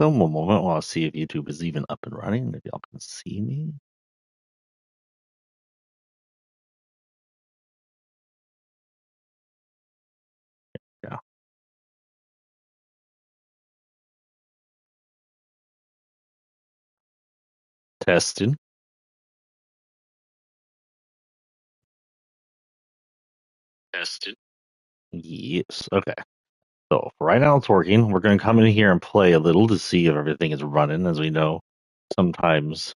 So one moment while I see if YouTube is even up and running, if y'all can see me. Yeah. Testing. Tested. Yes. Okay. So for right now it's working. We're going to come in here and play a little to see if everything is running. As we know, sometimes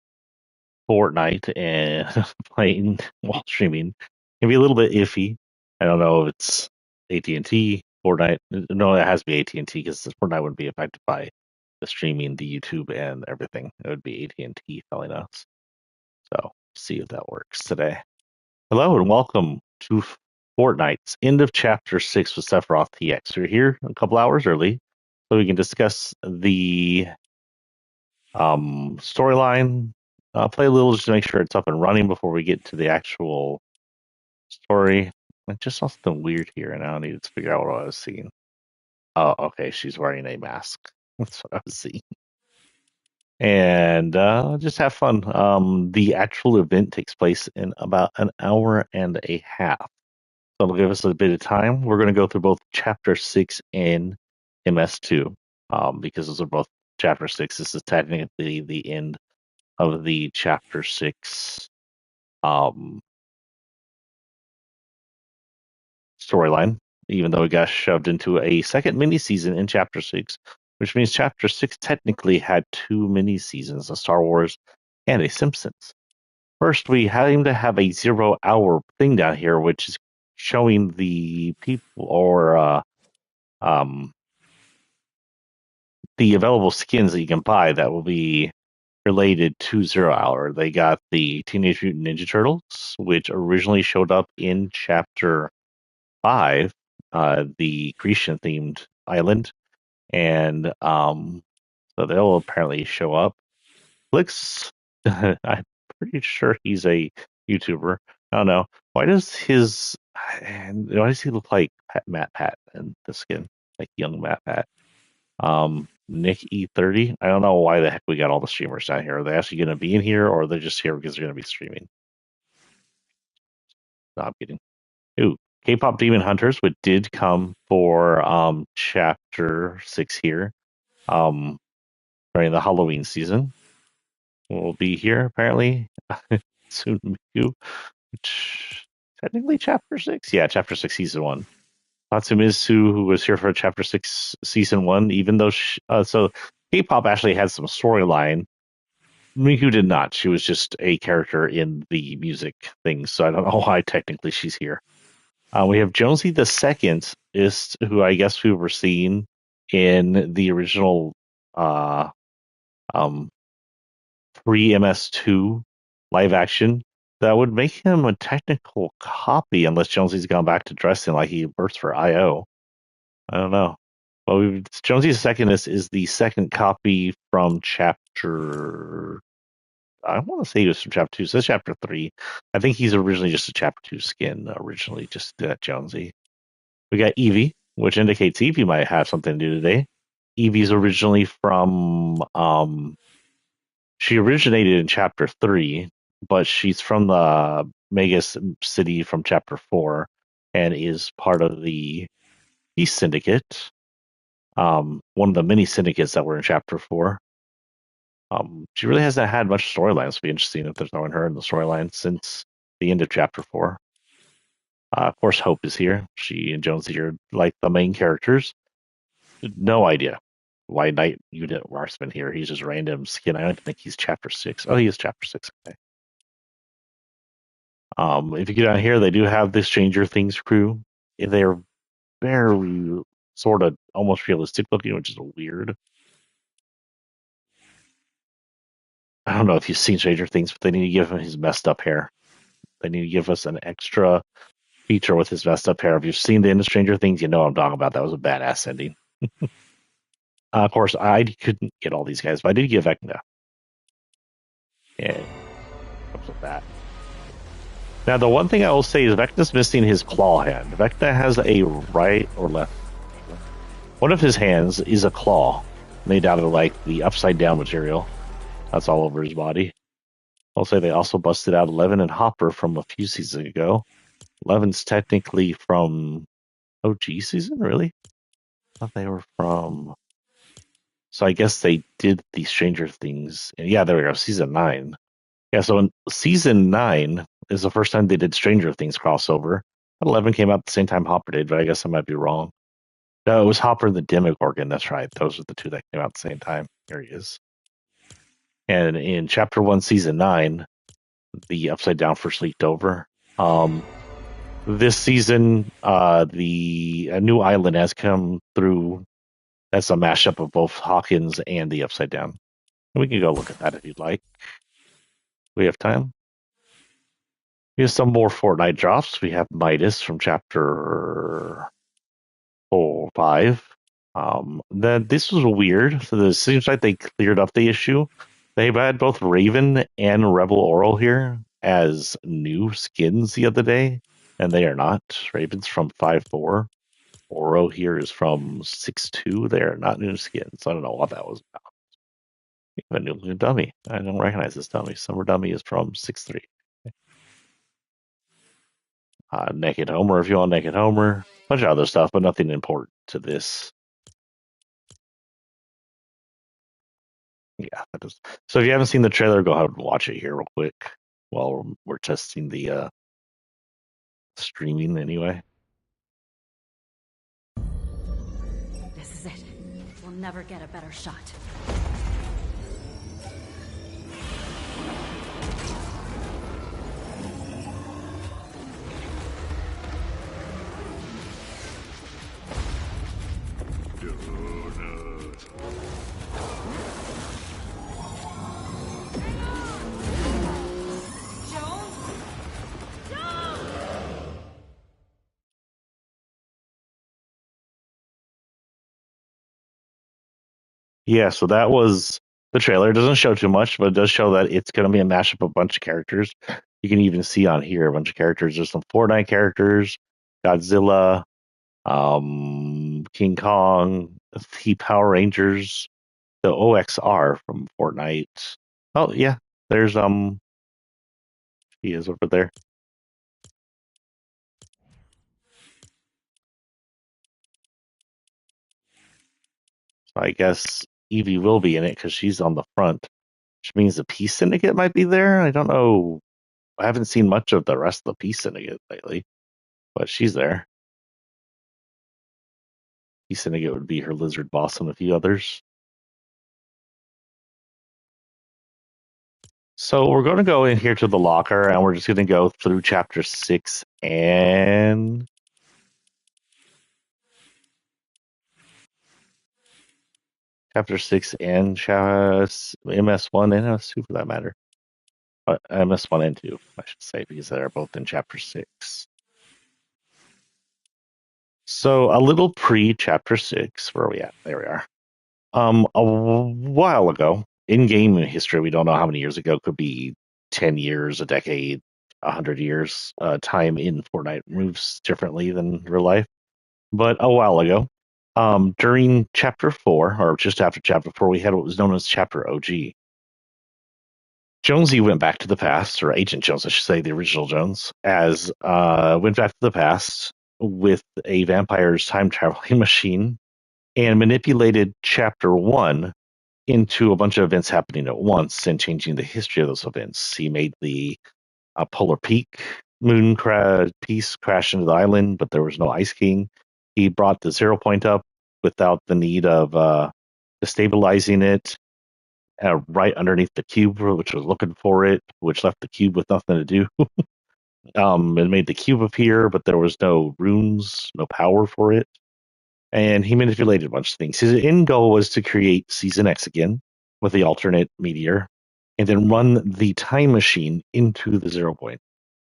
Fortnite and playing while streaming can be a little bit iffy. I don't know if it's AT&T, Fortnite. No, it has to be AT&T because Fortnite wouldn't be affected by the streaming, the YouTube, and everything. It would be AT&T telling us. So see if that works today. Hello and welcome to Fortnite's end of Chapter 6 with Sephiroth TX. We're here a couple hours early so we can discuss the storyline, play a little just to make sure it's up and running before we get to the actual story. I just saw something weird here and I needed to figure out what I was seeing. Oh, okay, she's wearing a mask. That's what I was seeing. And just have fun. The actual event takes place in about an hour and a half. So it'll give us a bit of time. We're going to go through both Chapter 6 and MS2 because those are both Chapter 6. This is technically the end of the Chapter 6 um, storyline, even though it got shoved into a second mini season in Chapter 6, which means Chapter 6 technically had two mini seasons, a Star Wars and a Simpsons. First, we aim to have a 0-hour thing down here, which is showing the people or the available skins that you can buy that will be related to 0 Hour. They got the Teenage Mutant Ninja Turtles, which originally showed up in Chapter 5, the Grecian themed island. And so they'll apparently show up. Looks, I'm pretty sure he's a YouTuber. I don't know. Why does he look like Matt Pat in the skin? Like young Matt Pat. Nick E30. I don't know why the heck we got all the streamers down here. Are they actually going to be in here, or are they just here because they're going to be streaming? No, I'm kidding. Ooh, K-pop Demon Hunters, which did come for Chapter 6 here during the Halloween season. Will be here apparently soon. Miku, which technically Chapter 6. Yeah, Chapter 6 Season 1. Natsumizu, who was here for Chapter 6 Season 1, even though so K-pop actually had some storyline. Miku did not. She was just a character in the music thing, so I don't know why technically she's here. We have Jonesy the Second, is who I guess we were seeing in the original um, pre-MS2 live action. That would make him a technical copy unless Jonesy's gone back to dressing like he works for IO. I don't know. Well, Jonesy the Second is the second copy from Chapter. I want to say he was from Chapter 2. So it's Chapter 3. I think he's originally just a Chapter 2 skin, originally, just Jonesy. We got Evie, which indicates Evie might have something to do today. Evie's originally from. She originated in Chapter 3, but she's from the Mega City from Chapter 4 and is part of the Peace Syndicate. One of the many syndicates that were in Chapter 4. She really hasn't had much storyline. It'll be interesting if they're throwing her in the storyline since the end of Chapter 4. Of course, Hope is here. She and Jonesy are like the main characters. No idea why Night Unit Marksman here. He's just random skin. I don't think he's Chapter 6. Oh, he is Chapter 6. Okay. If you get down here, they do have the Stranger Things crew. They're very sort of almost realistic looking, which is weird. I don't know if you've seen Stranger Things, but they need to give him his messed up hair. They need to give us an extra feature with his messed up hair. If you've seen the end of Stranger Things, you know what I'm talking about. That was a badass ending. Of course, I couldn't get all these guys, but I did get Vecna. Yeah, comes with that. Now, the one thing I will say is Vecna's missing his claw hand. Vecna has a right or left. One of his hands is a claw. made out of like the upside down material. That's all over his body. I'll say they also busted out Eleven and Hopper from a few seasons ago. Eleven's technically from OG season, really? I thought they were from. So I guess they did the Stranger Things. And yeah, there we go, season 9. Yeah, so in season 9 is the first time they did Stranger Things crossover. 11 came out at the same time Hopper did, but I guess I might be wrong. No, it was Hopper and the Demogorgon. That's right. Those are the two that came out at the same time. Here he is. And in chapter 1, season 9, the Upside Down first leaked over. This season, the a new island has come through. That's a mashup of both Hawkins and the Upside Down. We can go look at that if you'd like. We have time. Here's some more Fortnite drops. We have Midas from chapter 5. Then this was weird. So it seems like they cleared up the issue. They've had both Raven and Rebel Oral here as new skins the other day, and they are not. Raven's from 5.4. Oro here is from 6.2. They are not new skins. I don't know what that was about. A new dummy. I don't recognize this dummy. Summer dummy is from 6.3. Naked Homer if you want Naked Homer. Bunch of other stuff, but nothing important to this. Yeah, that is. So if you haven't seen the trailer, go ahead and watch it here real quick while we're testing the streaming anyway. This is it. We'll never get a better shot. Yeah, so that was the trailer. It doesn't show too much, but it does show that it's going to be a mashup of a bunch of characters. You can even see on here a bunch of characters. There's some Fortnite characters, Godzilla, King Kong, the Power Rangers, the OXR from Fortnite. Oh yeah, there's he is over there. So I guess Evie will be in it because she's on the front, which means the Peace Syndicate might be there. I don't know. I haven't seen much of the rest of the Peace Syndicate lately, but she's there. Peace Syndicate would be her lizard boss and a few others. So we're going to go in here to the locker, and we're just going to go through chapter 6 and chapter 6 and MS1 and MS2 for that matter. MS1 and 2, I should say, because they're both in chapter 6. So a little pre chapter 6, where are we at? There we are. A while ago, in game history, we don't know how many years ago, could be 10 years, a decade, 100 years. Time in Fortnite moves differently than real life. But a while ago, during chapter 4, or just after chapter 4, we had what was known as chapter OG. Jonesy went back to the past, or Agent Jones, I should say, the original Jones, as went back to the past with a vampire's time traveling machine and manipulated chapter 1 into a bunch of events happening at once and changing the history of those events. He made the Polar Peak moon piece crash into the island, but there was no Ice King. He brought the 0 point up without the need of destabilizing it right underneath the cube, which was looking for it, which left the cube with nothing to do. It made the cube appear, but there was no runes, no power for it. And he manipulated a bunch of things. His end goal was to create Season X again with the alternate meteor and then run the time machine into the 0 point.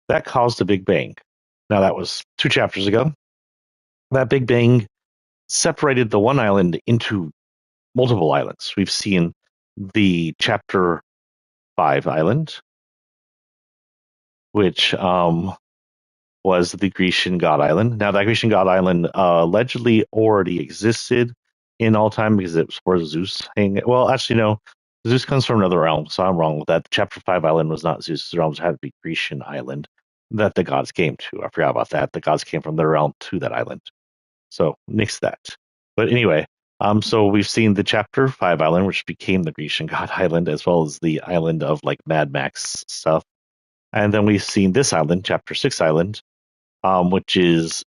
That caused a Big Bang. Now, that was 2 chapters ago. That Big Bang separated the one island into multiple islands. We've seen the chapter 5 island, which was the Grecian God Island. Now, that Grecian God Island allegedly already existed in all time because it's where Zeus hang. Well, actually, no. Zeus comes from another realm, so I'm wrong with that. Chapter 5 island was not Zeus's realm, it had to be Grecian island that the gods came to. I forgot about that. The gods came from their realm to that island. So nix that. But anyway, so we've seen the Chapter 5 island, which became the Grecian god island, as well as the island of like Mad Max stuff. And then we've seen this island, Chapter 6 island, which is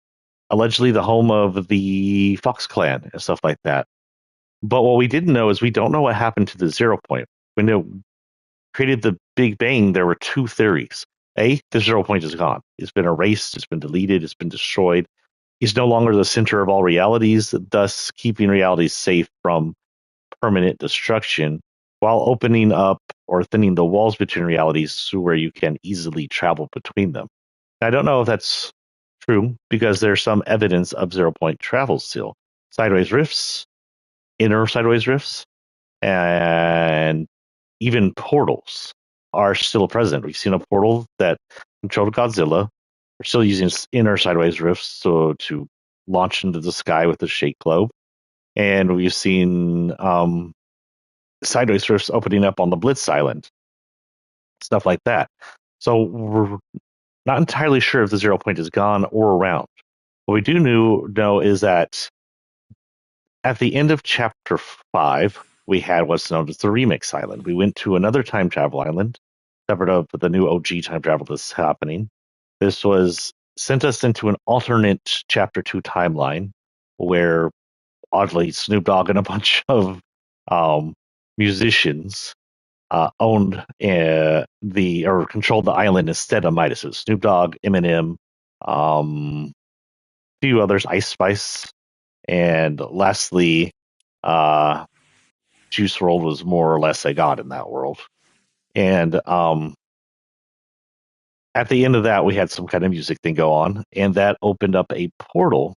allegedly the home of the Fox clan and stuff like that. But what we didn't know is we don't know what happened to the 0 point. When it created the Big Bang, there were two theories. A, the 0 point is gone. It's been erased, it's been deleted, it's been destroyed. It's no longer the center of all realities, thus keeping realities safe from permanent destruction while opening up or thinning the walls between realities to where you can easily travel between them. I don't know if that's true because there's some evidence of 0 point travel still. Sideways rifts, inner sideways rifts, and even portals are still present. We've seen a portal that controlled Godzilla. We're still using inner sideways rifts to launch into the sky with the shake globe. And we've seen sideways rifts opening up on the Blitz Island, stuff like that. So we're not entirely sure if the 0 point is gone or around. What we do know is that at the end of chapter 5, we had what's known as the Remix Island. We went to another time travel island, separate of the new OG time travel that's happening. This was sent us into an alternate chapter 2 timeline where oddly Snoop Dogg and a bunch of um, musicians owned the or controlled the island instead of Midas. So Snoop Dogg, Eminem, a few others, Ice Spice, and lastly, uh, Juice WRLD was more or less a god in that world. And at the end of that, we had some kind of music thing go on, and that opened up a portal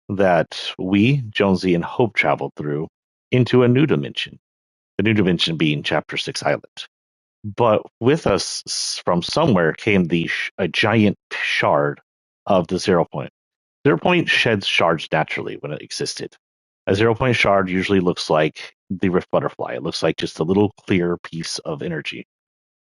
that we, Jonesy, and Hope traveled through into a new dimension. The new dimension being Chapter 6 Island. But with us from somewhere came a giant shard of the 0 point. 0 point sheds shards naturally when it existed. A 0 point shard usually looks like the Rift Butterfly. It looks like just a little clear piece of energy.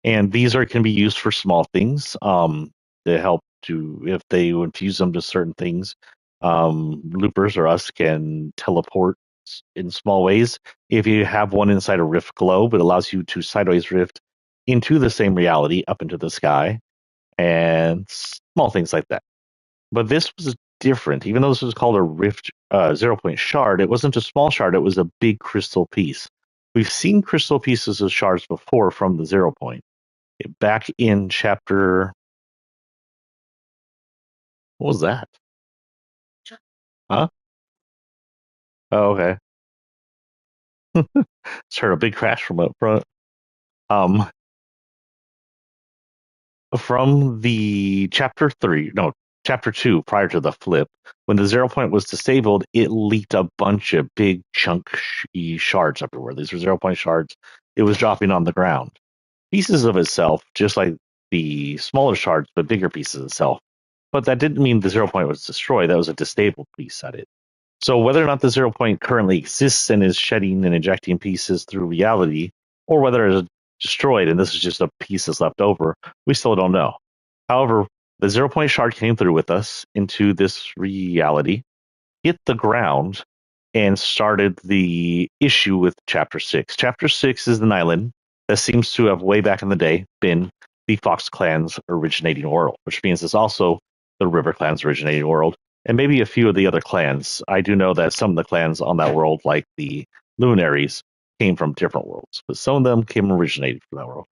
And these are can be used for small things to help to if they infuse them to certain things. Loopers or us can teleport in small ways. If you have one inside a rift globe, it allows you to sideways rift into the same reality up into the sky and small things like that. But this was different. Even though this was called a rift 0 point shard, it wasn't a small shard, it was a big crystal piece. We've seen crystal pieces of shards before from the 0 point. Back in chapter. What was that? Huh? Oh, okay. Just heard a big crash from up front. Um, from the chapter 3, no, chapter 2, prior to the flip, when the 0 point was disabled, it leaked a bunch of big chunky shards everywhere. These were 0 point shards. It was dropping on the ground. Pieces of itself, just like the smaller shards, but bigger pieces of itself. But that didn't mean the 0 point was destroyed. That was a disabled piece at it. So whether or not the 0 point currently exists and is shedding and ejecting pieces through reality, or whether it is destroyed and this is just a piece that's left over, we still don't know. However, the 0 point shard came through with us into this reality, hit the ground, and started the issue with Chapter 6. Chapter 6 is an island that seems to have, way back in the day, been the Fox clan's originating world, which means it's also the River clan's originating world, and maybe a few of the other clans. I do know that some of the clans on that world, like the Luminaries, came from different worlds, but some of them came originated from that world.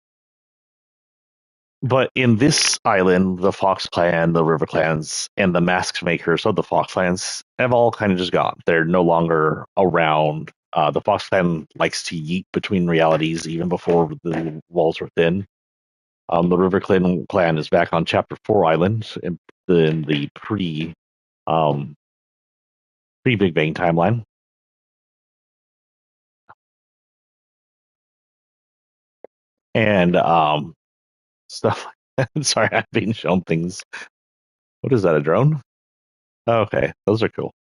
But in this island, the Fox Clan, the River Clans, and the mask makers of the Fox Clans have all kind of just gone. They're no longer around. The Fox Clan likes to yeet between realities even before the walls were thin. The River Clan is back on Chapter 4 Island in the um, pre Big Bang timeline. And stuff like that. Sorry, I've been shown things. What is that, a drone? Oh, okay, those are cool.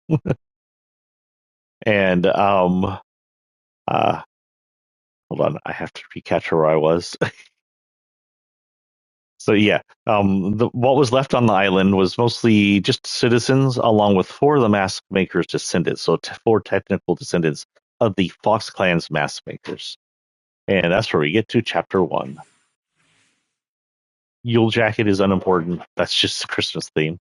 And uh hold on, I have to recapture where I was. So yeah, what was left on the island was mostly just citizens, along with four of the mask makers' descendants. So four technical descendants of the Fox Clan's mask makers, and that's where we get to chapter one. Yule Jacket is unimportant. That's just the Christmas theme.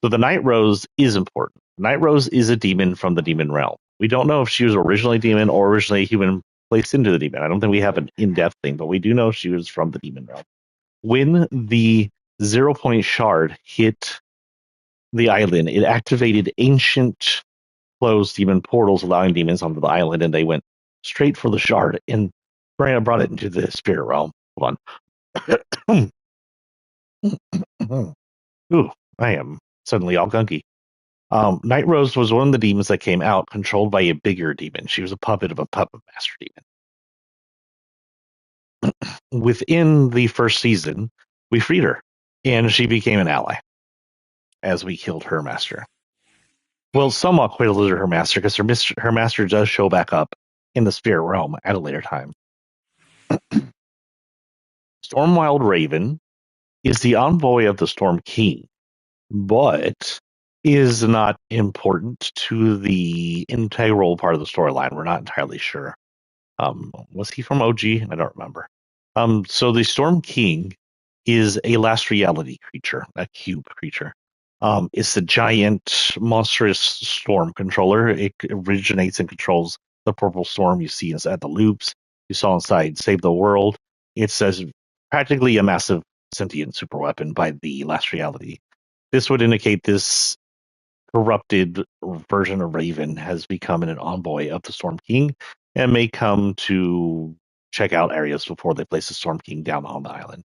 So the Night Rose is important. Night Rose is a demon from the demon realm. We don't know if she was originally a demon or originally a human placed into the demon. I don't think we have an in-depth thing, but we do know she was from the demon realm. When the 0 point shard hit the island, it activated ancient closed demon portals, allowing demons onto the island, and they went straight for the shard and brought it into the spirit realm. Hold on. Ooh, I am suddenly all gunky. Night Rose was one of the demons that came out, controlled by a bigger demon. She was a puppet of a puppet master demon. Within the first season, we freed her, and she became an ally as we killed her master. Well, somewhat quite her master, because her master does show back up in the spirit realm at a later time. Stormwild Raven is the envoy of the Storm King, but is not important to the integral part of the storyline. We're not entirely sure. Was he from OG? I don't remember. So the Storm King is a last reality creature, a cube creature. It's a giant, monstrous storm controller. It originates and controls the purple storm you see inside the loops. You saw inside Save the World. It's as practically a massive sentient super weapon by the last reality. This would indicate this corrupted version of Raven has become an envoy of the Storm King and may come to check out areas before they place the Storm King down on the island.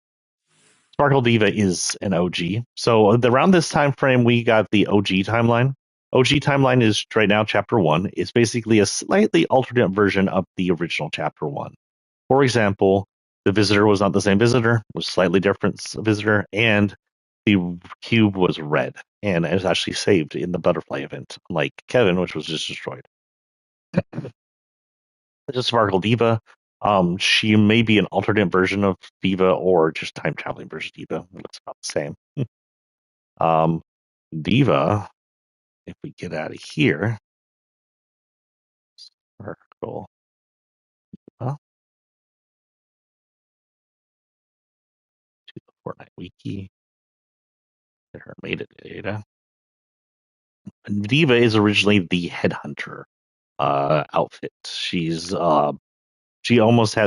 Sparkle Diva is an OG. So around this time frame, we got the OG timeline. OG timeline is right now chapter one. It's basically a slightly alternate version of the original chapter one. For example, the visitor was not the same visitor, it was slightly different visitor, and the cube was red, and it was actually saved in the butterfly event, like Kevin, which was just destroyed. Just Sparkle Diva. She may be an alternate version of Diva or just time traveling version of Diva. It looks about the same. um, Diva, if we get out of here, Sparkle Diva to the Fortnite wiki. Get her metadata. Diva is originally the headhunter outfit. She almost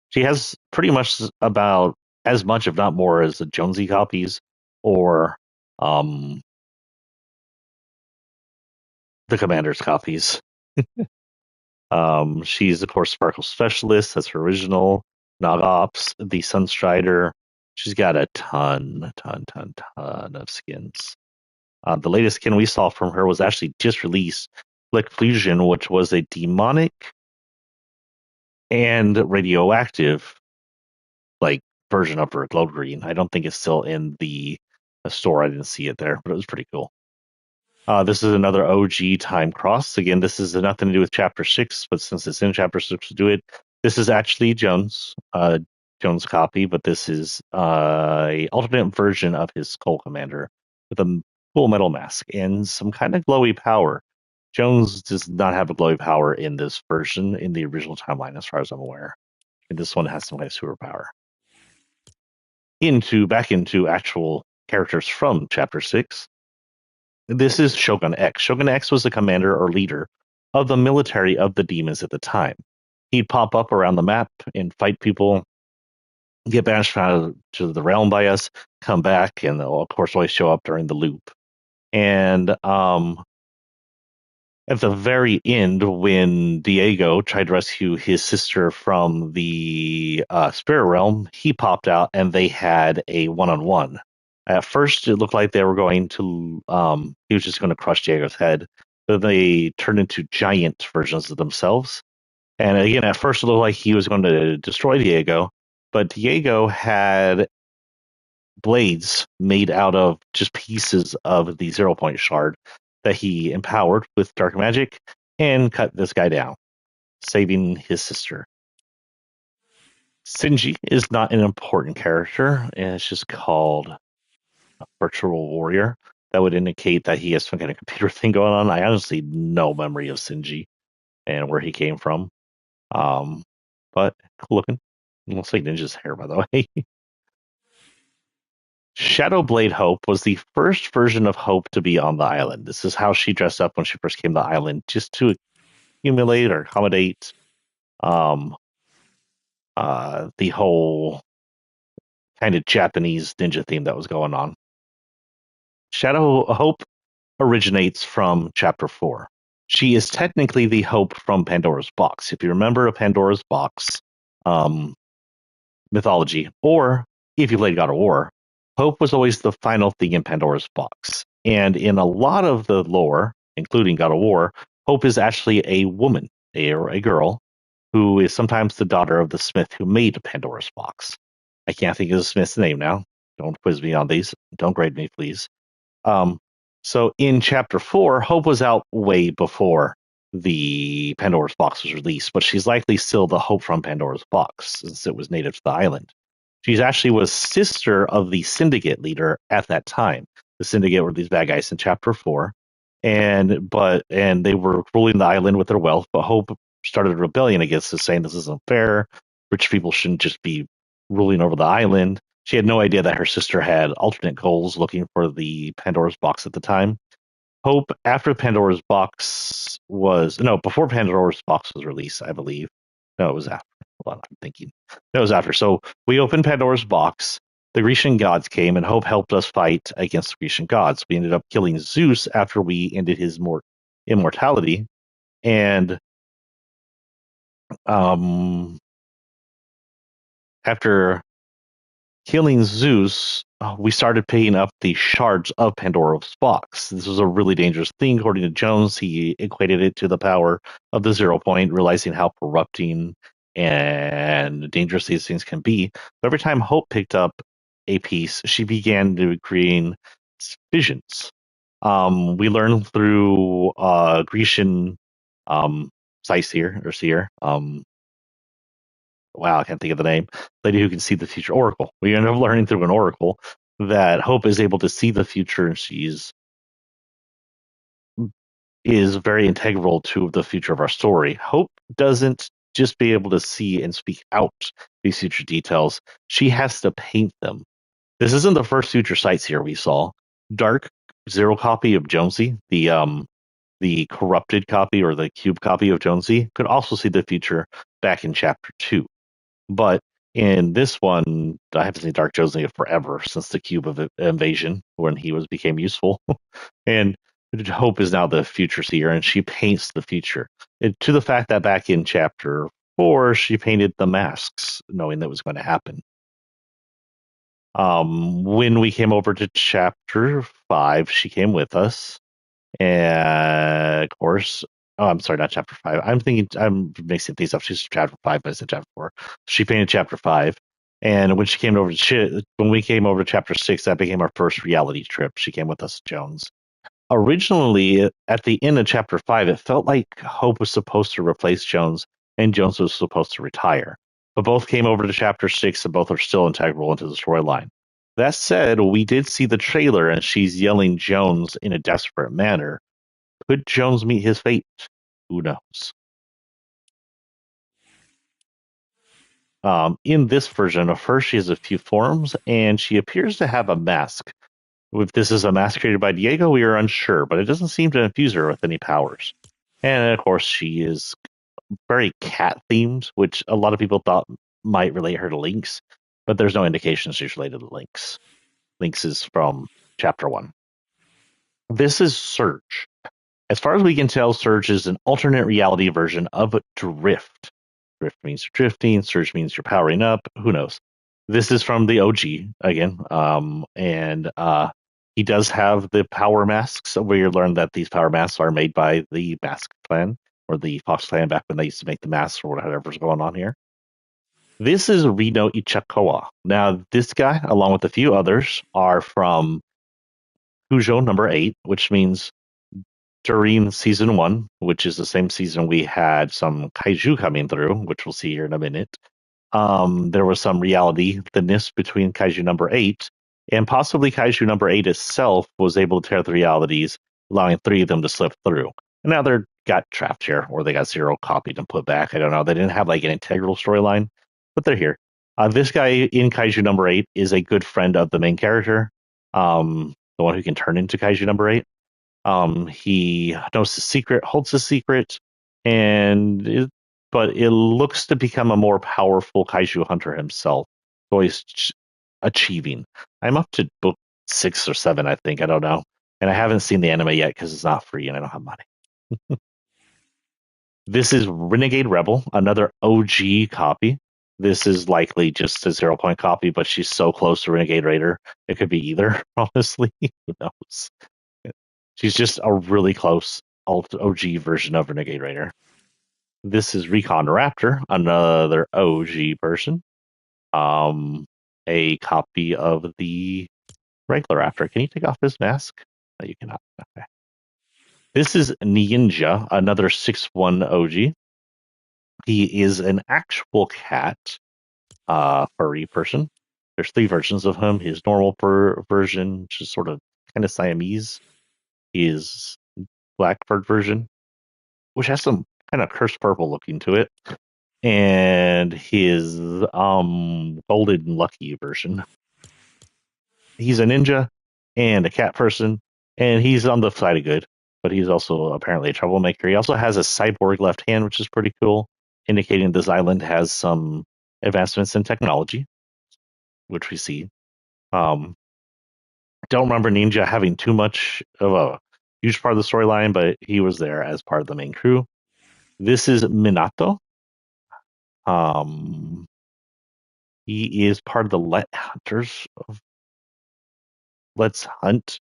she has pretty much about as much, if not more, as the Jonesy copies or um the Commander's copies. She's of course Sparkle Specialist. That's her original. Nog Ops, the Sunstrider. She's got a ton of skins. The latest skin we saw from her was actually just released, Flick Fusion, which was a demonic and radioactive like version of her glow green. I don't think it's still in the store. I didn't see it there, but it was pretty cool. This is another OG time cross. Again, this is nothing to do with chapter six, but since it's in chapter six to do it, this is actually Jones copy, but this is a alternate version of his Skull Commander with a full metal mask and some kind of glowy power. Jones does not have a glowy power in this version in the original timeline, as far as I'm aware. And this one has some kind of superpower. Back into actual characters from chapter six. This is Shogun X. Shogun X was the commander or leader of the military of the demons at the time. He'd pop up around the map and fight people, get banished out to the realm by us, come back, and they'll of course always show up during the loop. And at the very end, when Diego tried to rescue his sister from the spirit realm, he popped out and they had a one-on-one. At first, it looked like they were going to, he was just going to crush Diego's head. But they turned into giant versions of themselves. And again, at first, it looked like he was going to destroy Diego. But Diego had blades made out of just pieces of the 0 point shard that he empowered with dark magic. and cut this guy down, saving his sister. Shinji is not an important character, and it's just called Virtual Warrior. That would indicate that he has some kind of computer thing going on. I honestly no memory of Shinji and where he came from. Um, but cool looking. Looks like Ninja's hair, by the way. Shadowblade Hope was the first version of Hope to be on the island. This is how she dressed up when she first came to the island, just to accumulate or accommodate um, the whole kind of Japanese ninja theme that was going on. Shadow Hope originates from Chapter 4. She is technically the Hope from Pandora's Box. If you remember a Pandora's Box um, mythology, or if you played God of War, Hope was always the final thing in Pandora's Box. And in a lot of the lore, including God of War, Hope is actually a woman, a girl, who is sometimes the daughter of the smith who made Pandora's Box. I can't think of the smith's name now. Don't quiz me on these. Don't grade me, please. Um, so in chapter 4, Hope was out way before the Pandora's Box was released, but she's likely still the Hope from Pandora's Box since it was native to the island. She's actually was sister of the Syndicate leader at that time. The Syndicate were these bad guys in chapter 4, and they were ruling the island with their wealth. But Hope started a rebellion against this, saying this isn't fair. Rich people shouldn't just be ruling over the island. She had no idea that her sister had alternate goals looking for the Pandora's box at the time. Hope, after Pandora's box was, no, before Pandora's box was released, I believe. No, it was after. Hold on, I'm thinking. No, it was after. So we opened Pandora's box. The Grecian gods came, and Hope helped us fight against the Grecian gods. We ended up killing Zeus after we ended his immortality. And um, after killing Zeus, we started picking up the shards of Pandora's box. This was a really dangerous thing, according to Jones. He equated it to the power of the 0 point, realizing how corrupting and dangerous these things can be. But every time Hope picked up a piece, she began to create visions. We learned through Grecian Sightseer or Seer. Wow, I can't think of the name, lady who can see the future, Oracle. We end up learning through an Oracle that Hope is able to see the future, and she's is very integral to the future of our story. Hope doesn't just be able to see and speak out these future details; she has to paint them. This isn't the first future sights here we saw. Dark Zero copy of Jonesy, the corrupted copy or the cube copy of Jonesy, could also see the future back in chapter 2. But in this one, I haven't seen Dark Jonesy forever since the Cube of Invasion when he became useful. And Hope is now the future seer, and she paints the future. To the fact that back in chapter 4, she painted the masks, knowing that was going to happen. When we came over to chapter 5, she came with us. And of course, oh, I'm sorry, not chapter 5. I'm mixing things up. She's chapter 5, but I said chapter 4. She painted chapter 5. And when we came over to chapter 6, that became our first reality trip. She came with us, Jones. Originally, at the end of chapter 5, it felt like Hope was supposed to replace Jones and Jones was supposed to retire. But both came over to chapter 6 and both are still integral into the storyline. That said, we did see the trailer and she's yelling Jones in a desperate manner. Could Jones meet his fate? Who knows? In this version of her, she has a few forms and she appears to have a mask. If this is a mask created by Diego, we are unsure, but it doesn't seem to infuse her with any powers. And of course, she is very cat themed, which a lot of people thought might relate her to Lynx, but there's no indication she's related to Lynx. Lynx is from chapter 1. This is Surge. As far as we can tell, Surge is an alternate reality version of Drift. Drift means you're drifting, Surge means you're powering up. Who knows? This is from the OG again, and he does have the power masks. Where you learn that these power masks are made by the Mask Clan or the Fox Clan back when they used to make the masks or whatever's going on here. This is Reno Ichikawa. Now, this guy, along with a few others, are from Cujo number 8, which means during season one, which is the same season we had some kaiju coming through, which we'll see here in a minute. There was some reality thinness between kaiju number eight, and possibly kaiju number eight itself was able to tear the realities, allowing three of them to slip through. And now they're got trapped here, or they got zero copied and put back. I don't know. They didn't have like an integral storyline, but they're here. This guy in kaiju number eight is a good friend of the main character, the one who can turn into kaiju number eight. He knows the secret, holds the secret, and but it looks to become a more powerful kaiju hunter himself. So he's achieving. I'm up to book 6 or 7, I think. I don't know, and I haven't seen the anime yet because it's not free and I don't have money. This is Renegade Rebel, another OG copy. This is likely just a 0 point copy, but she's so close to Renegade Raider, it could be either. Honestly, who knows? She's just a really close OG version of Renegade Raider. This is Recon Raptor, another OG person. Um, a copy of the regular Raptor. Can you take off his mask? No, you cannot. Okay. This is Ninja, another 6-1 OG. He is an actual cat, furry person. There's 3 versions of him. His normal version, which is sort of kind of Siamese. His black furred version, which has some kind of cursed purple looking to it, and his golden lucky version. He's a ninja and a cat person, and he's on the side of good, but he's also apparently a troublemaker. He also has a cyborg left hand, which is pretty cool, indicating this island has some advancements in technology, which we see. Um, don't remember Ninja having too much of a huge part of the storyline, but he was there as part of the main crew. This is Minato. Um, he is part of the Let Hunters of Let's Hunt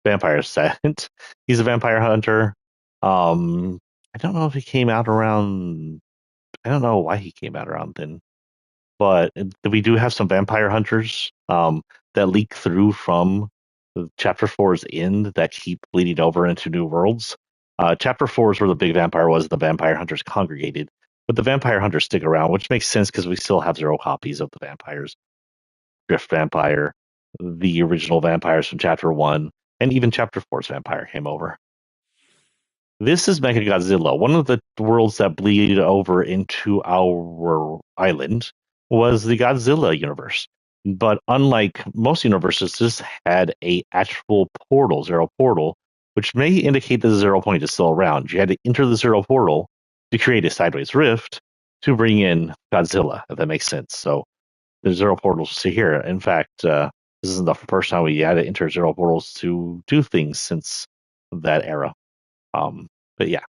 Vampire Set. He's a vampire hunter. I don't know if he came out around. I don't know why he came out around then, but we do have some vampire hunters that leak through from Chapter Four's end that keep bleeding over into New Worlds. Chapter 4 is where the big vampire was. The vampire hunters congregated, but the vampire hunters stick around, which makes sense because we still have 0 copies of the vampires. Drift Vampire, the original vampires from Chapter 1, and even Chapter Four's vampire came over. This is Mechagodzilla. One of the worlds that bleed over into our island was the Godzilla universe. But unlike most universes, this had a actual portal, zero portal, which may indicate that the 0 point is still around. You had to enter the zero portal to create a sideways rift to bring in Godzilla, if that makes sense. So there's zero portals to here. In fact, this isn't the first time we had to enter zero portals to do things since that era. But yeah,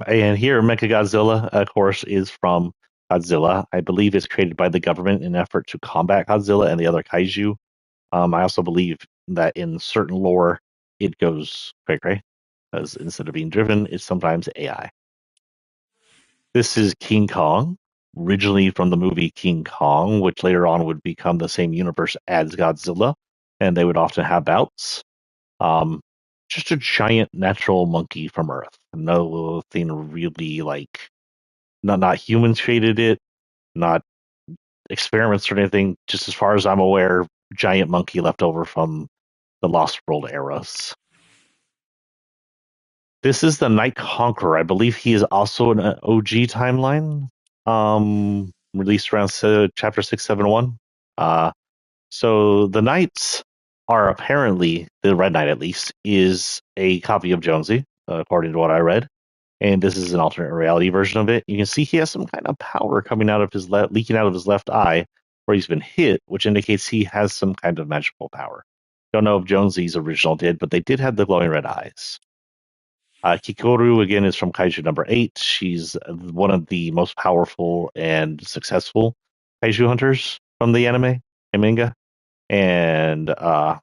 and here Mechagodzilla, of course, is from Godzilla. I believe it's created by the government in an effort to combat Godzilla and the other kaiju. I also believe that in certain lore, it goes cray cray, because instead of being driven, it's sometimes AI. This is King Kong, originally from the movie King Kong, which later on would become the same universe as Godzilla, and they would often have bouts. Um, just a giant natural monkey from Earth. Nothing really like not humans created it, not experiments or anything. Just as far as I'm aware, giant monkey left over from the Lost World eras. This is the Night Conqueror. I believe he is also an OG timeline. Released around chapter 671. So the Knights are apparently the Red Knight, at least, is a copy of Jonesy, according to what I read. And this is an alternate reality version of it. You can see he has some kind of power coming out of his leaking out of his left eye, where he's been hit, which indicates he has some kind of magical power. Don't know if Jonesy's original did, but they did have the glowing red eyes. Kikoru again is from Kaiju number 8. She's one of the most powerful and successful Kaiju hunters from the anime and manga. And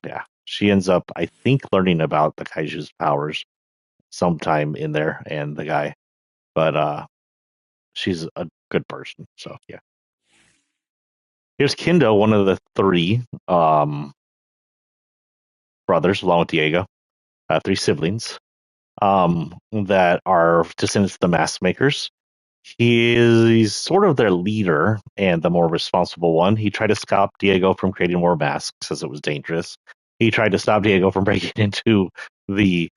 yeah, she ends up, I think, learning about the Kaiju's powers sometime in there and the guy. But she's a good person. So yeah. Here's Kendo, one of the 3 brothers, along with Diego, 3 siblings. that are descendants of the mask makers. He's sort of their leader and the more responsible one. He tried to stop Diego from creating more masks as it was dangerous. He tried to stop Diego from breaking into the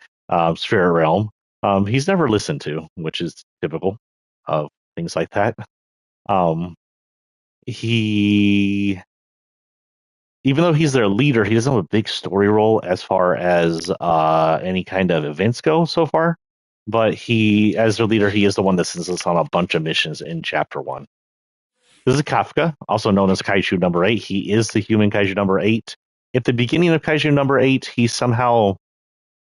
spirit realm. He's never listened to, which is typical of things like that. Um, he, even though he's their leader, he doesn't have a big story role as far as any kind of events go so far. But he, as their leader, he is the one that sends us on a bunch of missions in chapter one. This is Kafka, also known as Kaiju number 8. He is the human Kaiju number 8. At the beginning of Kaiju number 8, he somehow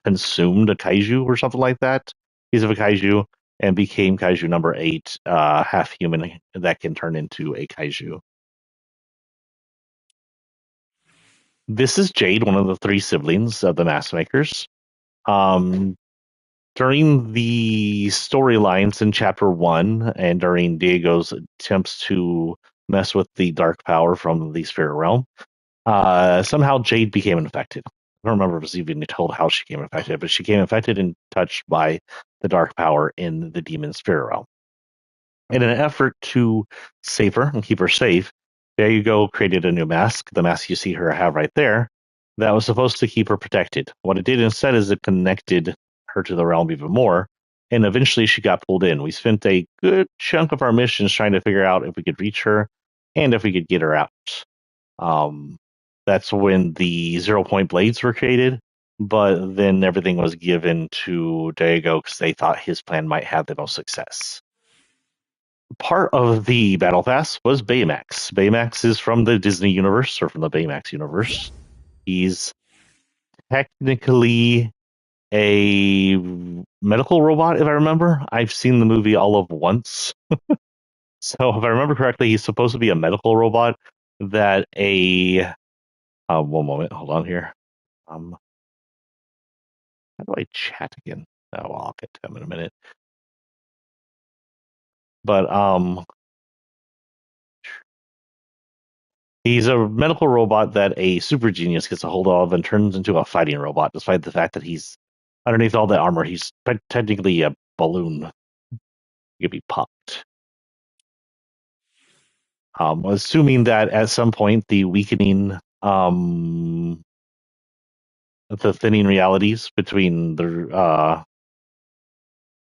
consumed a Kaiju or something like that. He's of a Kaiju and became Kaiju number 8, half human that can turn into a Kaiju. This is Jade, one of the three siblings of the Mask Makers. Um, During the storylines in chapter 1 and during Diego's attempts to mess with the dark power from the spirit realm, somehow Jade became infected. I don't remember if it was even told how she became infected, but she became infected and touched by the dark power in the demon spirit realm. In an effort to save her and keep her safe, there you go created a new mask, the mask you see her have right there, that was supposed to keep her protected. What it did instead is it connected her to the realm even more, and eventually she got pulled in. We spent a good chunk of our missions trying to figure out if we could reach her and if we could get her out. Um, that's when the 0 point blades were created, but then everything was given to Diego because they thought his plan might have the most success. Part of the battle pass was Baymax. Baymax is from the Disney universe or from the Baymax universe. He's technically a medical robot, if I remember. I've seen the movie all of once. So if I remember correctly, he's supposed to be a medical robot that a one moment, hold on here. Um, how do I chat again? Oh, well, I'll get to him in a minute. But he's a medical robot that a super genius gets a hold of and turns into a fighting robot, despite the fact that he's underneath all that armor. He's technically a balloon. He could be popped. Assuming that at some point the weakening, the thinning realities between the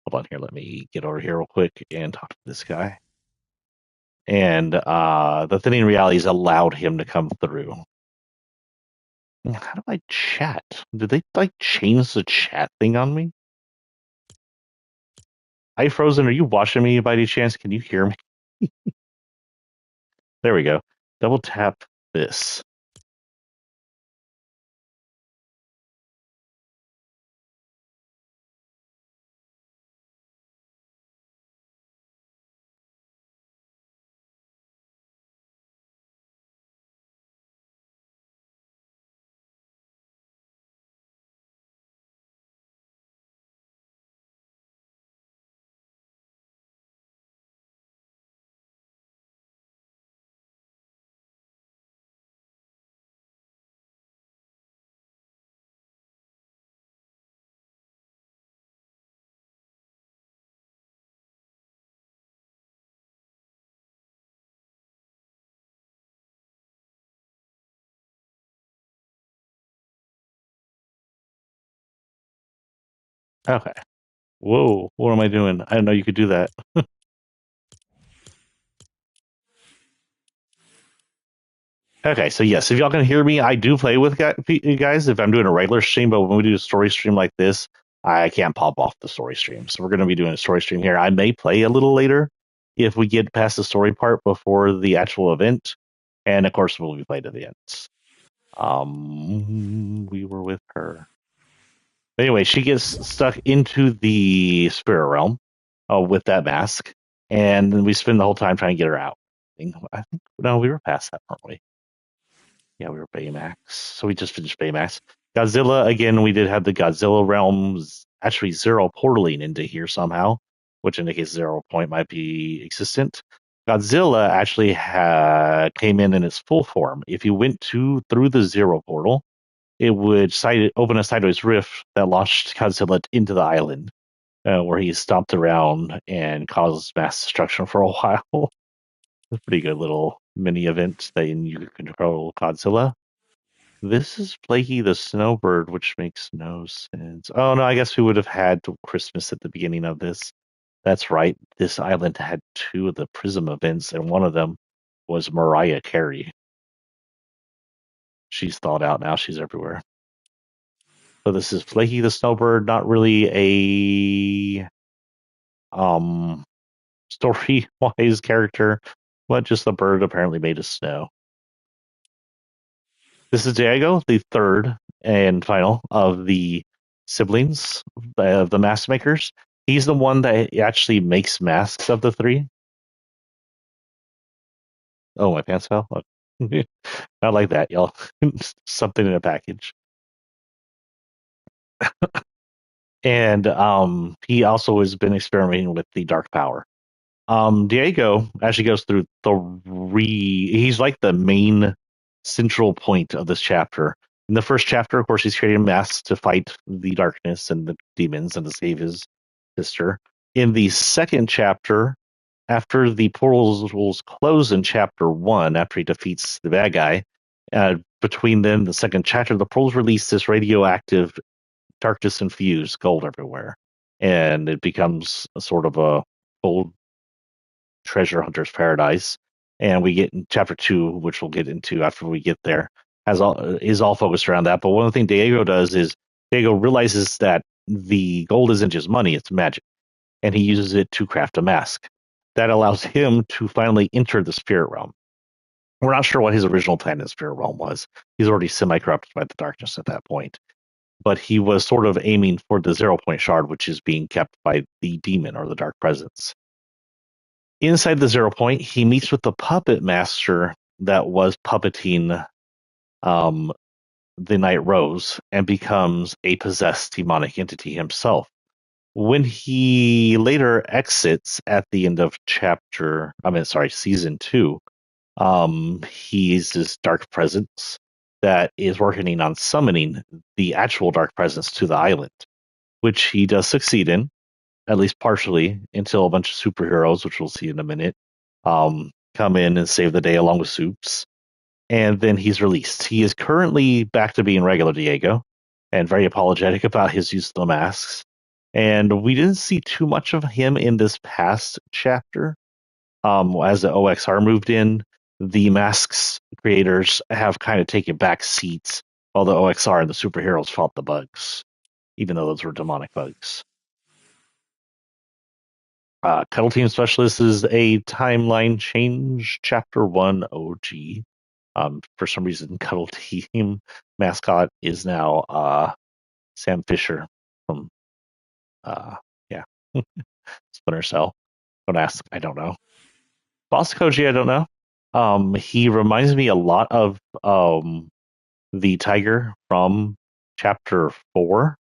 hold on here, let me get over here real quick and talk to this guy. And the thinning realities allowed him to come through. How do I chat? Did they like change the chat thing on me? Hi, Frozen. Are you watching me by any chance? Can you hear me? There we go. Double tap this. Okay. Whoa. What am I doing? I didn't know you could do that. Okay. So, yes, if y'all can hear me, I do play with you guys if I'm doing a regular stream, but when we do a story stream like this, I can't pop off the story stream. So, we're going to be doing a story stream here. I may play a little later if we get past the story part before the actual event. And of course, we'll be playing to the end. We were with her. Anyway, she gets stuck into the spirit realm with that mask, and then we spend the whole time trying to get her out. I think no, we were past that, weren't we? Yeah, we were Baymax, so we just finished Baymax. Godzilla again. We did have the Godzilla realms actually zero portaling into here somehow, which indicates 0 point might be existent. Godzilla actually came in its full form. If you went through the zero portal, it would open a sideways rift that launched Godzilla into the island, where he stomped around and caused mass destruction for a while. A pretty good little mini event that you can control Godzilla. This is Flaky the Snowbird, which makes no sense. Oh no, I guess we would have had Christmas at the beginning of this. That's right. This island had two of the Prism events, and one of them was Mariah Carey. She's thawed out now. She's everywhere. So this is Flaky the Snowbird, not really a story wise character, but just a bird apparently made of snow. This is Diego, the third and final of the siblings of the mask makers. He's the one that actually makes masks of the three. Oh, my pants fell. Not like that, y'all. Something in a package. And he also has been experimenting with the dark power. Diego actually goes through he's like the main central point of this chapter. In the first chapter, of course, he's creating masks to fight the darkness and the demons and to save his sister. In the second chapter, after the portals close in chapter one, after he defeats the bad guy, between then the second chapter, the portals release this radioactive, darkness infused gold everywhere, and it becomes a sort of a gold treasure hunter's paradise. And we get in chapter two, which we'll get into after we get there, is all focused around that. But one of the things Diego does is Diego realizes that the gold isn't just money; it's magic, and he uses it to craft a mask that allows him to finally enter the spirit realm. We're not sure what his original plan in the spirit realm was. He's already semi-corrupted by the darkness at that point, but he was sort of aiming for the 0 point shard, which is being kept by the demon or the dark presence. Inside the 0 point, he meets with the puppet master that was puppeting um, the Night Rose and becomes a possessed demonic entity himself. When he later exits at the end of season two, he's this dark presence that is working on summoning the actual dark presence to the island, which he does succeed in, at least partially, until a bunch of superheroes, which we'll see in a minute, come in and save the day along with Soups. And then he's released. He is currently back to being regular Diego and very apologetic about his use of the masks. And we didn't see too much of him in this past chapter. As the OXR moved in, the masks creators have kind of taken back seats while the OXR and the superheroes fought the bugs, even though those were demonic bugs. Cuddle Team Specialist is a timeline change, Chapter 1 OG. For some reason, Cuddle Team mascot is now Sam Fisher from, yeah, Splinter Cell. Don't ask, I don't know. Boss Koji, I don't know. He reminds me a lot of the tiger from chapter 4.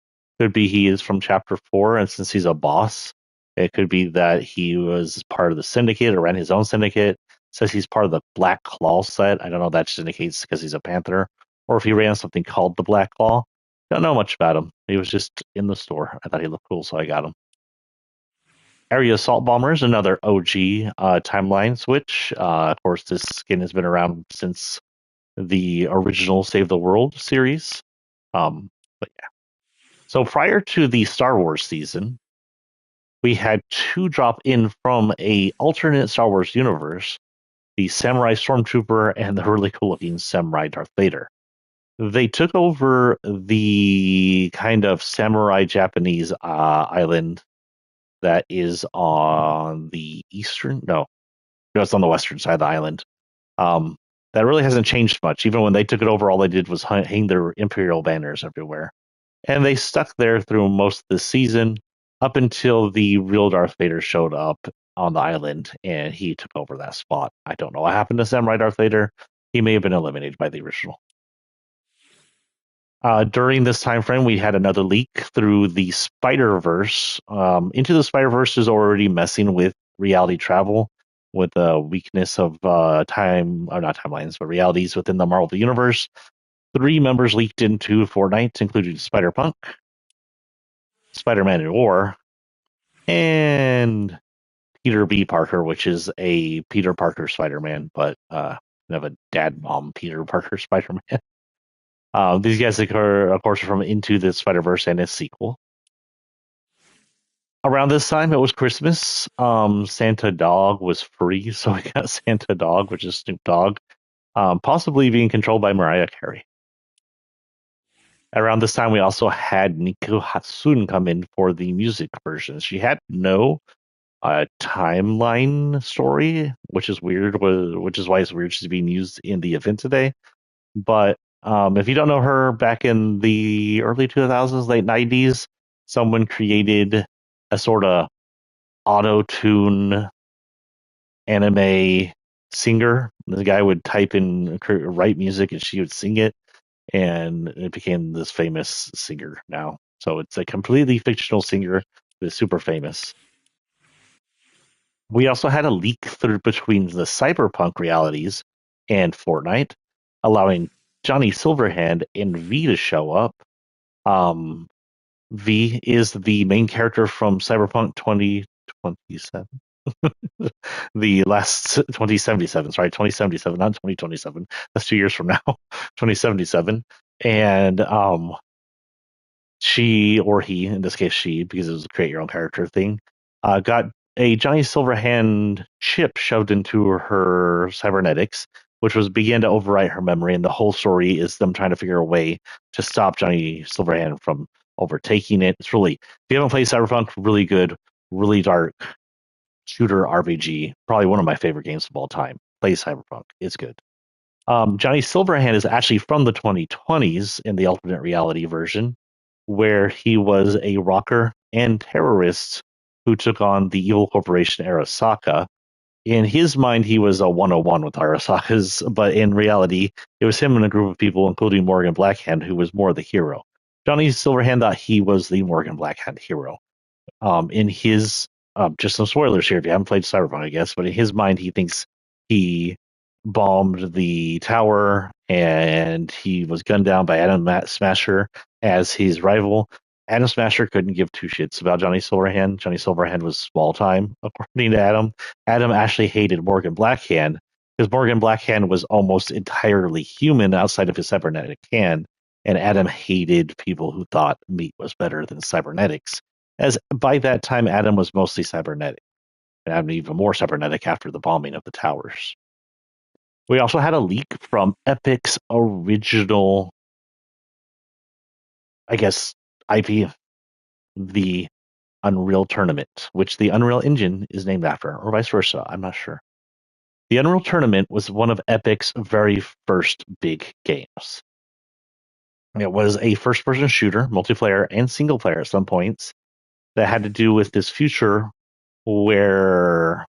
Could be he is from chapter 4, and since he's a boss, it could be that he was part of the syndicate or ran his own syndicate. Says he's part of the Black Claw set. I don't know if that just indicates because he's a panther, or if he ran something called the Black Claw. Don't know much about him. He was just in the store. I thought he looked cool, so I got him. Area Assault Bomber is another OG timeline switch. Of course, this skin has been around since the original Save the World series. But yeah. So prior to the Star Wars season, we had two drop in from a alternate Star Wars universe, the Samurai Stormtrooper and the really cool looking Samurai Darth Vader. They took over the kind of samurai Japanese island that is on the eastern, no, it's on the western side of the island. That really hasn't changed much. Even when they took it over, all they did was hang their imperial banners everywhere. And they stuck there through most of the season up until the real Darth Vader showed up on the island and he took over that spot. I don't know what happened to Samurai Darth Vader. He may have been eliminated by the original. During this time frame, we had another leak through the Spider-Verse. Into the Spider-Verse is already messing with reality travel, with the weakness of time, or not timelines, but realities within the Marvel Universe. Three members leaked into Fortnite, including Spider-Punk, Spider-Man at War, and Peter B. Parker, which is a Peter Parker Spider-Man, but kind of a dad mom Peter Parker Spider-Man. These guys, of course, are from Into the Spider-Verse and its sequel. Around this time, it was Christmas. Santa Dog was free, so we got Santa Dog, which is Snoop Dogg, possibly being controlled by Mariah Carey. Around this time, we also had Niku Hatsun come in for the music version. She had no timeline story, which is weird. Which is why it's weird she's being used in the event today. But if you don't know her, back in the early 2000s, late 90s, someone created a sort of auto tune anime singer. The guy would type in, write music, and she would sing it, and it became this famous singer now. So it's a completely fictional singer that's super famous. We also had a leak through between the cyberpunk realities and Fortnite, allowing Johnny Silverhand and V to show up. Um, V is the main character from Cyberpunk 2027. The last 2077, sorry, 2077, not 2027. That's 2 years from now, 2077. And she, or he, in this case she, because it was a create your own character thing, got a Johnny Silverhand chip shoved into her cybernetics, which was began to overwrite her memory. And the whole story is them trying to figure a way to stop Johnny Silverhand from overtaking it. It's really, if you haven't played Cyberpunk, really good, really dark shooter RPG. Probably one of my favorite games of all time. Play Cyberpunk. It's good. Johnny Silverhand is actually from the 2020s in the alternate reality version, where he was a rocker and terrorist who took on the evil corporation Arasaka. In his mind, he was a 101 with Arasaka's, but in reality, it was him and a group of people, including Morgan Blackhand, who was more the hero. Johnny Silverhand thought he was the Morgan Blackhand hero. In his just some spoilers here if you haven't played Cyberpunk, I guess, but in his mind, he thinks he bombed the tower and he was gunned down by Adam Smasher as his rival. Adam Smasher couldn't give two shits about Johnny Silverhand. Johnny Silverhand was small time, according to Adam. Adam actually hated Morgan Blackhand because Morgan Blackhand was almost entirely human outside of his cybernetic hand, and Adam hated people who thought meat was better than cybernetics, as by that time Adam was mostly cybernetic, and Adam even more cybernetic after the bombing of the towers. We also had a leak from Epic's original, I guess, IP, the Unreal Tournament, which the Unreal Engine is named after, or vice versa. I'm not sure. The Unreal Tournament was one of Epic's very first big games. It was a first person shooter, multiplayer and single player at some points, that had to do with this future where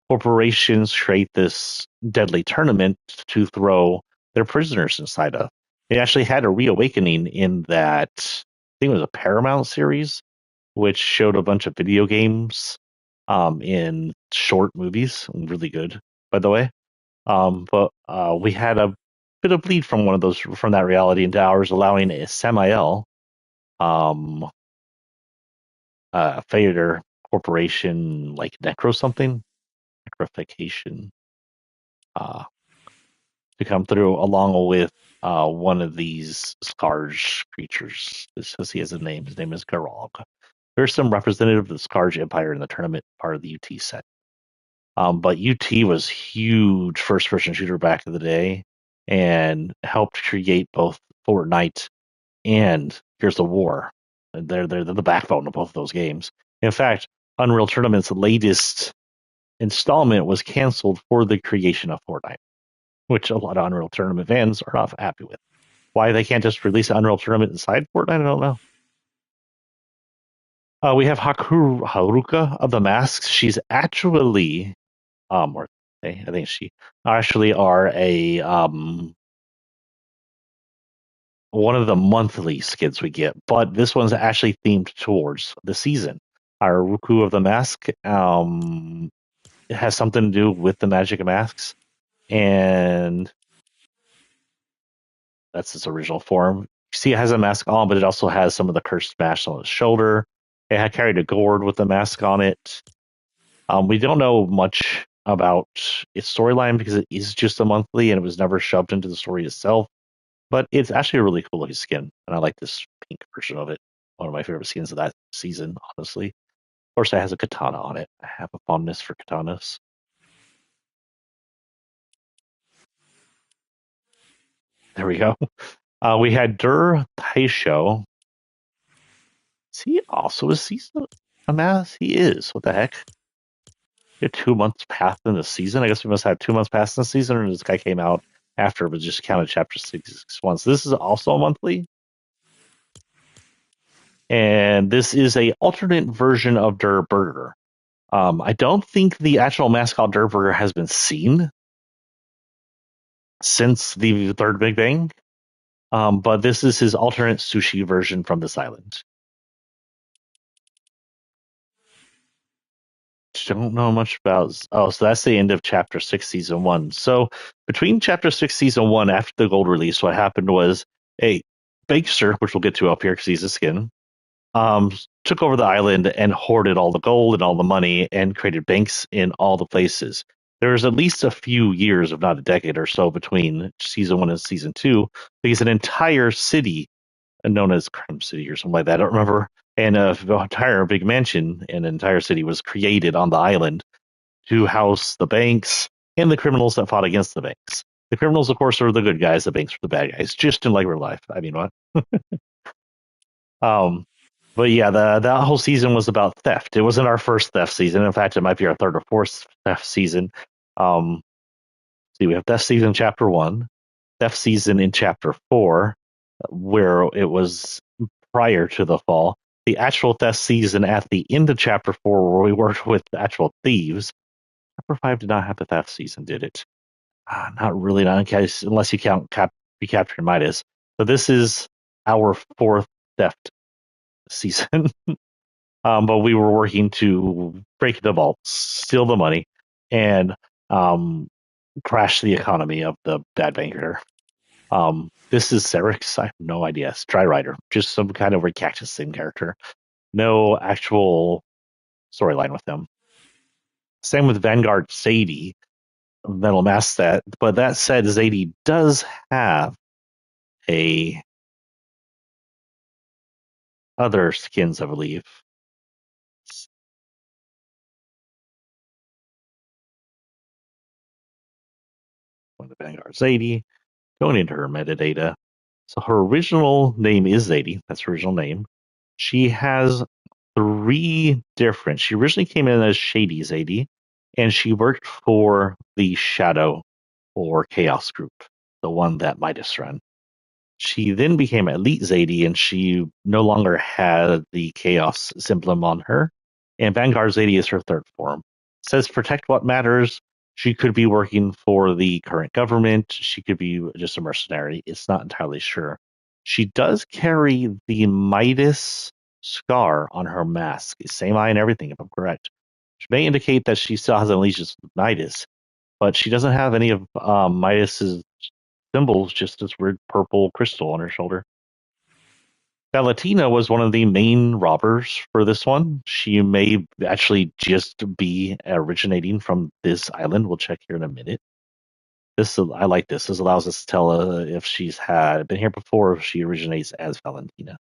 corporations create this deadly tournament to throw their prisoners inside of. It actually had a reawakening in that, I think it was a Paramount series, which showed a bunch of video games in short movies. Really good, by the way. But we had a bit of bleed from one of those, from that reality into ours, allowing a Samael, um, Fader Corporation, like Necro something, Necrofication, uh, to come through along with one of these Scarge creatures. This says he has a name. His name is Garog. There's some representative of the Scarge Empire in the tournament part of the UT set. But UT was huge first person shooter back in the day and helped create both Fortnite and Gears of War. They're the backbone of both of those games. In fact, Unreal Tournament's latest installment was canceled for the creation of Fortnite, which a lot of Unreal Tournament fans are not happy with. Why they can't just release an Unreal Tournament inside Fortnite, I don't know. We have Haruka of the Masks. She's actually, or I think she actually are a one of the monthly skins we get, but this one's actually themed towards the season. Haruka of the Mask it has something to do with the magic of masks, and That's its original form. You see, it has a mask on, but it also has some of the cursed smash on its shoulder. It had carried a gourd with the mask on it. We don't know much about its storyline because it is just a monthly and it was never shoved into the story itself. But it's actually a really cool looking skin, and I like this pink version of it. One of my favorite skins of that season, honestly. Of course, it has a katana on it. I have a fondness for katanas. There we go. We had Dur Taisho. Is he also a season a mass? He is. What the heck? He had 2 months past in the season. I guess we must have 2 months past in the season, and this guy came out after, but just counted chapter 6 once. This is also a monthly, and this is a alternate version of Der Burger. I don't think the actual mascot Der Burger has been seen since the third Big Bang, but this is his alternate sushi version from this island. Don't know much about. Oh, so that's the end of chapter 6, season 1. So between chapter 6, season 1, after the gold release, what happened was a bankster, which we'll get to up here because he's a skin, um, took over the island and hoarded all the gold and all the money and created banks in all the places. There's at least a few years, if not a decade or so, between season 1 and season 2, because an entire city known as Crime City or something like that. I don't remember. And the entire big mansion and an entire city was created on the island to house the banks and the criminals that fought against the banks. The criminals, of course, are the good guys. The banks are the bad guys, just in like real life. I mean, what? Um, but yeah, that whole season was about theft. It wasn't our first theft season. In fact, it might be our third or fourth theft season. Um, see, we have theft season chapter 1, theft season in chapter 4, where it was prior to the fall. The actual theft season at the end of chapter 4, where we worked with actual thieves. Chapter 5 did not have the theft season, did it? Not really, not in case, unless you count recapturing Midas. So this is our fourth theft season. But we were working to break the vaults, steal the money, and um, crash the economy of the bad banker. This is Serix. I have no idea. It's Dry Rider, just some kind of cactus same character. No actual storyline with him. Same with Vanguard Sadie, Metal Mask set. But that said, Zadie does have a other skins, I believe. One of the Vanguard Zadie, going into her metadata. So her original name is Zadie. That's her original name. She has three different. She originally came in as Shady Zadie, and she worked for the Shadow or Chaos group, the one that Midas run. She then became Elite Zadie, and she no longer had the Chaos emblem on her. And Vanguard Zadie is her third form. It says protect what matters. She could be working for the current government. She could be just a mercenary. It's not entirely sure. She does carry the Midas scar on her mask, same eye and everything, if I'm correct. Which may indicate that she still has an allegiance with Midas, but she doesn't have any of Midas's symbols, just this weird purple crystal on her shoulder. That Latina was one of the main robbers for this one. She may actually just be originating from this island. We'll check here in a minute. I like this. This allows us to tell if she's had been here before, or if she originates as Valentina.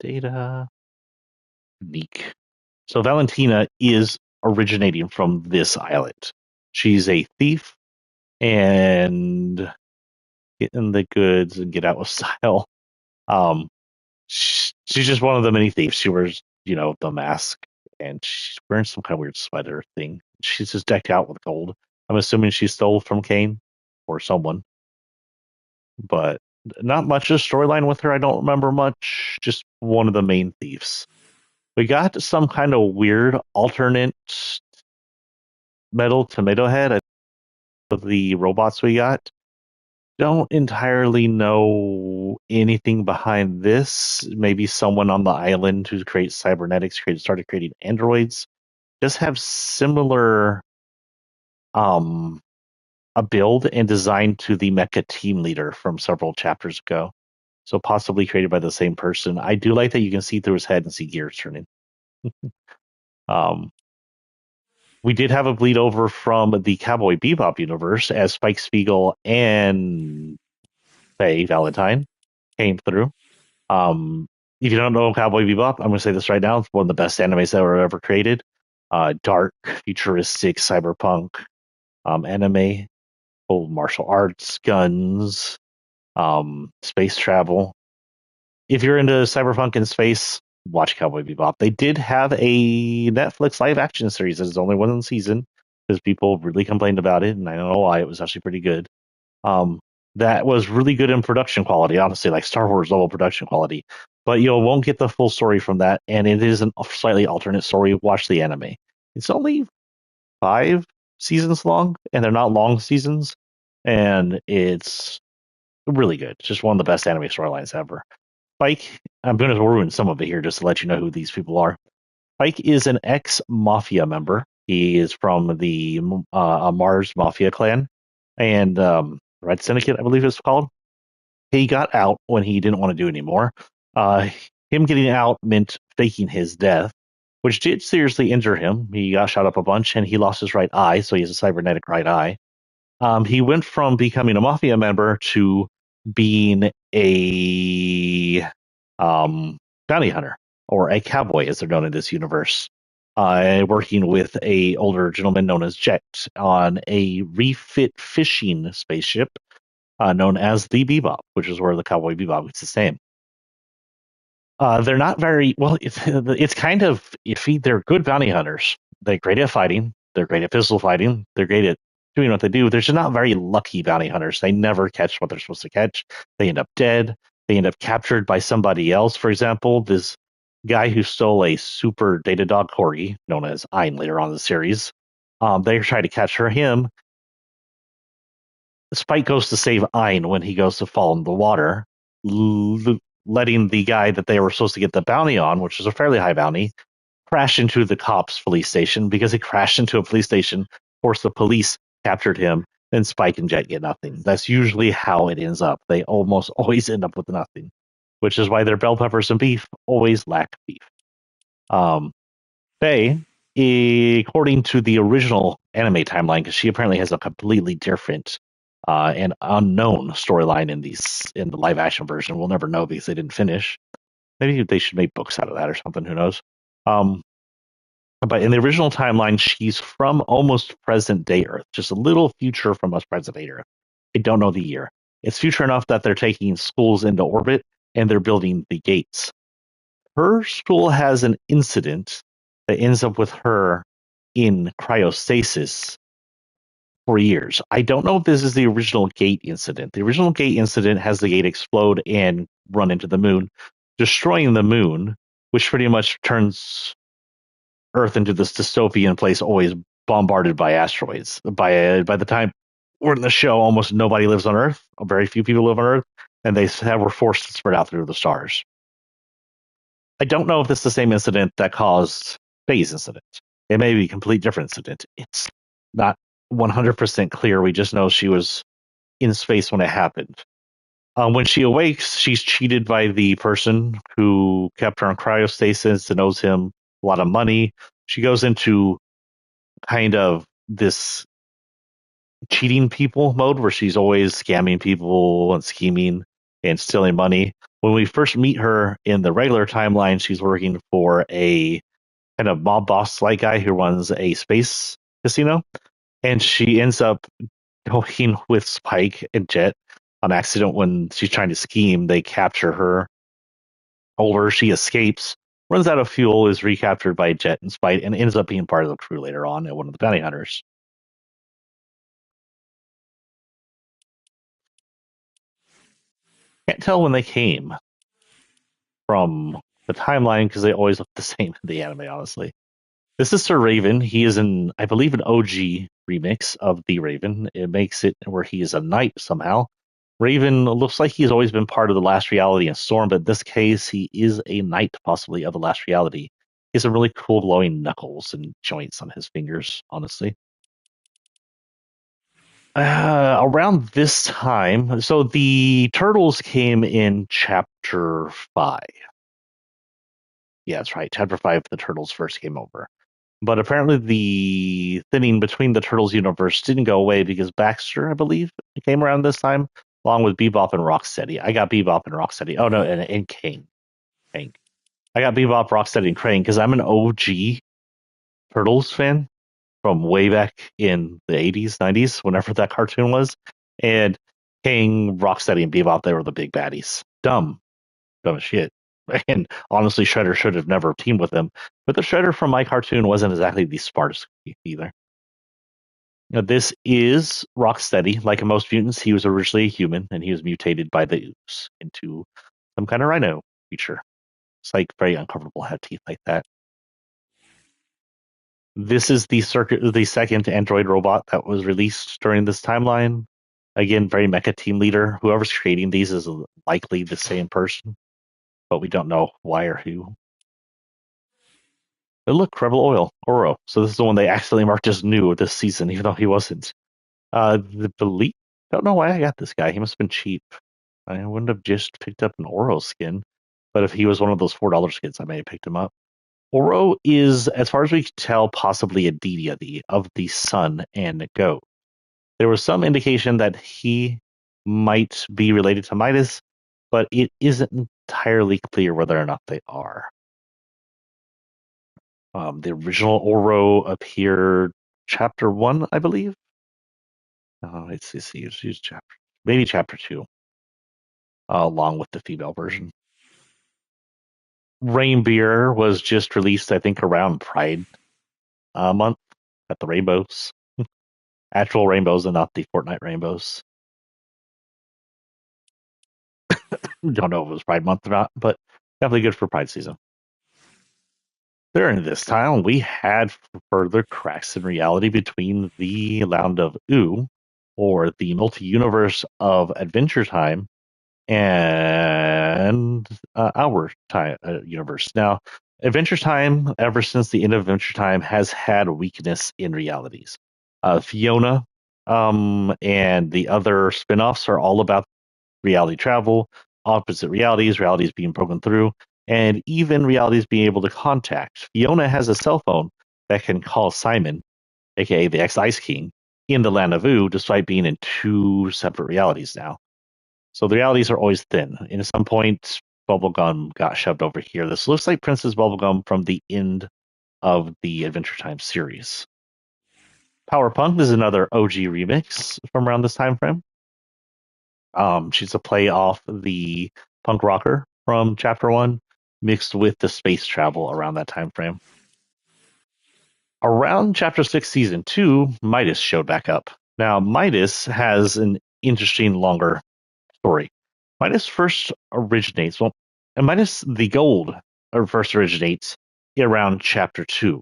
Data unique. So Valentina is originating from this island. She's a thief and get in the goods and get out with style. Um, she's just one of the many thieves. She wears, the mask, and she's wearing some kind of weird sweater thing. She's just decked out with gold. I'm assuming she stole from Kane or someone, but not much of storyline with her. I don't remember much. Just one of the main thieves. We got some kind of weird alternate metal tomato head of the robots we got. Don't entirely know anything behind this. Maybe someone on the island who creates cybernetics started creating androids. does have similar um a build and design to the mecha team leader from several chapters ago. So possibly created by the same person. I do like that you can see through his head and see gears turning. Um, we did have a bleed over from the Cowboy Bebop universe as Spike Spiegel and Faye Valentine came through. Um, if you don't know Cowboy Bebop, I'm going to say this right now. It's one of the best animes that were ever created. Dark, futuristic, cyberpunk anime, full martial arts, guns, space travel. If you're into cyberpunk and space, watch Cowboy Bebop. They did have a Netflix live action series. It's only one season because people really complained about it, and I don't know why. It was actually pretty good. Um, that was really good in production quality, honestly, like Star Wars level production quality. But you won't get the full story from that, and it is a slightly alternate story. Watch the anime. It's only 5 seasons long, and they're not long seasons, and it's really good. It's just one of the best anime storylines ever. Spike, I'm going to ruin some of it here just to let you know who these people are. Spike is an ex mafia member. He is from the Mars Mafia clan and Red Syndicate, I believe it's called. He got out when he didn't want to do it anymore. Uh, him getting out meant faking his death, which did seriously injure him. He got shot up a bunch and he lost his right eye, so he has a cybernetic right eye. He went from becoming a mafia member to being a bounty hunter or a cowboy, as they're known in this universe, working with a older gentleman known as Jet on a refit fishing spaceship known as the Bebop, which is where the Cowboy Bebop gets his name. They're not very well. It's kind of iffy. They're good bounty hunters. They're great at fighting. They're great at pistol fighting. They're great at doing what they do. They're just not very lucky bounty hunters. They never catch what they're supposed to catch. They end up dead. They end up captured by somebody else. For example, this guy who stole a super data dog corgi, known as Ein later on in the series. They try to capture him. Spike goes to save Ein when he goes to fall in the water, letting the guy that they were supposed to get the bounty on, which was a fairly high bounty, crash into the cops' police station because he crashed into a police station. Of course, the police captured him, and Spike and Jet get nothing. That's usually how it ends up. They almost always end up with nothing, which is why their bell peppers and beef always lack beef. Um, Faye, according to the original anime timeline, because she apparently has a completely different and unknown storyline in the live action version. We'll never know because they didn't finish. Maybe they should make books out of that or something. Who knows? Um, but in the original timeline, she's from almost present day Earth, just a little future from us present day Earth. I don't know the year. It's future enough that they're taking schools into orbit and they're building the gates. Her school has an incident that ends up with her in cryostasis for years. I don't know if this is the original gate incident. The original gate incident has the gate explode and run into the moon, destroying the moon, which pretty much turns Earth into this dystopian place always bombarded by asteroids. By the time we're in the show, almost nobody lives on Earth. Very few people live on Earth, and were forced to spread out through the stars. I don't know if this is the same incident that caused Faye's incident. It may be a complete different incident. It's not 100% clear. We just know she was in space when it happened. When she awakes, she's cheated by the person who kept her in cryostasis and owes him a lot of money. She goes into kind of this cheating people mode where she's always scamming people and scheming and stealing money. When we first meet her in the regular timeline, she's working for a kind of mob boss like guy who runs a space casino, and she ends up going with Spike and Jet on accident when she's trying to scheme. They capture her, hold her, she escapes, runs out of fuel, is recaptured by Jet and Spike, and ends up being part of the crew later on and one of the bounty hunters. Can't tell when they came from the timeline because they always look the same in the anime, honestly. This is Sir Raven. He is I believe, an OG remix of the Raven. It makes it where he is a knight somehow. Raven looks like he's always been part of the last reality in Storm, but in this case, he is a knight, possibly, of the last reality. He has some really cool glowing knuckles and joints on his fingers, honestly. Around this time, so the turtles came in chapter 5. Yeah, that's right. Chapter 5, the turtles first came over. But apparently, the thinning between the Turtles universe didn't go away because Baxter, I believe, came around this time, along with Bebop and Rocksteady. I got Bebop and Rocksteady. Oh no, and King. King. I got Bebop, Rocksteady, and Crane because I'm an OG Turtles fan from way back in the 80s, 90s, whenever that cartoon was. And King, Rocksteady, and Bebop, they were the big baddies. Dumb as shit. And honestly, Shredder should have never teamed with them. But the Shredder from my cartoon wasn't exactly the smartest either. Now, this is Rocksteady. Like most mutants, he was originally a human, and he was mutated by the ooze into some kind of rhino creature. It's like very uncomfortable to have teeth like that. This is the second android robot that was released during this timeline. Again, very mecha team leader. Whoever's creating these is likely the same person, but we don't know why or who. But look, Rebel Oil, Oro. So this is the one they accidentally marked as new this season, even though he wasn't. The Belief. Don't know why I got this guy. He must have been cheap. I wouldn't have just picked up an Oro skin, but if he was one of those $4 skins, I may have picked him up. Oro is, as far as we can tell, possibly a deity of the sun and goat. There was some indication that he might be related to Midas, but it isn't entirely clear whether or not they are. The original Oro appeared chapter 1, I believe. It's chapter, maybe chapter 2, along with the female version. Rain Beer was just released, I think, around Pride month at the Rainbows. Actual rainbows and not the Fortnite rainbows. Don't know if it was Pride month or not, but definitely good for Pride season. During this time, we had further cracks in reality between the Land of Ooh, or the multi-universe of Adventure Time, and our time universe. Now, Adventure Time, ever since the end of Adventure Time, has had weakness in realities. Fiona and the other spin-offs are all about reality travel, opposite realities, realities being broken through, and even realities being able to contact. Fiona has a cell phone that can call Simon, aka the ex-Ice King, in the Land of Ooh, despite being in two separate realities now. So the realities are always thin. And at some point, Bubblegum got shoved over here. This looks like Princess Bubblegum from the end of the Adventure Time series. Power Punk is another OG remix from around this time frame. She's a play off the punk rocker from Chapter 1, mixed with the space travel around that time frame. Around Chapter 6, Season 2, Midas showed back up. Now, Midas has an interesting, longer story. Midas first originates, well, and Midas the Gold first originates around Chapter 2.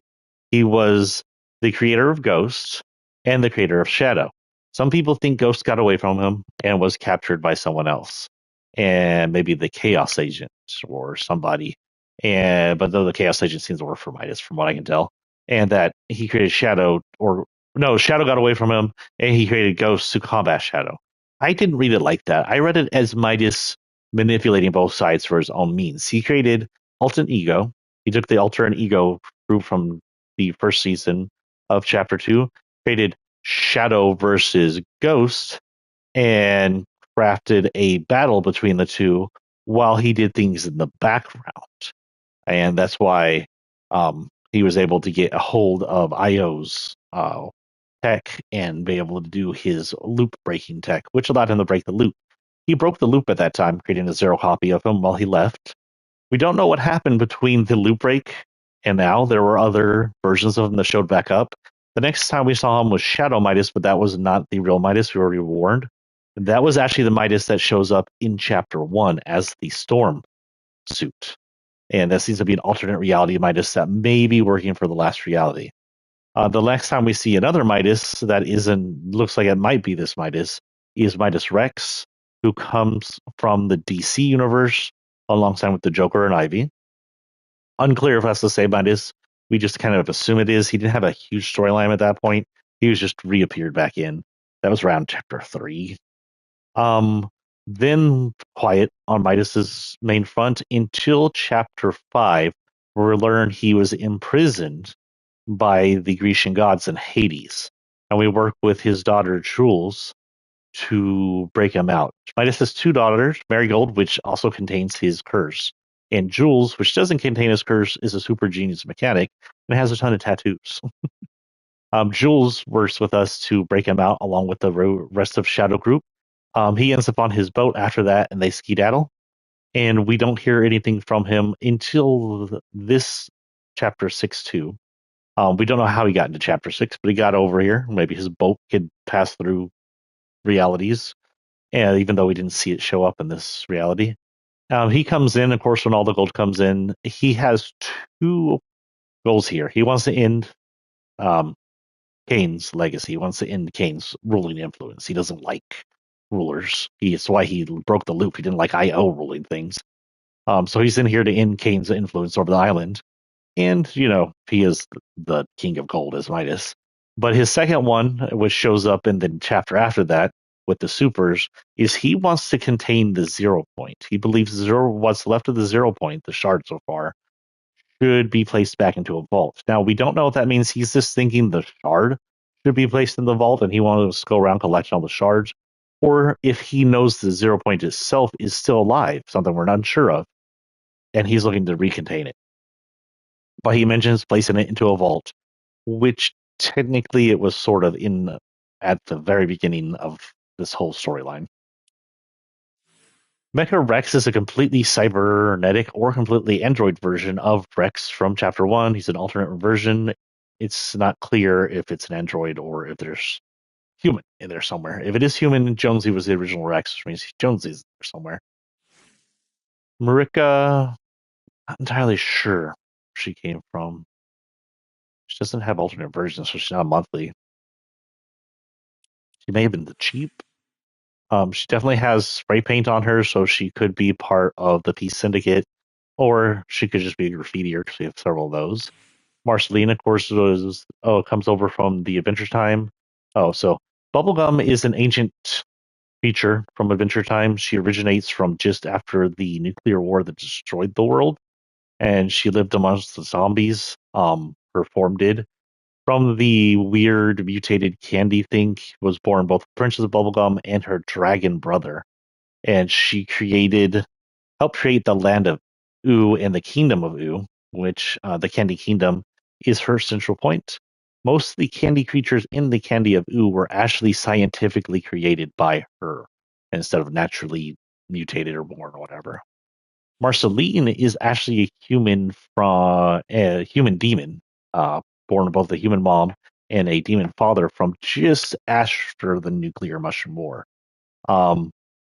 He was the creator of Ghost and the creator of Shadow. Some people think Ghost got away from him and was captured by someone else, and maybe the Chaos Agent or somebody. And but though the Chaos Agent seems to work for Midas, from what I can tell, and that he created Shadow, or no, Shadow got away from him, and he created Ghost to combat Shadow. I didn't read it like that. I read it as Midas manipulating both sides for his own means. He created Alternate Ego. He took the Alternate Ego group from the first season of Chapter 2, created Shadow versus Ghost, and crafted a battle between the two while he did things in the background. And that's why he was able to get a hold of IO's tech and be able to do his loop breaking tech, which allowed him to break the loop. He broke the loop at that time, creating a zero copy of him while he left. We don't know what happened between the loop break and now. There were other versions of him that showed back up. The next time we saw him was Shadow Midas, but that was not the real Midas. We already warned. That was actually the Midas that shows up in Chapter 1 as the Storm suit. And that seems to be an alternate reality Midas that may be working for the last reality. The next time we see another Midas that isn't, looks like it might be this Midas, is Midas Rex, who comes from the DC universe alongside with the Joker and Ivy. Unclear if that's the same Midas. We just kind of assume it is. He didn't have a huge storyline at that point. He was just reappeared back in. That was around chapter 3. Um, then quiet on Midas's main front until chapter 5, where we learn he was imprisoned by the Grecian gods in Hades. And we work with his daughter Jules to break him out. Midas has two daughters, Marigold, which also contains his curse, and Jules, which doesn't contain his curse, is a super genius mechanic and has a ton of tattoos. Jules works with us to break him out along with the rest of Shadow Group. He ends up on his boat after that, and they skedaddle. And we don't hear anything from him until this chapter 6-2. We don't know how he got into chapter 6, but he got over here. Maybe his boat could pass through realities, and even though we didn't see it show up in this reality. He comes in, of course, when all the gold comes in. He has two goals here. He wants to end um, Kane's legacy. He wants to end Kane's ruling influence. He doesn't like rulers. It's why he broke the loop. He didn't like IO ruling things. So he's in here to end Kane's influence over the island. And, he is the king of gold as Midas. But his second one, which shows up in the chapter after that with the supers, is he wants to contain the 0 point. He believes what's left of the 0 point, the shard so far, should be placed back into a vault. Now, we don't know if that means he's just thinking the shard should be placed in the vault and he wants to go around collecting all the shards, or if he knows the 0 point itself is still alive, something we're not sure of, and he's looking to recontain it. But he mentions placing it into a vault, which technically it was sort of in at the very beginning of this whole storyline. Mecha Rex is a completely cybernetic or completely android version of Rex from Chapter 1. He's an alternate version. It's not clear if it's an android or if there's human in there somewhere. If it is human, Jonesy was the original Rex, which means Jonesy's there somewhere. Marika, not entirely sure where she came from. She doesn't have alternate versions, so she's not monthly. She may have been the cheap. She definitely has spray paint on her, so she could be part of the Peace Syndicate, or she could just be a graffitier because we have several of those. Marceline, of course, comes over from the Adventure Time. Oh, so Bubblegum is an ancient creature from Adventure Time. She originates from just after the nuclear war that destroyed the world, and she lived amongst the zombies. Her form did. From the weird mutated candy thing was born both Princess Bubblegum and her dragon brother, and she helped create the land of Oo and the kingdom of Oo, which the Candy Kingdom is her central point. Most of the candy creatures in the Candy of Oo were actually scientifically created by her instead of naturally mutated or born or whatever. Marceline is actually a human demon, uh, born of both a human mom and a demon father from just after the nuclear mushroom war.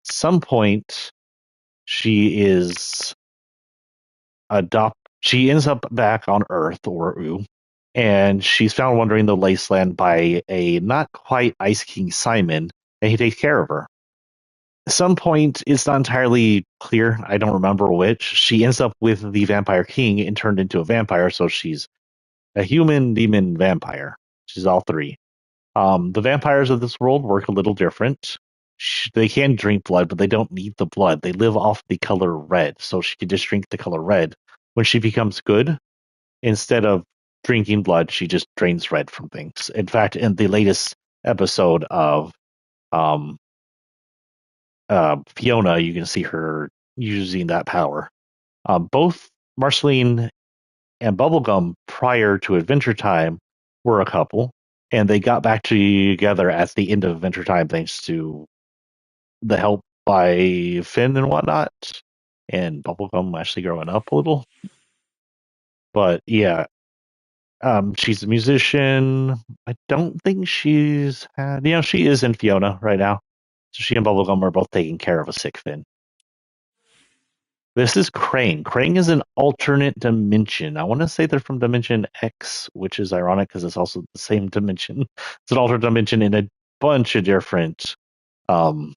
Some point she is she ends up back on Earth or Ooh, and she's found wandering the wasteland by a not quite Ice King Simon, and he takes care of her. At some point, it's not entirely clear. I don't remember which. She ends up with the Vampire King and turned into a vampire, so she's a human, demon, vampire. She's all three. The vampires of this world work a little different. They can drink blood, but they don't need the blood. They live off the color red, so she can just drink the color red. When she becomes good, instead of drinking blood, she just drains red from things. In fact, in the latest episode of um, Fiona, you can see her using that power. Both Marceline and Bubblegum, prior to Adventure Time, were a couple, and they got back together at the end of Adventure Time thanks to the help by Finn and whatnot, and Bubblegum actually growing up a little. But yeah, she's a musician. I don't think she's had, she is in Fiona right now. So she and Bubblegum are both taking care of a sick Finn. This is Krang. Krang is an alternate dimension. I want to say they're from Dimension X, which is ironic because it's also the same dimension. It's an alternate dimension in a bunch of um,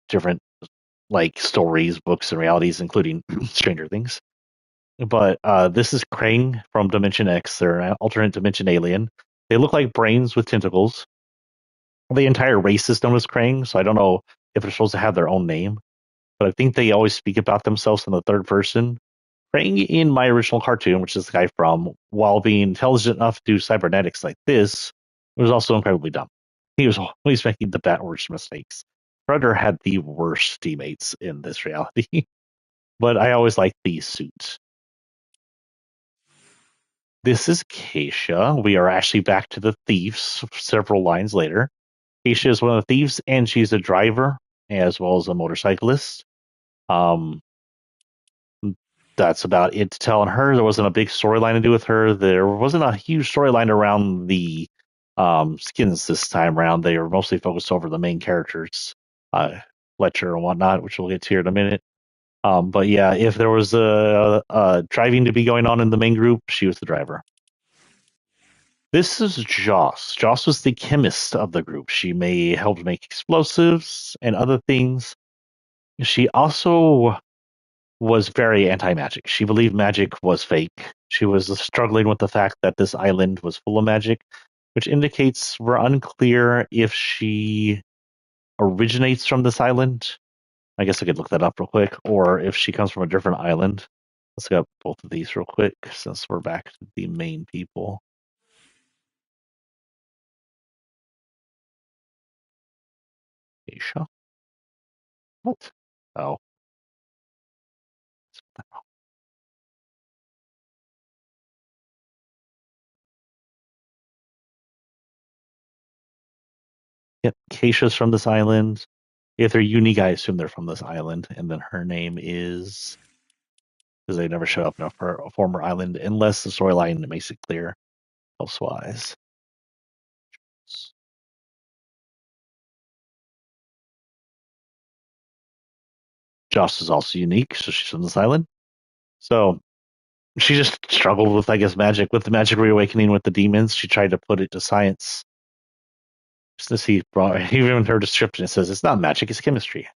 different like stories, books, and realities, including Stranger Things. But this is Krang from Dimension X. They're an alternate dimension alien. They look like brains with tentacles. The entire race is known as Krang, so I don't know if they're supposed to have their own name, but I think they always speak about themselves in the third person. Krang in my original cartoon, which is the guy from, while being intelligent enough to do cybernetics like this, was also incredibly dumb. He was always making the bad worst mistakes. Predator had the worst teammates in this reality, but I always liked these suits. This is Keisha. We are actually back to the thieves several lines later. Keisha is one of the thieves, and she's a driver as well as a motorcyclist. Um, that's about it to tell on her. There wasn't a big storyline to do with her. There wasn't a huge storyline around the skins this time around. They were mostly focused over the main characters, Fletcher and whatnot, which we'll get to here in a minute. But yeah, if there was a driving to be going on in the main group, she was the driver. This is Joss. Joss was the chemist of the group. She may help make explosives and other things. She also was very anti-magic. She believed magic was fake. She was struggling with the fact that this island was full of magic, which indicates we're unclear if she originates from this island. I guess I could look that up real quick, or if she comes from a different island. Let's look up both of these real quick since we're back to the main people. Aisha? What? Oh. Yep, Keisha's from this island. If they're unique, I assume they're from this island. And then her name is, because they never show up enough for a former island, unless the storyline makes it clear elsewise. Joss is also unique, so she's from this island. So she just struggled with, I guess, magic. With the magic reawakening with the demons, she tried to put it to science. Since he brought, even in her description, it says it's not magic, it's chemistry.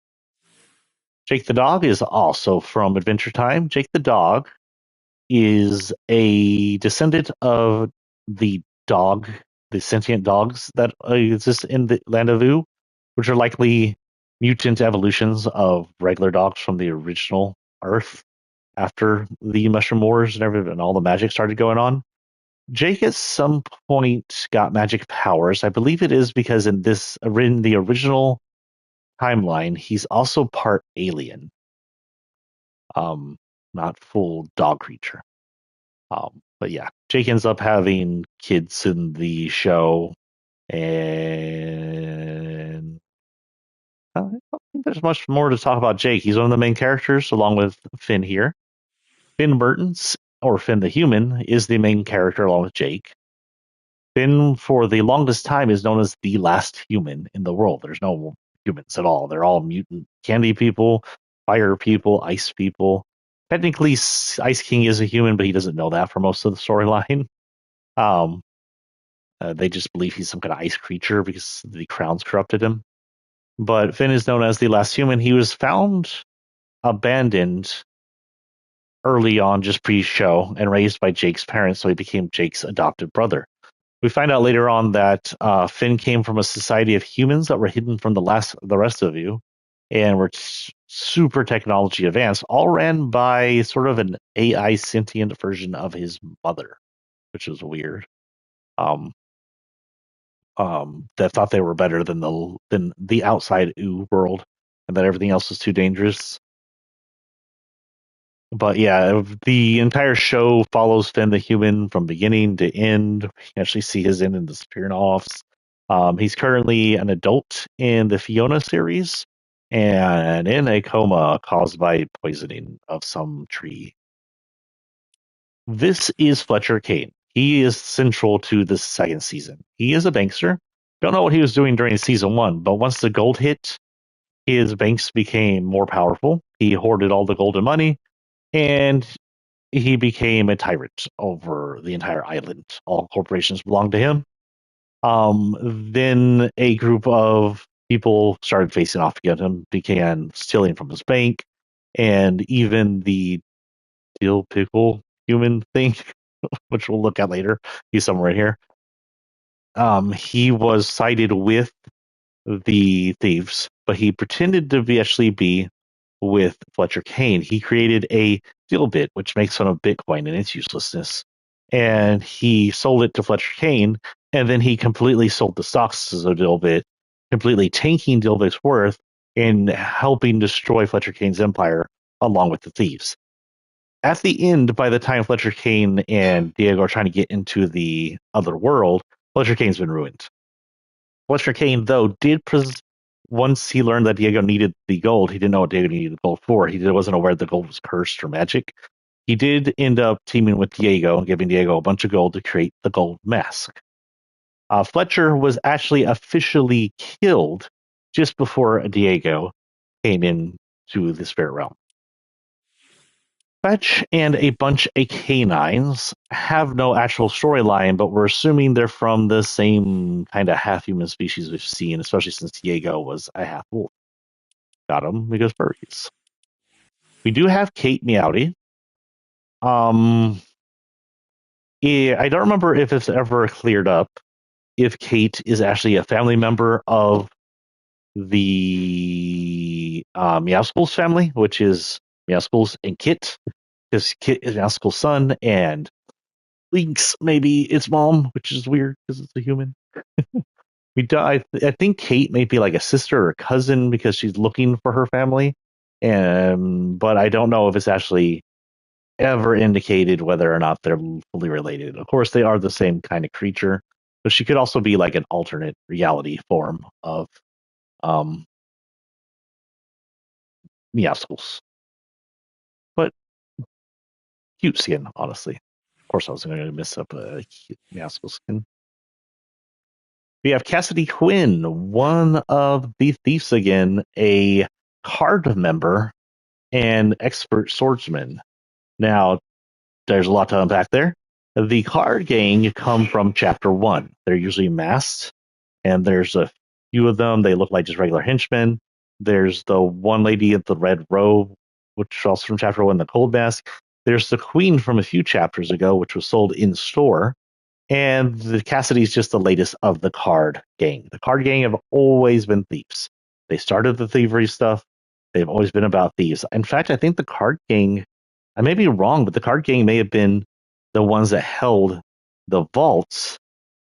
Jake the dog is also from Adventure Time. Jake the dog is a descendant of the dog, the sentient dogs that exist in the land of Ooh, which are likely mutant evolutions of regular dogs from the original Earth after the Mushroom Wars and everything, and all the magic started going on. Jake at some point got magic powers. I believe it is because in the original timeline, he's also part alien, um, not full dog creature. But yeah, Jake ends up having kids in the show, and I don't think there's much more to talk about Jake. He's one of the main characters, along with Finn here. Finn Burton's, or Finn the human, is the main character along with Jake. Finn, for the longest time, is known as the last human in the world. There's no humans at all. They're all mutant candy people, fire people, ice people. Technically, Ice King is a human, but he doesn't know that for most of the storyline. Um, they just believe he's some kind of ice creature because the crown's corrupted him. But Finn is known as the last human. He was found abandoned early on, just pre-show, and raised by Jake's parents, so he became Jake's adopted brother. We find out later on that Finn came from a society of humans that were hidden from the rest of you, and were super technology advanced, all ran by sort of an AI sentient version of his mother, which was weird. Um, that thought they were better than the outside ooh world, and that everything else was too dangerous. But yeah, the entire show follows Finn the human from beginning to end. You can actually see his in and disappearing offs. He's currently an adult in the Fiona series and in a coma caused by poisoning of some tree. This is Fletcher Kane. He is central to the second season. He is a bankster. Don't know what he was doing during season one, but once the gold hit, his banks became more powerful. He hoarded all the gold and money, and he became a tyrant over the entire island. All corporations belonged to him. Then a group of people started facing off against him, began stealing from his bank, and even the steel pickle human thing, which we'll look at later. He's somewhere in here. He was sided with the thieves, but he pretended to be actually be with Fletcher Kane. He created a deal bit, which makes fun of Bitcoin and its uselessness. And he sold it to Fletcher Kane, and then he completely sold the stocks as a deal bit, completely tanking Dilbit's worth and helping destroy Fletcher Kane's empire along with the thieves. At the end, by the time Fletcher Kane and Diego are trying to get into the other world, Fletcher Kane's been ruined. Fletcher Kane, though, once he learned that Diego needed the gold, he didn't know what Diego needed the gold for. He wasn't aware the gold was cursed or magic. He did end up teaming with Diego and giving Diego a bunch of gold to create the gold mask. Fletcher was actually officially killed just before Diego came into the spirit realm. Fetch and a bunch of canines have no actual storyline, but we're assuming they're from the same kind of half human species we've seen, especially since Diego was a half wolf. Got him because furries. We do have Kate Meowdy. Um, yeah, I don't remember if it's ever cleared up if Kate is actually a family member of the Meowscles family, which is Meowscles and Kit, because Kit is Meowscles' son, and Link's maybe its mom, which is weird because it's a human. I think Kate may be like a sister or a cousin because she's looking for her family, and but I don't know if it's actually ever indicated whether or not they're fully related. Of course, they are the same kind of creature, but she could also be like an alternate reality form of um, Meowscles. But cute skin, honestly. Of course, I was going to mess up a cute Meowscles skin. We have Cassidy Quinn, one of the thieves again, a card member and expert swordsman. Now, there's a lot to unpack there. The card gang come from chapter one. They're usually masked, and there's a few of them. They look like just regular henchmen. There's the one lady in the red robe, which is also from chapter one, the cold mask. There's the queen from a few chapters ago, which was sold in store. And the Cassidy's just the latest of the card gang. The card gang have always been thieves. They started the thievery stuff. They've always been about thieves. In fact, I think the card gang, I may be wrong, but the card gang may have been the ones that held the vaults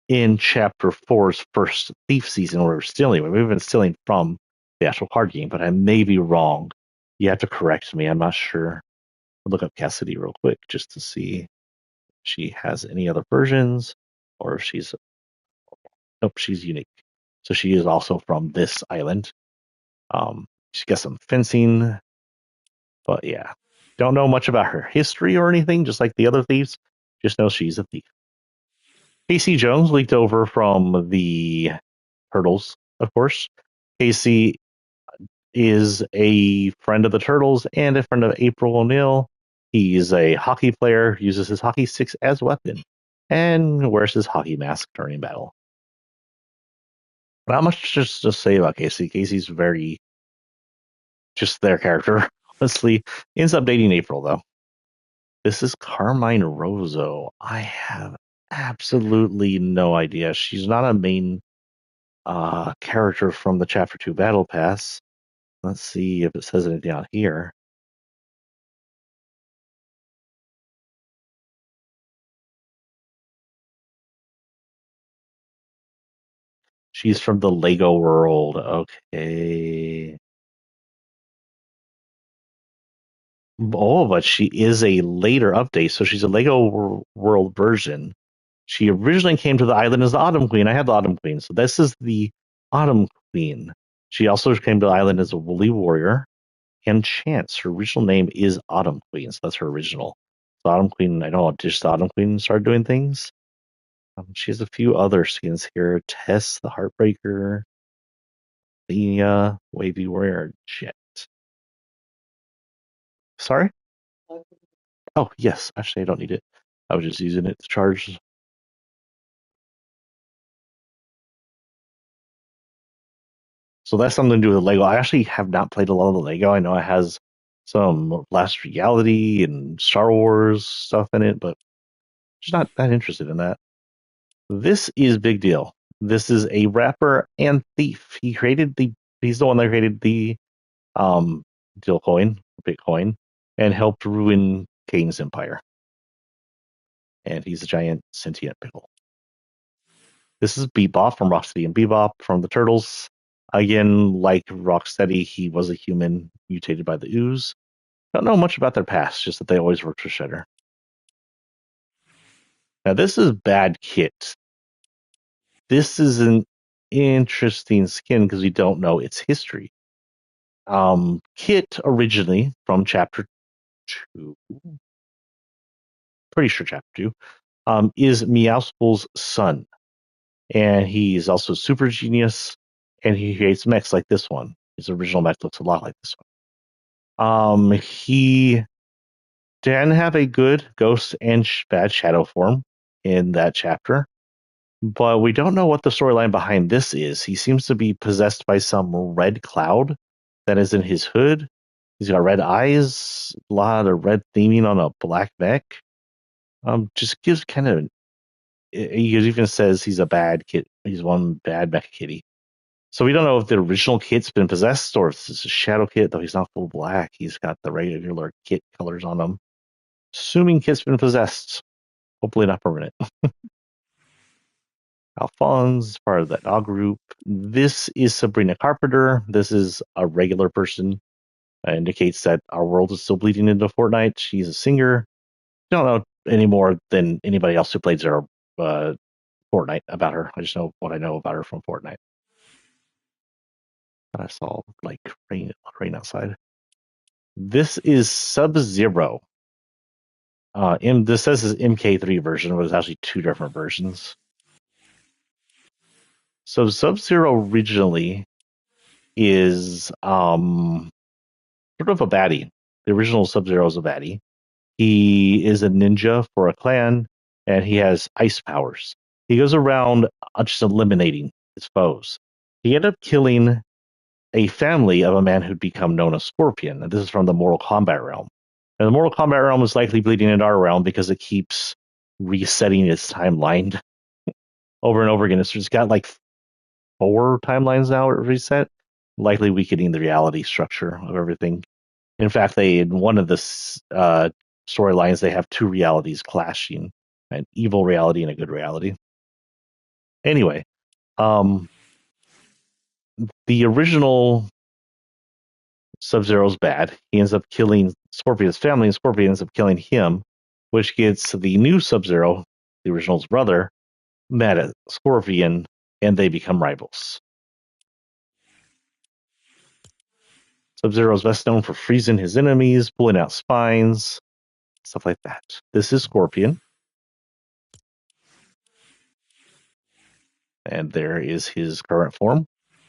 in chapter four's first thief season where we were stealing. We've been stealing from the actual card game, but I may be wrong. You have to correct me. I'm not sure. I'll look up Cassidy real quick just to see if she has any other versions or if she's nope, she's unique. So she is also from this island. She's got some fencing, but yeah. Don't know much about her history or anything, just like the other thieves. Just know she's a thief. Casey Jones leaked over from the Turtles, of course. Casey is a friend of the Turtles and a friend of April O'Neil. He's a hockey player, uses his hockey sticks as weapon, and wears his hockey mask during battle. Not much just to say about Casey. Casey's very just their character. Honestly, ends up dating April though. This is Carmine Rosso. I have absolutely no idea. She's not a main character from the Chapter 2 Battle Pass. Let's see if it says anything on here. She's from the Lego world. Okay. Oh, but she is a later update, so she's a World version. She originally came to the island as the Autumn Queen. I had the Autumn Queen, so this is the Autumn Queen. She also came to the island as a woolly warrior and Chance. Her original name is Autumn Queen, so that's her original. So Autumn Queen, I know just the Autumn Queen started doing things. She has a few other skins here. Tess, the Heartbreaker, the Wavy Warrior, Jet. Sorry? Oh, yes. Actually, I don't need it. I was just using it to charge. So that's something to do with Lego. I actually have not played a lot of the Lego. I know it has some Last Reality and Star Wars stuff in it, but just not that interested in that. This is big deal. This is a rapper and thief. He's the one that created the deal coin, Bitcoin, and helped ruin Kane's empire. And he's a giant sentient pickle. This is Bebop from Rocksteady and Bebop from the Turtles. Again, like Rocksteady, he was a human mutated by the ooze. Don't know much about their past, just that they always worked for Shredder. Now, this is Bad Kit. This is an interesting skin because we don't know its history. Kit originally from Chapter 2, pretty sure Chapter 2, is Meowspool's son. And he's also super genius, and he creates mechs like this one. His original mech looks a lot like this one. He can have a good ghost and bad shadow form in that chapter, but we don't know what the storyline behind this is. He seems to be possessed by some red cloud that is in his hood. He's got red eyes, a lot of red theming on a black mech. Just gives kind of. He even says he's a bad kid. He's one bad mech kitty. So we don't know if the original kit's been possessed or if this is a shadow kit, though he's not full black. He's got the regular kit colors on him. Assuming kit's been possessed. Hopefully not permanent. Alphonse, part of that dog group. This is Sabrina Carpenter. This is a regular person. Indicates that our world is still bleeding into Fortnite. She's a singer. Don't know any more than anybody else who played Zero Fortnite about her. I just know what I know about her from Fortnite. I saw like rain outside. This is Sub-Zero. This says is MK3 version, but it's actually two different versions. So Sub-Zero originally is sort of a baddie. The original Sub-Zero is a baddie. He is a ninja for a clan, and he has ice powers. He goes around just eliminating his foes. He ended up killing a family of a man who'd become known as Scorpion. And this is from the Mortal Kombat realm. And the Mortal Kombat realm is likely bleeding into our realm because it keeps resetting its timeline over and over again. It's just got like 4 timelines now reset, likely weakening the reality structure of everything. In fact, in one of the storylines, they have 2 realities clashing, an evil reality and a good reality. Anyway, the original Sub-Zero's bad. He ends up killing Scorpion's family, and Scorpion ends up killing him, which gets the new Sub-Zero, the original's brother, mad at Scorpion, and they become rivals. Sub-Zero is best known for freezing his enemies, pulling out spines, stuff like that. This is Scorpion. And there is his current form.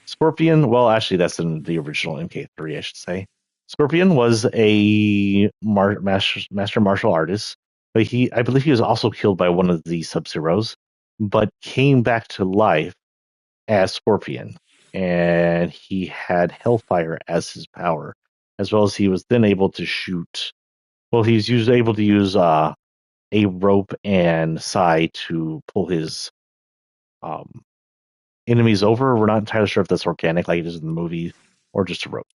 Scorpion, well, actually, that's in the original MK3, I should say. Scorpion was a master martial artist, but I believe he was also killed by one of the Sub-Zeros, but came back to life as Scorpion, and he had Hellfire as his power, as well as he was then able to shoot. Well, able to use a rope and sai to pull his um, enemies over. We're not entirely sure if that's organic, like it is in the movie, or just a rope.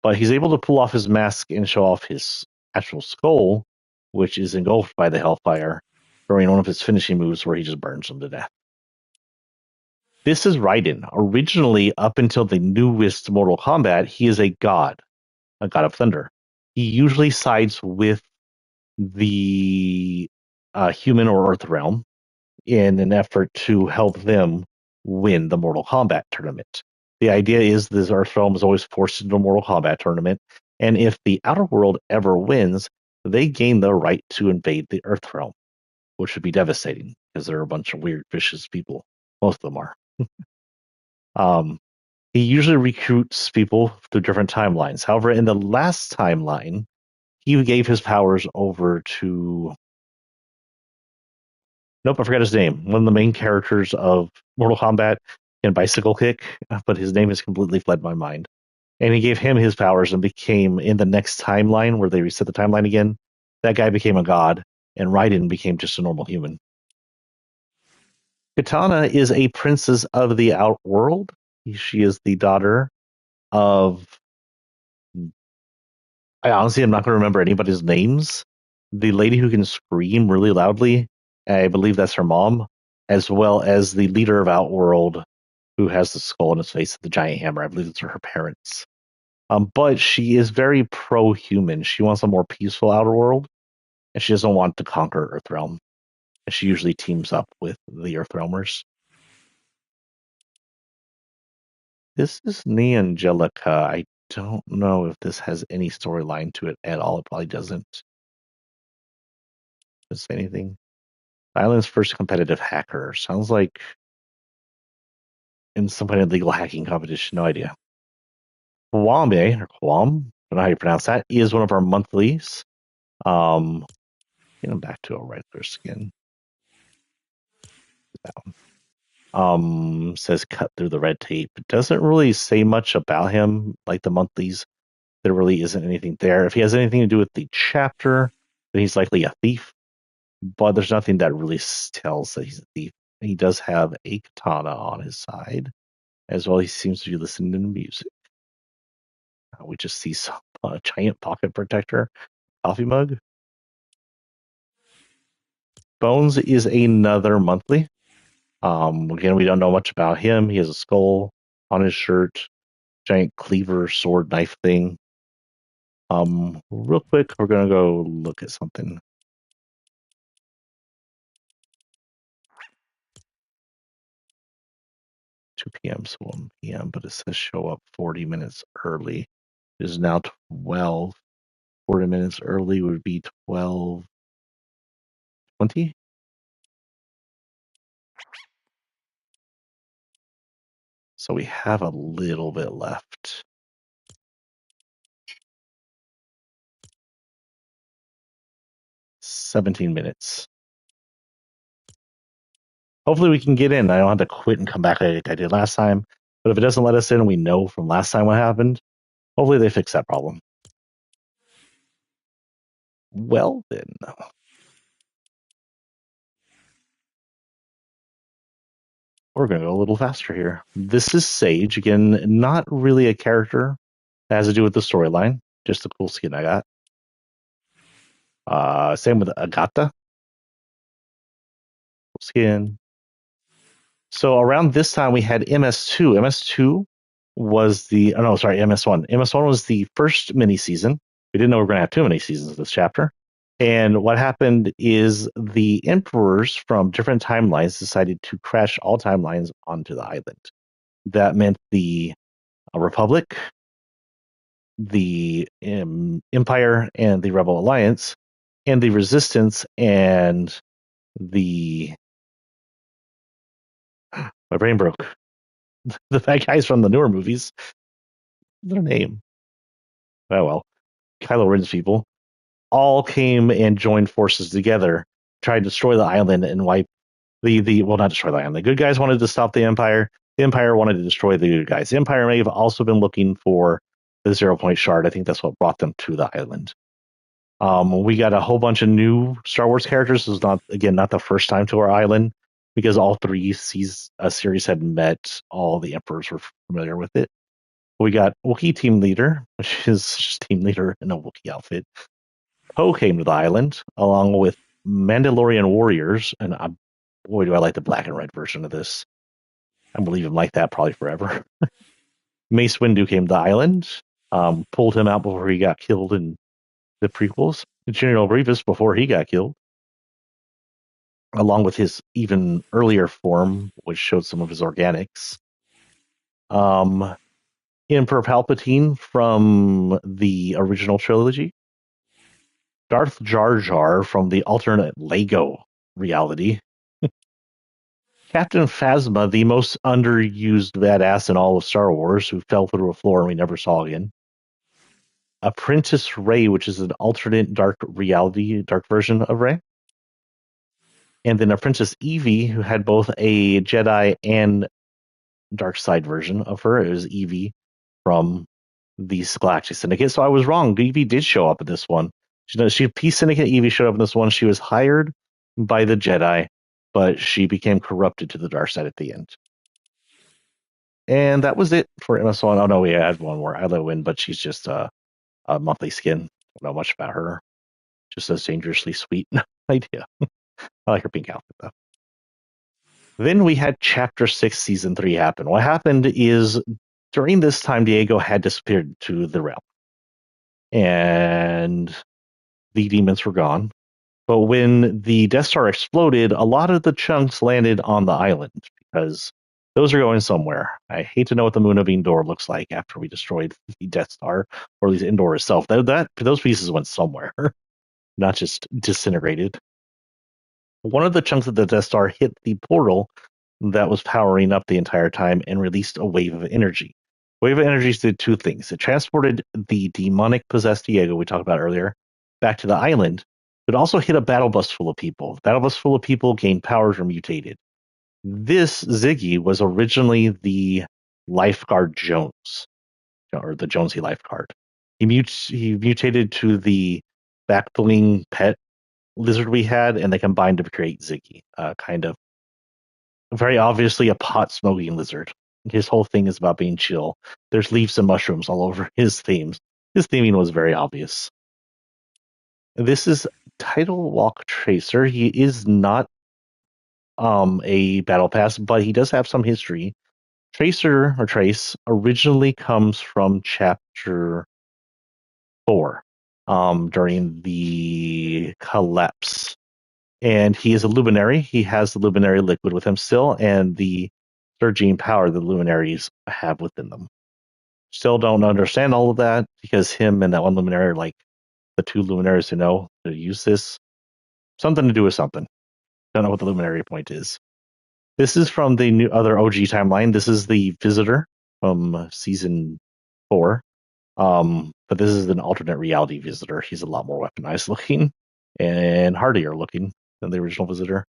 But he's able to pull off his mask and show off his actual skull, which is engulfed by the Hellfire, throwing one of his finishing moves where he just burns them to death. This is Raiden. Originally, up until the newest Mortal Kombat, he is a god of thunder. He usually sides with the human or earth realm in an effort to help them win the Mortal Kombat tournament. The idea is this Earth realm is always forced into a Mortal Kombat tournament, and if the Outer World ever wins, they gain the right to invade the Earth realm, which would be devastating because they're a bunch of weird, vicious people. Most of them are. um, he usually recruits people through different timelines. However, in the last timeline, he gave his powers over to. Nope, I forgot his name. One of the main characters of Mortal Kombat in Bicycle Kick, but his name has completely fled my mind. And he gave him his powers and became, in the next timeline where they reset the timeline again, that guy became a god, and Raiden became just a normal human. Katana is a princess of the Outworld. She is the daughter of, I honestly am not going to remember anybody's names. The lady who can scream really loudly, I believe that's her mom, as well as the leader of Outworld, who has the skull in his face, the giant hammer. I believe those are her parents. But she is very pro-human. She wants a more peaceful outer world, and she doesn't want to conquer Earthrealm. And she usually teams up with the Earthrealmers. This is Neangelica. I don't know if this has any storyline to it at all. It probably doesn't. Does it say anything? Island's first competitive hacker. Sounds like in some kind of legal hacking competition. No idea. Kwame, or Kwam, I don't know how you pronounce that, is one of our monthlies. Get him back to a regular skin. Says cut through the red tape. It doesn't really say much about him, like the monthlies. There really isn't anything there. If he has anything to do with the chapter, then he's likely a thief. But there's nothing that really tells that he's a thief. He does have a katana on his side, as well. He seems to be listening to music. We just see some giant pocket protector coffee mug. Bones is another monthly. Again, we don't know much about him. He has a skull on his shirt, giant cleaver sword knife thing. Real quick, we're gonna go look at something. 2 p.m. so 1 p.m. But it says show up 40 minutes early. It is now 12. 40 minutes early would be 12:20. So we have a little bit left. 17 minutes. Hopefully we can get in. I don't have to quit and come back like I did last time. But if it doesn't let us in, we know from last time what happened. Hopefully they fix that problem. Well then. We're going to go a little faster here. This is Sage. Again, not really a character that has to do with the storyline. Just a cool skin I got. Same with Agata. Cool skin. So around this time, we had MS2. MS2 was the, oh no, sorry, MS1. MS1 was the first mini season. We didn't know we were going to have too many seasons of this chapter. And what happened is the emperors from different timelines decided to crash all timelines onto the island. That meant the Republic, the Empire and the Rebel Alliance, and the Resistance and the. My brain broke. The bad guys from the newer movies. Their name. Oh well. Kylo Ren's people all came and joined forces together, tried to destroy the island and wipe the well, not destroy the island. The good guys wanted to stop the Empire. The Empire wanted to destroy the good guys. The Empire may have also been looking for the 0 point shard. I think that's what brought them to the island. We got a whole bunch of new Star Wars characters. This is not the first time to our island because all three series had met. All the emperors were familiar with it. We got Wookiee team leader, which is just team leader in a Wookiee outfit. Poe came to the island along with Mandalorian warriors, and boy, do I like the black and red version of this. I'm gonna leave him like that probably forever. Mace Windu came to the island, pulled him out before he got killed in the prequels. General Grievous before he got killed, along with his even earlier form, which showed some of his organics. Emperor Palpatine from the original trilogy. Darth Jar Jar from the alternate Lego reality. Captain Phasma, the most underused badass in all of Star Wars, who fell through a floor and we never saw again. Apprentice Rey, which is an alternate dark reality, dark version of Rey. And then Apprentice Evie, who had both a Jedi and dark side version of her. It was Evie from the Galactic Syndicate. So I was wrong. Evie did show up in this one. Peace Syndicate Evie showed up in this one. She was hired by the Jedi, but she became corrupted to the dark side at the end. And that was it for MS1. Oh no, we had one more. Ilo Win, but she's just a monthly skin. Don't know much about her. Just a dangerously sweet idea. I like her pink outfit though. Then we had Chapter 6, Season 3 happen. What happened is during this time, Diego had disappeared to the realm. And the demons were gone. But when the Death Star exploded, a lot of the chunks landed on the island because those are going somewhere. I hate to know what the Moonavine door looks like after we destroyed the Death Star, or at least Endor itself. Those pieces went somewhere, not just disintegrated. One of the chunks of the Death Star hit the portal that was powering up the entire time and released a wave of energy. Wave of energy did two things. It transported the demonic possessed Diego we talked about earlier back to the island, but also hit a battle bus full of people. The battle bus full of people gained powers or mutated. This Ziggy was originally the lifeguard Jones, or the Jonesy lifeguard. He mutated to the back-bling pet lizard we had, and they combined to create Ziggy. Kind of very obviously a pot smoking lizard. His whole thing is about being chill. There's leaves and mushrooms all over his themes. His theming was very obvious. This is Title Walk Tracer. He is not a battle pass, but he does have some history. Tracer or Trace originally comes from Chapter 4 during the collapse. And he is a luminary. He has the luminary liquid with him still, and the surging power the luminaries have within them. Still don't understand all of that because him and that one luminary are like the two luminaries who know to use this. Something to do with something. Don't know what the luminary point is. This is from the new other OG timeline. This is the visitor from season 4. But this is an alternate reality visitor. He's a lot more weaponized looking and hardier looking than the original visitor.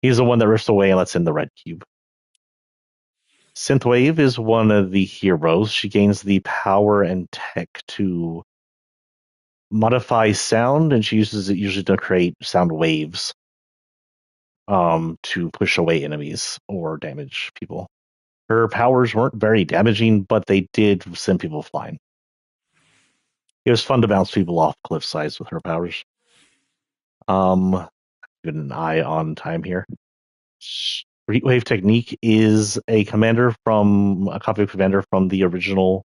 He's the one that rips away and lets in the red cube. Synthwave is one of the heroes. She gains the power and tech to modify sound, and she uses it usually to create sound waves to push away enemies or damage people. Her powers weren't very damaging, but they did send people flying. It was fun to bounce people off cliff sides with her powers. Get an eye on time here. Streetwave Technique is a copy of commander from the original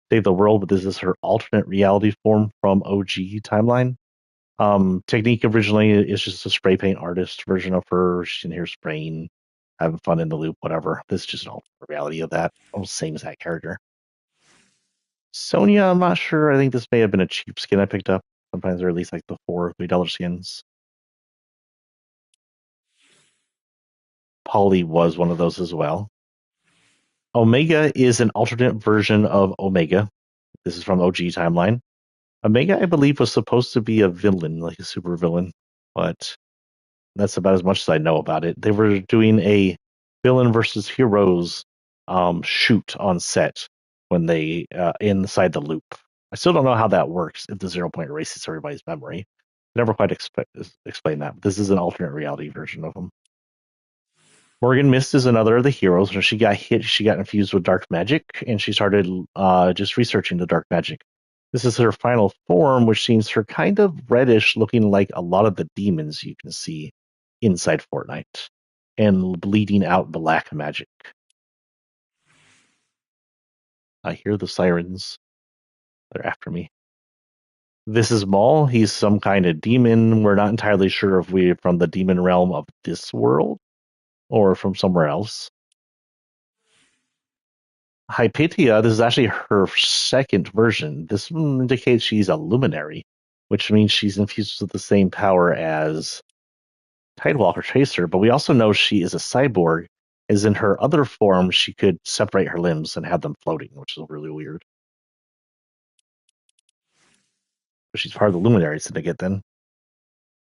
Save the World, but this is her alternate reality form from OG timeline. Technique originally is just a spray paint artist version of her. She's in here spraying, having fun in the loop, whatever. This is just an alternate reality of that, almost same as that character. Sonya, I'm not sure. I think this may have been a cheap skin I picked up. Sometimes they're at least like the $4 or $3 skins. Polly was one of those as well. Omega is an alternate version of Omega. This is from OG timeline. Omega, I believe, was supposed to be a villain, like a super villain, but that's about as much as I know about it. They were doing a villain versus heroes shoot on set when they inside the loop. I still don't know how that works if the 0 point erases everybody's memory. Never quite explain that. But this is an alternate reality version of them. Morgan Mist is another of the heroes. When she got hit, she got infused with dark magic, and she started just researching the dark magic. This is her final form, which seems her kind of reddish, looking like a lot of the demons you can see inside Fortnite, and bleeding out black magic. I hear the sirens. They're after me. This is Maul. He's some kind of demon. We're not entirely sure if we're from the demon realm of this world or from somewhere else. Hypatia, this is actually her second version. This indicates she's a luminary, which means she's infused with the same power as Tidewalker Tracer, but we also know she is a cyborg, as in her other form, she could separate her limbs and have them floating, which is really weird. But she's part of the Luminary Syndicate then.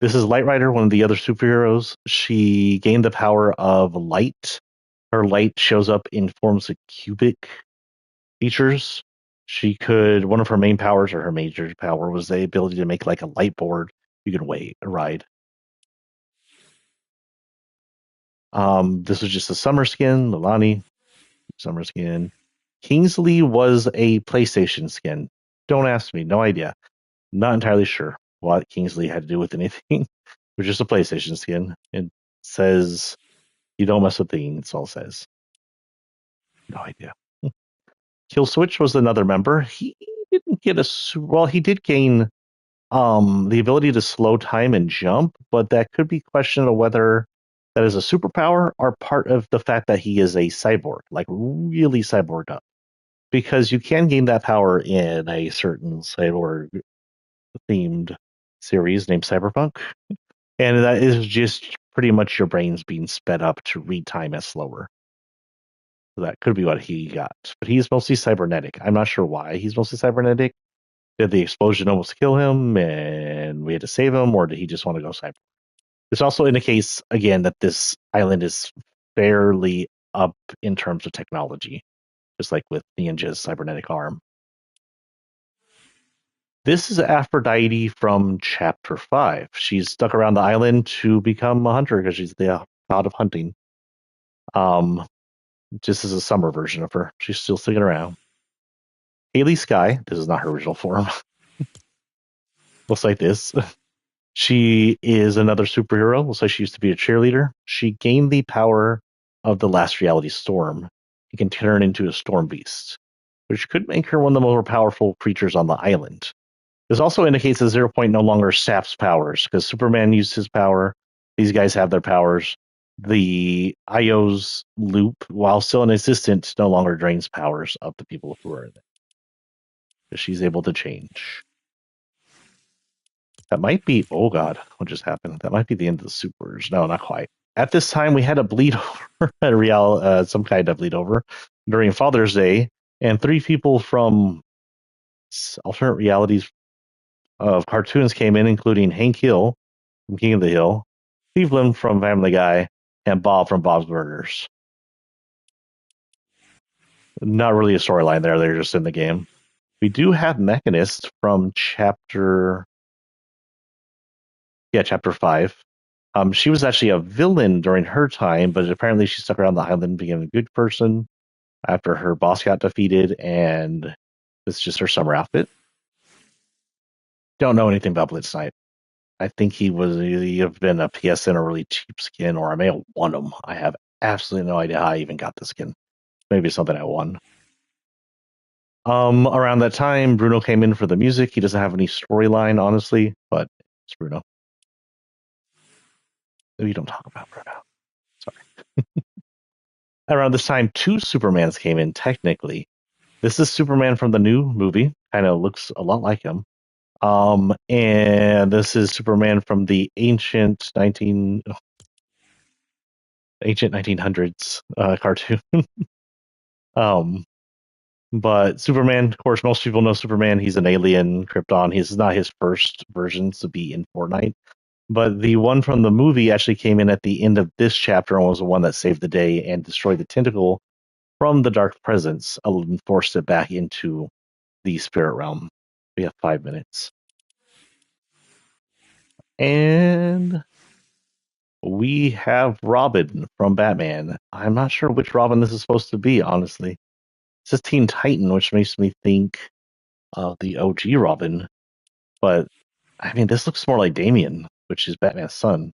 This is Light Rider, one of the other superheroes. She gained the power of light. Her light shows up in forms of cubic features. One of her main powers or her major power was the ability to make like a light board you could ride. This was just a summer skin, Milani, summer skin. Kingsley was a PlayStation skin. Don't ask me, no idea. Not entirely sure what Kingsley had to do with anything. It was just a PlayStation skin. It says you don't mess with things, that's all it says. No idea. Kill Switch was another member. He didn't get well, he did gain the ability to slow time and jump, but that could be questioned of whether that is a superpower or part of the fact that he is a cyborg, like really cyborged up. Because you can gain that power in a certain cyborg themed series named Cyberpunk. And that is just pretty much your brains being sped up to read time as slower. So that could be what he got. But he's mostly cybernetic. I'm not sure why he's mostly cybernetic. Did the explosion almost kill him and we had to save him, or did he just want to go cyber? This also indicates, again, that this island is fairly up in terms of technology, just like with Ninja's cybernetic arm. This is Aphrodite from Chapter 5. She's stuck around the island to become a hunter because she's the god of hunting. Um, just as a summer version of her. She's still sticking around. Haley Sky, this is not her original form. Looks like this. She is another superhero. Looks like she used to be a cheerleader. She gained the power of the last reality storm. He can turn into a storm beast, which could make her one of the more powerful creatures on the island. This also indicates that Zero Point no longer saps powers because Superman used his power. These guys have their powers. The IO's loop, while still in existence, no longer drains powers of the people who are in it. She's able to change. That might be, oh God, what just happened? That might be the end of the supers. No, not quite. At this time, we had a bleed over, some kind of bleed over during Father's Day, and three people from alternate realities of cartoons came in, including Hank Hill from King of the Hill, Cleveland from Family Guy, and Bob from Bob's Burgers. Not really a storyline there, they're just in the game. We do have Mechanist from chapter 5. She was actually a villain during her time, but apparently she stuck around the island and became a good person after her boss got defeated, and it's just her summer outfit. Don't know anything about Blitz Knight. I think he have been a PSN or really cheap skin, or I may have won him. I have absolutely no idea how I even got the skin. Maybe something I won. Around that time, Bruno came in for the music. He doesn't have any storyline, honestly, but it's Bruno. We don't talk about Bruno. Sorry. Around this time, two Supermans came in, technically. This is Superman from the new movie. Kind of looks a lot like him. And this is Superman from the ancient 1900s cartoon. um, but Superman, of course, most people know Superman. He's an alien, Krypton. He's not his first version to be in Fortnite. But the one from the movie actually came in at the end of this chapter and was the one that saved the day and destroyed the tentacle from the Dark Presence and forced it back into the spirit realm. We have 5 minutes. And we have Robin from Batman. I'm not sure which Robin this is supposed to be, honestly. It says Teen Titan, which makes me think of the OG Robin. But, I mean, this looks more like Damian, which is Batman's son.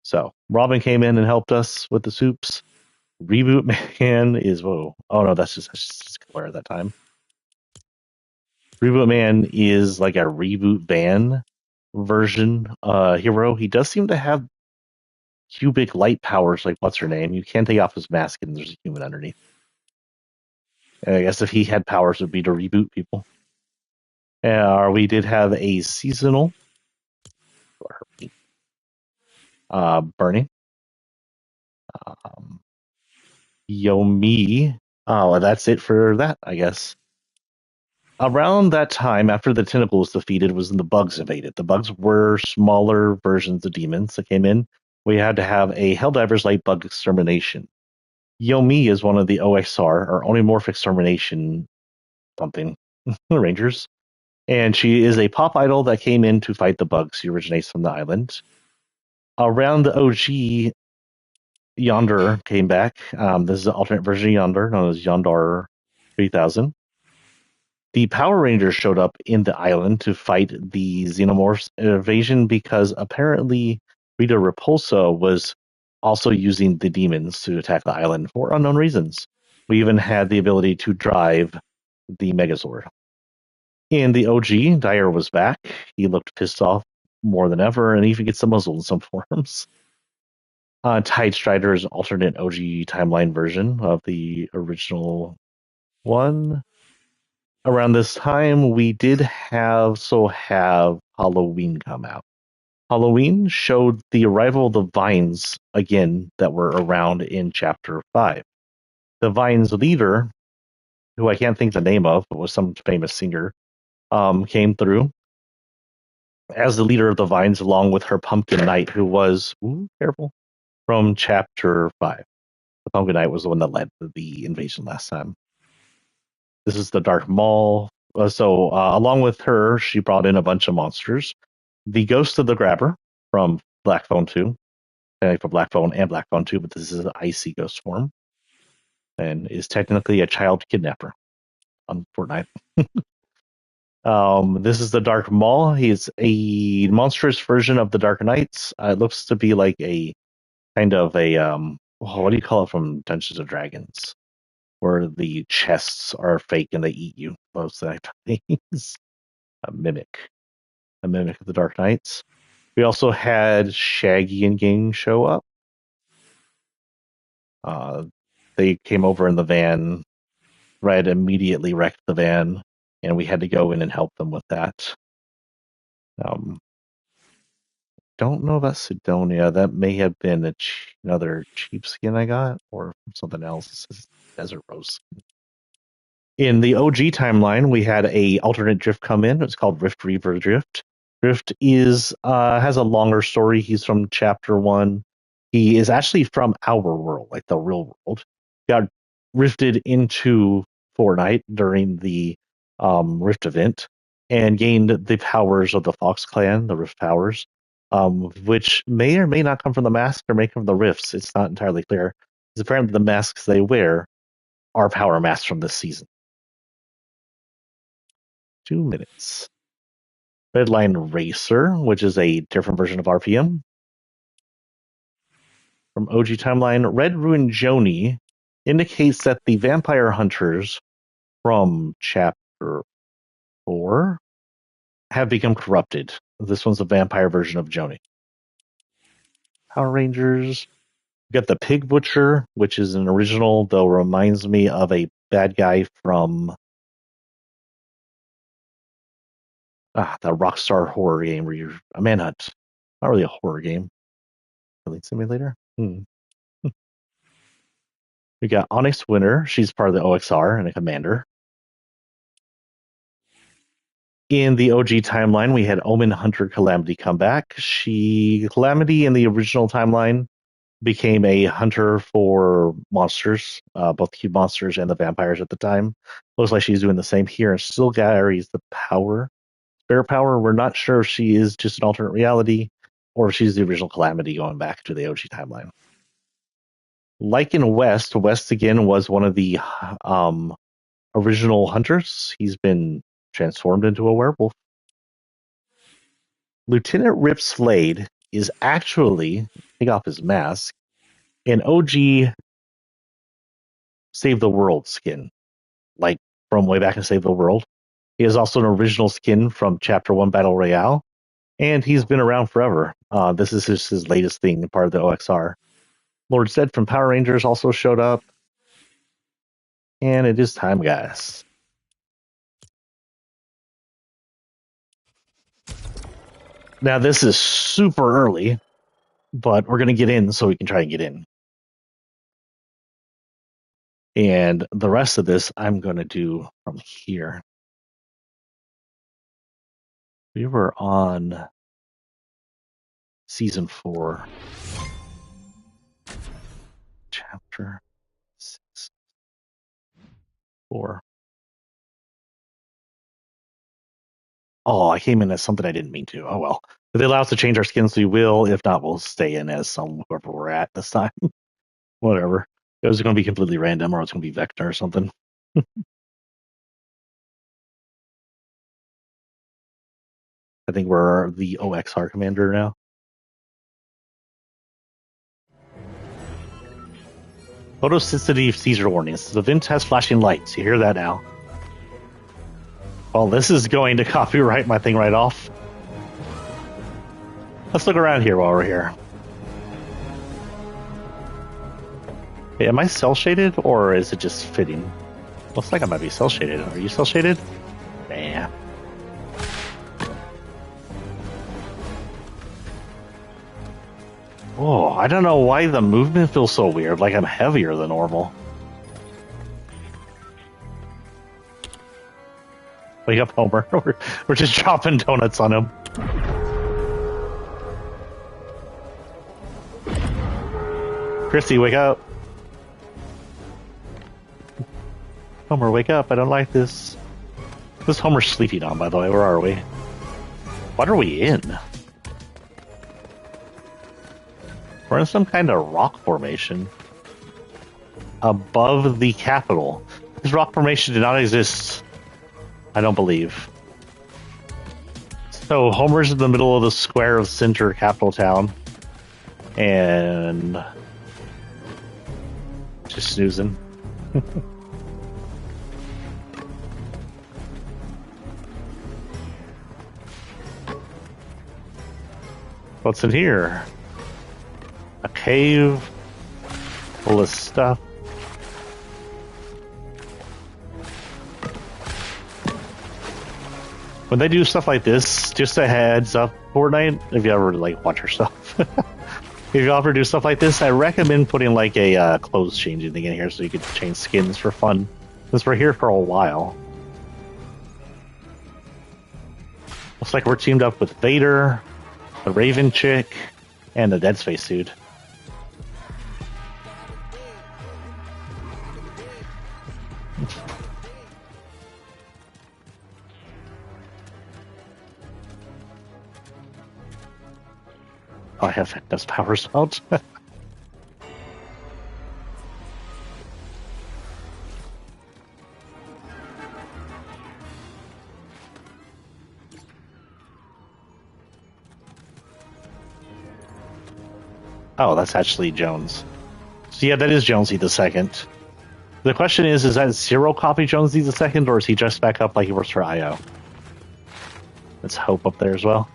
So, Robin came in and helped us with the soups. Reboot Man is, whoa. Oh, no, that's just Claire at that time. Reboot Man is like a reboot van version hero. He does seem to have cubic light powers, like what's her name? You can take off his mask and there's a human underneath. And I guess if he had powers, it would be to reboot people. We did have a seasonal burning. Yomi. Oh, that's it for that, I guess. Around that time, after the tentacle was defeated, was when the bugs invaded. The bugs were smaller versions of demons that came in. We had to have a Helldivers Light Bug Extermination. Yomi is one of the OXR, or Onimorph Extermination something Rangers. And she is a pop idol that came in to fight the bugs. She originates from the island. Around the OG, Yonder came back. This is an alternate version of Yonder, known as Yondar 3000. The Power Rangers showed up in the island to fight the Xenomorphs invasion because apparently Rita Repulsa was also using the demons to attack the island for unknown reasons. We even had the ability to drive the Megazord. In the OG, Dyer was back. He looked pissed off more than ever and even gets a muzzle in some forms. Tide Strider is an alternate OG timeline version of the original one. Around this time, we did have Halloween come out. Halloween showed the arrival of the Vines again that were around in Chapter 5. The Vines leader, who I can't think the name of, but was some famous singer, came through as the leader of the Vines, along with her Pumpkin Knight, who was, careful, from Chapter 5. The Pumpkin Knight was the one that led the invasion last time. This is the Dark Maul. Along with her, she brought in a bunch of monsters. The Ghost of the Grabber from Black Phone 2, for Black Phone and Black Phone 2, but this is an icy ghost form and is technically a child kidnapper on Fortnite. This is the Dark Maul. He's a monstrous version of the Dark Knights. It looks to be like a kind of a what do you call it from Dungeons and Dragons, where the chests are fake and they eat you. Those type of things. A mimic, a mimic of the Dark Knights. We also had Shaggy and gang show up. They came over in the van. Red immediately wrecked the van, and we had to go in and help them with that. Don't know about Sidonia. That may have been another cheap skin I got, or something else. This is Desert Rose. In the OG timeline, we had a alternate Drift come in. It's called Rift Reaver Drift. Drift is has a longer story. He's from Chapter 1. He is actually from our world, like the real world. Got rifted into Fortnite during the Rift event and gained the powers of the Fox Clan, the Rift powers, which may or may not come from the mask or may come from the rifts. It's not entirely clear. Because apparently the masks they wear are power masks from this season. 2 minutes. Redline Racer, which is a different version of RPM. From OG Timeline, Red Ruin Joni indicates that the vampire hunters from Chapter 4 have become corrupted. This one's a vampire version of Joni. Power Rangers. We got the Pig Butcher, which is an original, though reminds me of a bad guy from the Rockstar horror game where you're a manhunt. Not really a horror game. Killing simulator. We got Onyx Winter. She's part of the OXR and a commander. In the OG timeline, we had Omen Hunter Calamity come back. Calamity in the original timeline became a hunter for monsters, both cube monsters and the vampires at the time. Looks like she's doing the same here and still carries the power. Spare power, we're not sure if she is just an alternate reality or if she's the original Calamity going back to the OG timeline. Like in West again was one of the original hunters. He's been transformed into a werewolf. Lieutenant Rip Slade is actually, take off his mask, an OG Save the World skin, like from way back in Save the World. He is also an original skin from Chapter 1 Battle Royale, and he's been around forever. This is just his latest thing, part of the OXR. Lord Zed from Power Rangers also showed up, and it is time, guys. Now, this is super early, but we're going to get in so we can try and get in. And the rest of this I'm going to do from here. We were on Season 4, Chapter 6, 4. Oh, I came in as something I didn't mean to. Oh well. If they allow us to change our skins, we will. If not, we'll stay in as whoever we're at this time. Whatever. It was going to be completely random, or it's going to be Vector or something. I think we're the OXR commander now. Photosensitive seizure warnings. The vent has flashing lights. You hear that now? Well, this is going to copyright my thing right off. Let's look around here while we're here. Hey, am I cell shaded or is it just fitting? Looks like I might be cell shaded. Are you cell shaded? Nah. Oh, I don't know why the movement feels so weird. Like I'm heavier than normal. Wake up, Homer. We're just dropping donuts on him. Christy, wake up. Homer, wake up. I don't like this. This is Homer's sleeping on, by the way. Where are we? What are we in? We're in some kind of rock formation. Above the Capitol. This rock formation did not exist, I don't believe. So Homer's in the middle of the square of center Capital Town. And just snoozing. What's in here? A cave full of stuff. When they do stuff like this, just a heads up, Fortnite, if you ever like watch your stuff, if you ever do stuff like this, I recommend putting like a clothes changing thing in here so you can change skins for fun. Since we're here for a while. Looks like we're teamed up with Vader, the Raven chick, and the Dead Space dude. Oh, I have those powers out. Oh, that's actually Jones. So yeah, that is Jonesy the second. The question is that zero copy Jonesy the second, or is he just back up like he works for IO? Let's hope up there as well.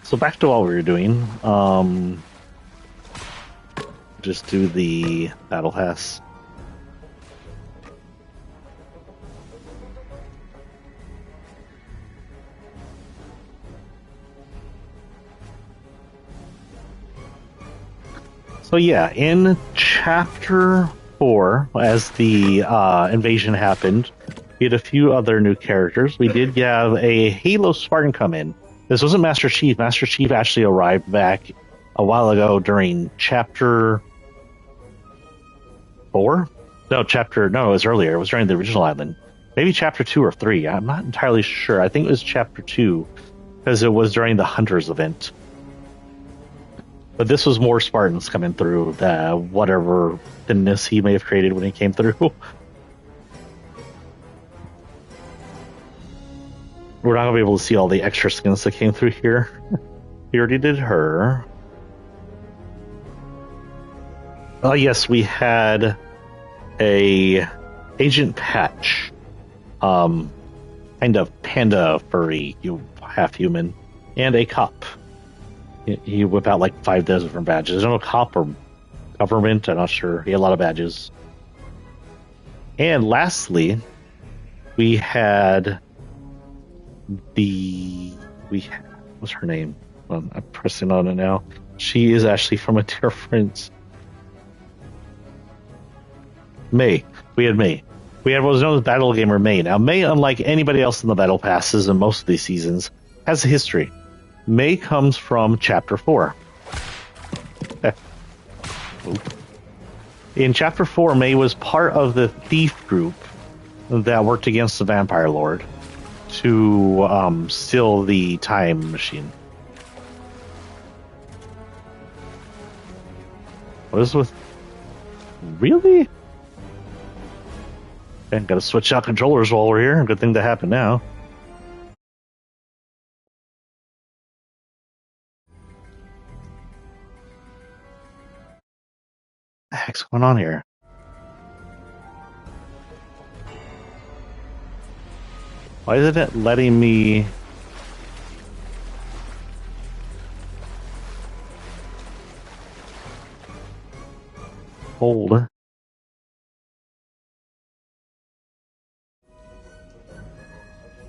So back to what we were doing. Just do the battle pass. So yeah, in Chapter 4, as the invasion happened, we had a few other new characters. We did have a Halo Spartan come in. This wasn't Master Chief. Master Chief actually arrived back a while ago during Chapter 4? No, it was earlier. It was during the original island. Maybe Chapter 2 or 3. I'm not entirely sure. I think it was Chapter 2, because it was during the Hunters event. But this was more Spartans coming through, whatever thinness he may have created when he came through. We're not going to be able to see all the extra skins that came through here. We already did her. Oh yes, we had a Agent Patch. Kind of panda furry, half human. And a cop. He whipped out like 5 different badges. I don't know, cop or government, I'm not sure. He had a lot of badges. And lastly, we had what's her name? Well, I'm pressing on it now. She is actually from a different May. We had May. We had what was known as Battle Gamer May. Now, May, unlike anybody else in the Battle Passes in most of these seasons, has a history. May comes from Chapter 4. In Chapter 4, May was part of the thief group that worked against the Vampire Lord to steal the time machine. What is with... Really? Okay, gotta switch out controllers while we're here. Good thing that happened now. What the heck's going on here? Why isn't it letting me... hold? Oh,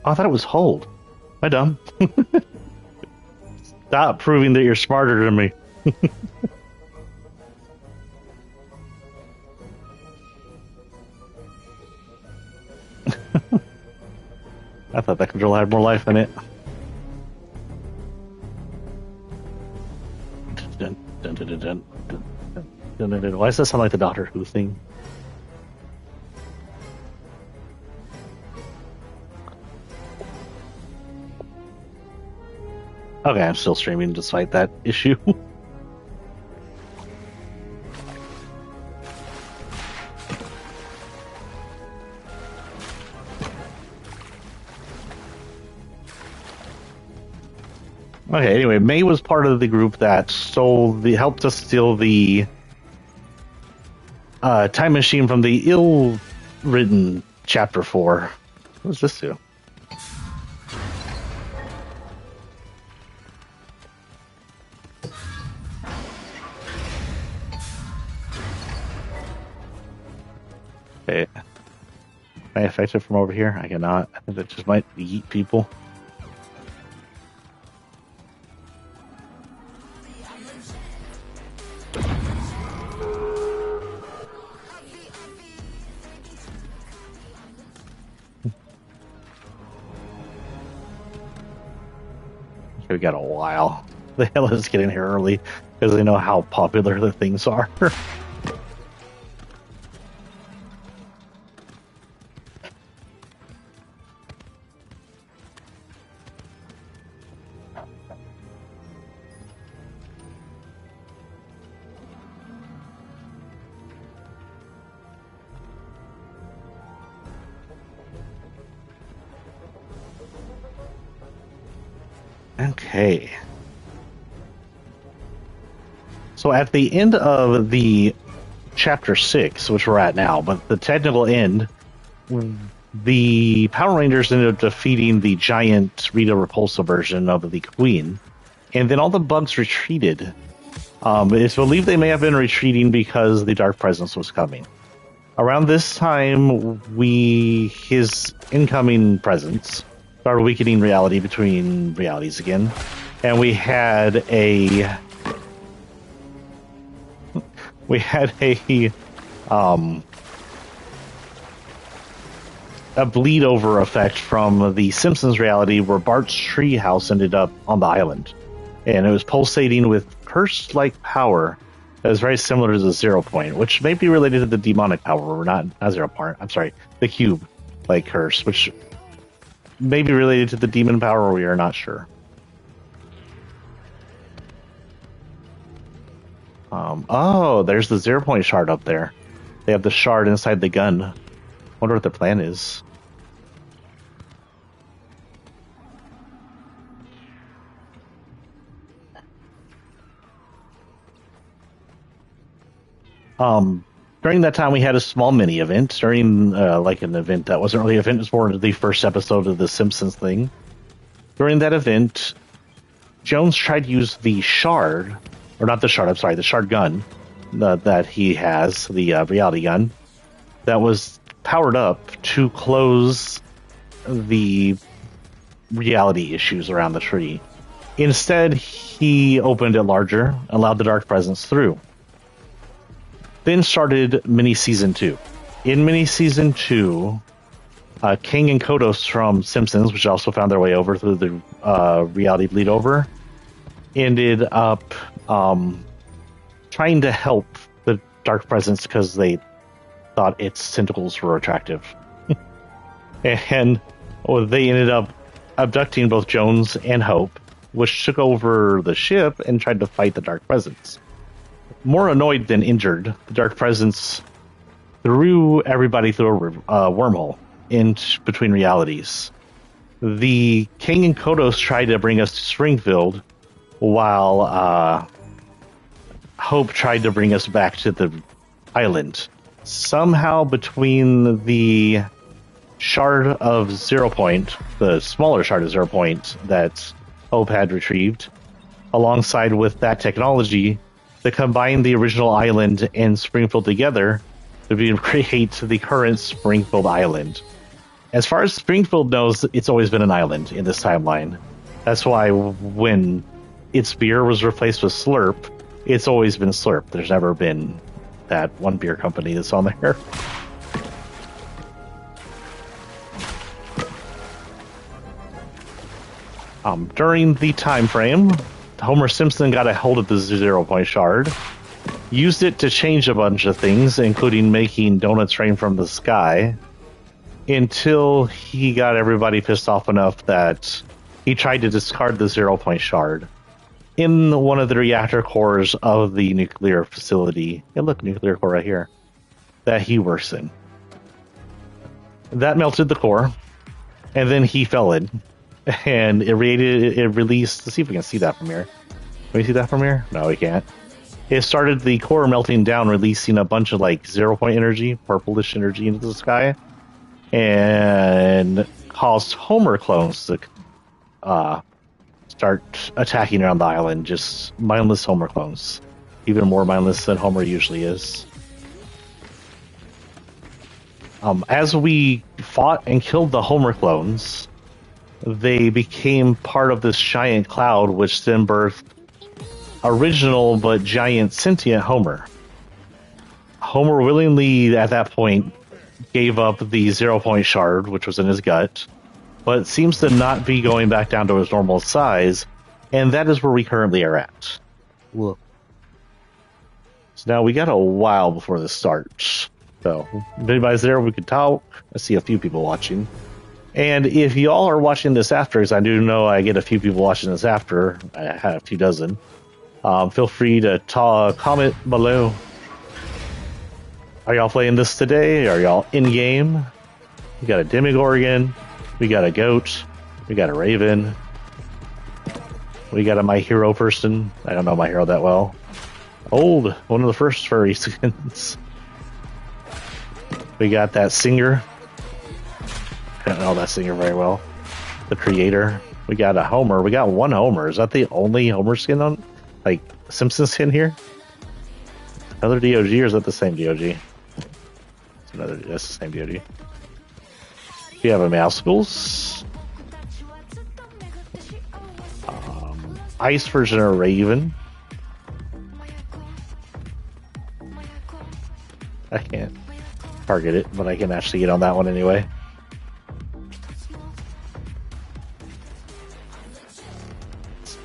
I thought it was hold. Am I dumb? Stop proving that you're smarter than me. I thought that controller had more life in it. Dun, dun, dun, dun, dun, dun, dun, dun, dun. Why does that sound like the Doctor Who thing? Okay, I'm still streaming despite that issue. Okay, anyway, May was part of the group that helped us steal the time machine from the ill-written Chapter 4. What does this do? Okay. Can I affect it from over here? I cannot. I think that just might eat people. We got a while. The hell is getting here early because they know how popular the things are. Okay. So at the end of the Chapter 6, which we're at now, but the technical end, the Power Rangers ended up defeating the giant Rita Repulsa version of the Queen, and then all the bugs retreated. It's believed they may have been retreating because the Dark Presence was coming. Around this time, his incoming presence started weakening reality between realities again, and we had a bleed over effect from the Simpsons reality where Bart's treehouse ended up on the island, and it was pulsating with curse-like power that is very similar to the 0 point, which may be related to the demonic power, or not 0 point. I'm sorry, the cube like curse, which may be related to the demon power. We are not sure. Oh, there's the 0 point shard up there. They have the shard inside the gun. Wonder what their plan is. During that time, we had a small mini event. During like an event that wasn't really an event, it was more the first episode of the Simpsons thing. During that event, Jones tried to use the shard, or not the shard. I'm sorry, the shard gun that he has, the reality gun, that was powered up to close the reality issues around the tree. Instead, he opened it larger, allowed the Dark Presence through. Then started mini season 2. In mini season 2, King and Kodos from Simpsons, which also found their way over through the reality bleed over, ended up trying to help dark presence because they thought its tentacles were attractive. And they ended up abducting both Jones and Hope, which took over the ship and tried to fight the dark presence. More annoyed than injured, the dark presence threw everybody through a wormhole in between realities. The King and Kodos tried to bring us to Springfield, while Hope tried to bring us back to the island. Somehow between the shard of Zero Point, the smaller shard of Zero Point that Hope had retrieved, alongside with that technology, to combine the original island and Springfield together to create the current Springfield Island. As far as Springfield knows, it's always been an island in this timeline. That's why when its beer was replaced with Slurp, it's always been Slurp. There's never been that one beer company that's on there. During the time frame, Homer Simpson got a hold of the 0 Point shard, used it to change a bunch of things, including making donuts rain from the sky, until he got everybody pissed off enough that he tried to discard the 0 Point shard in one of the reactor cores of the nuclear facility. Hey, look, nuclear core right here, that he works in. That melted the core, and then he fell in, and it released. Let's see if we can see that from here. Can we see that from here? No, we can't. It started the core melting down, releasing a bunch of like 0 Point energy, purplish energy into the sky, and caused Homer clones to start attacking around the island. Just mindless Homer clones, even more mindless than Homer usually is. As we fought and killed the Homer clones, they became part of this giant cloud, which then birthed original but giant sentient Homer. Homer willingly, at that point, gave up the 0 Point shard, which was in his gut, but seems to not be going back down to his normal size, and that is where we currently are at. Look. So now we got a while before this starts. So, if anybody's there, we could talk. I see a few people watching. And if y'all are watching this after, because I do know I get a few people watching this after, I had a few dozen, feel free to comment below. Are y'all playing this today? Are y'all in-game? We got a Demogorgon, we got a Goat, we got a Raven, we got a My Hero person. I don't know My Hero that well. Old, one of the first furry skins. We got that singer. I don't know that singer very well. The creator. We got a Homer. We got one Homer. Is that the only Homer skin on, like, Simpson skin here? Another DOG, or is that the same DOG? It's another. That's the same DOG. We have a Mousepools. Ice version of Raven. I can't target it, but I can actually get on that one anyway.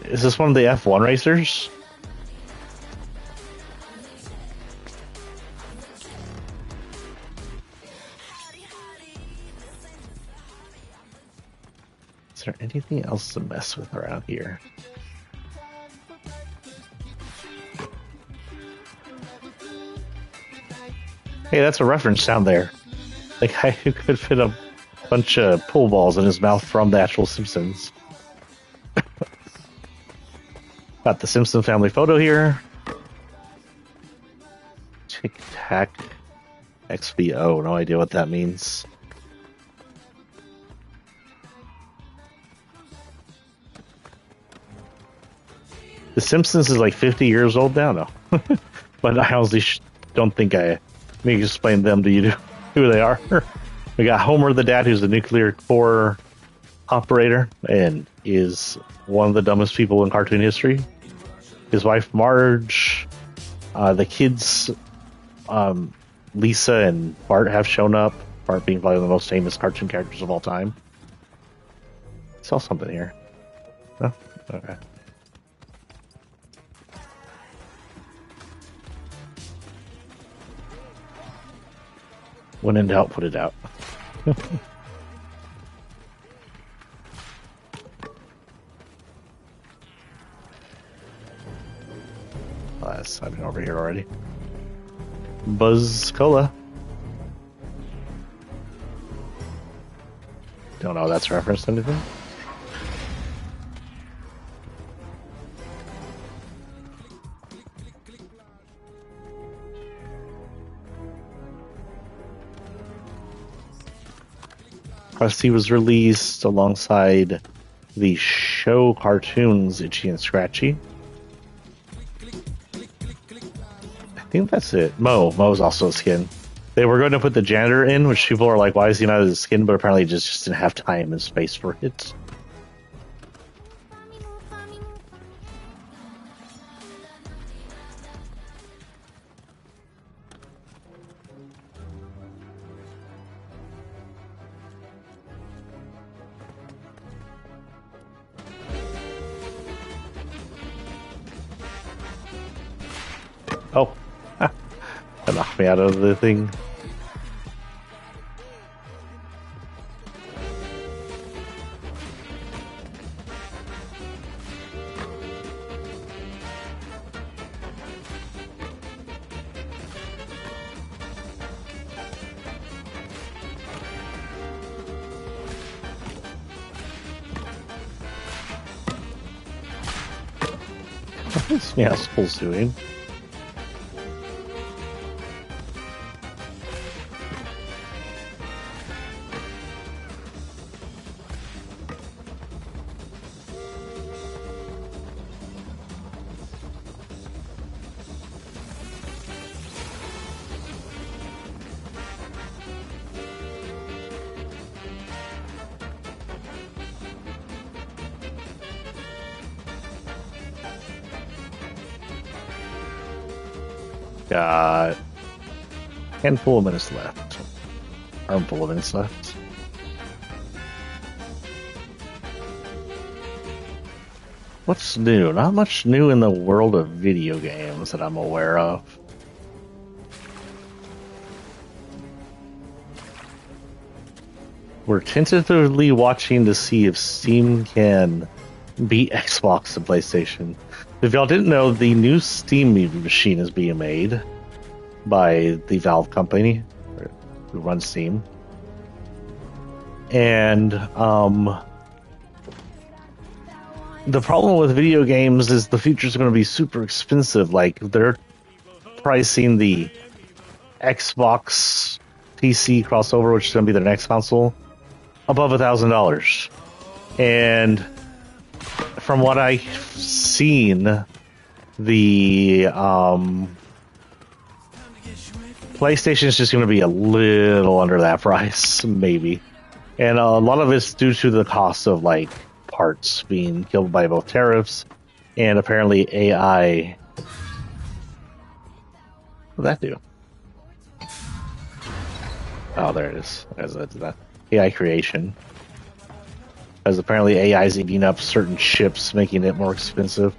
Is this one of the F1 racers? Is there anything else to mess with around here? Hey, that's a reference sound there. The guy who could fit a bunch of pool balls in his mouth from the actual Simpsons. Got the Simpson family photo here. Tic Tac XVO, no idea what that means. The Simpsons is like 50 years old now, no. But I honestly don't think I may explain them to you who they are. We got Homer the dad, who's a nuclear core operator and is one of the dumbest people in cartoon history. His wife Marge, the kids Lisa and Bart have shown up. Bart being probably the most famous cartoon characters of all time. I saw something here. Oh, okay. When in doubt, put it out. I've been over here already. Buzz Cola. Don't know if that's referenced to anything. Krusty was released alongside the show cartoons Itchy and Scratchy. I think that's it. Mo's also a skin. They were going to put the janitor in, which people are like, why is he not a skin? But apparently just didn't have time and space for it. Oh, that knocked me out of the thing. Yeah, Skull's doing. Got a handful of minutes left. Armful of minutes left. What's new? Not much new in the world of video games that I'm aware of. We're tentatively watching to see if Steam can beat Xbox and PlayStation. If y'all didn't know, the new Steam machine is being made by the Valve company who runs Steam. And the problem with video games is the features are going to be super expensive. Like, they're pricing the Xbox PC crossover, which is going to be their next console, above $1,000. And from what I've seen, the PlayStation is just going to be a little under that price, maybe. And a lot of it's due to the cost of, like, parts being killed by both tariffs and apparently AI. What did that do? Oh, there it is. There's that AI creation. As apparently AI is eating up certain chips, making it more expensive.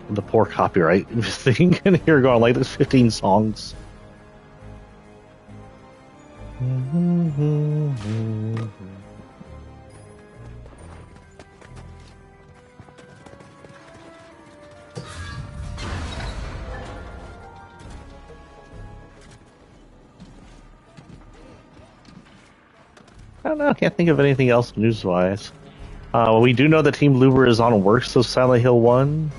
The poor copyright thing in here going like there's 15 songs. I don't know. I can't think of anything else news-wise. We do know that Team Bloober is on works of Silent Hill 1.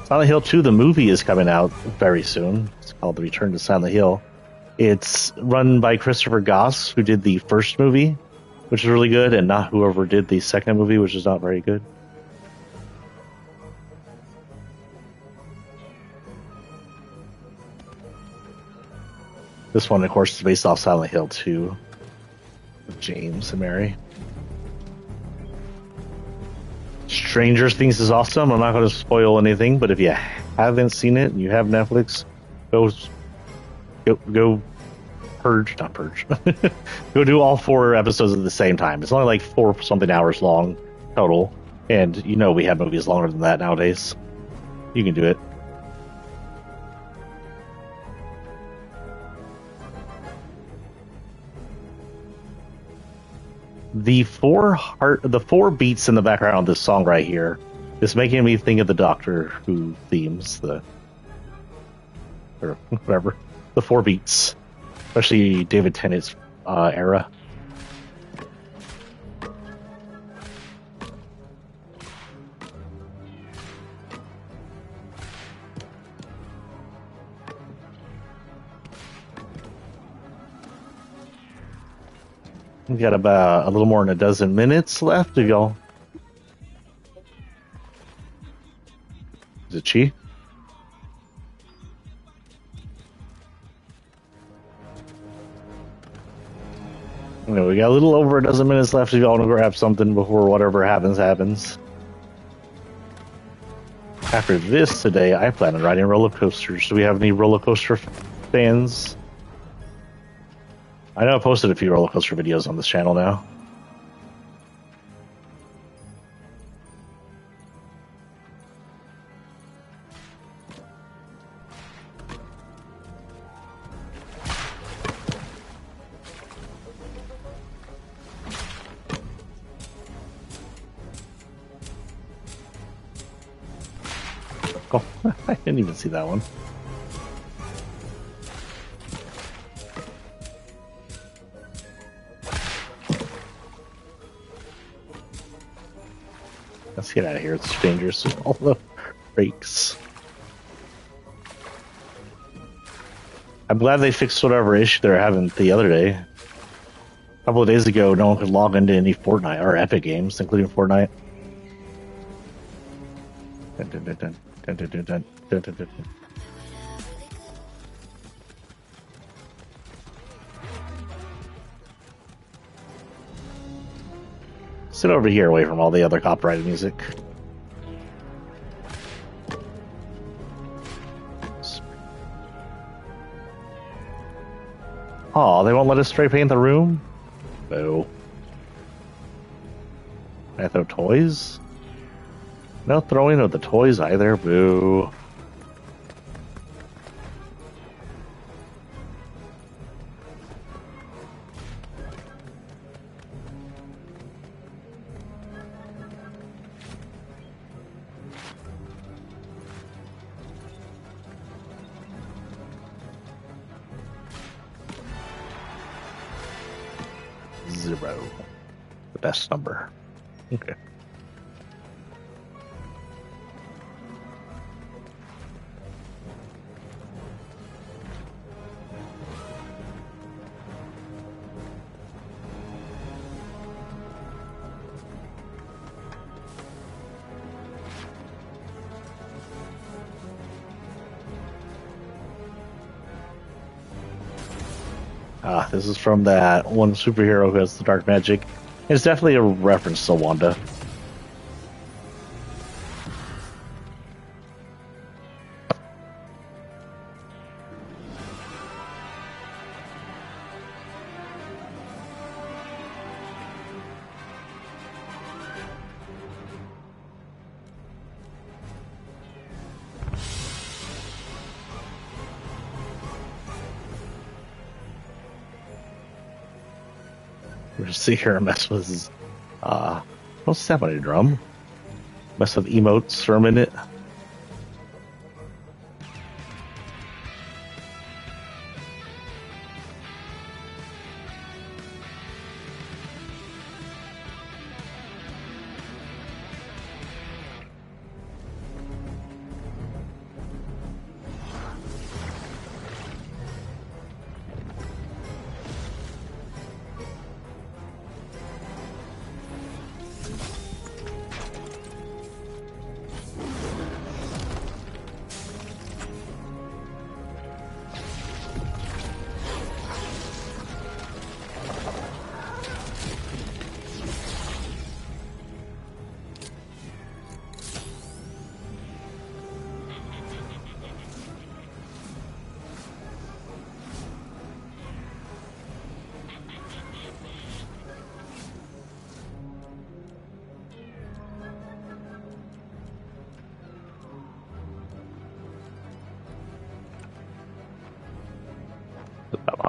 Silent Hill 2, the movie, is coming out very soon. It's called The Return to Silent Hill. It's run by Christopher Goss, who did the first movie, which is really good, and not whoever did the second movie, which is not very good. This one, of course, is based off Silent Hill 2. James and Mary. Stranger Things is awesome. I'm not going to spoil anything, but if you haven't seen it and you have Netflix, go purge, not purge. Go do all 4 episodes at the same time. It's only like 4 something hours long total. And you know we have movies longer than that nowadays. You can do it. The four beats in the background of this song right here is making me think of the Doctor Who themes, or whatever, the four beats, especially David Tennant's era. We got about a little more than a dozen minutes left. If y'all, is it Chi? Anyway, we got a little over a dozen minutes left. If y'all want to grab something before whatever happens. After this today, I plan on riding roller coasters. Do we have any roller coaster fans? I know I posted a few roller coaster videos on this channel now. Oh, I didn't even see that one. Let's get out of here. It's dangerous with all the brakes. I'm glad they fixed whatever issue they were having the other day. A couple of days ago, no one could log into any Fortnite or Epic games, including Fortnite. Dun, dun, dun, dun, dun, dun, dun, dun, dun, dun, dun. Sit over here away from all the other copyrighted music. Oh, they won't let us spray paint the room? Boo. Can I throw toys? No throwing of the toys either. Boo. Zero. The best number. Okay. This is from that one superhero who has the dark magic. It's definitely a reference to Wanda. We're just see her mess with his don't step on a drum. Mess with emotes for a minute.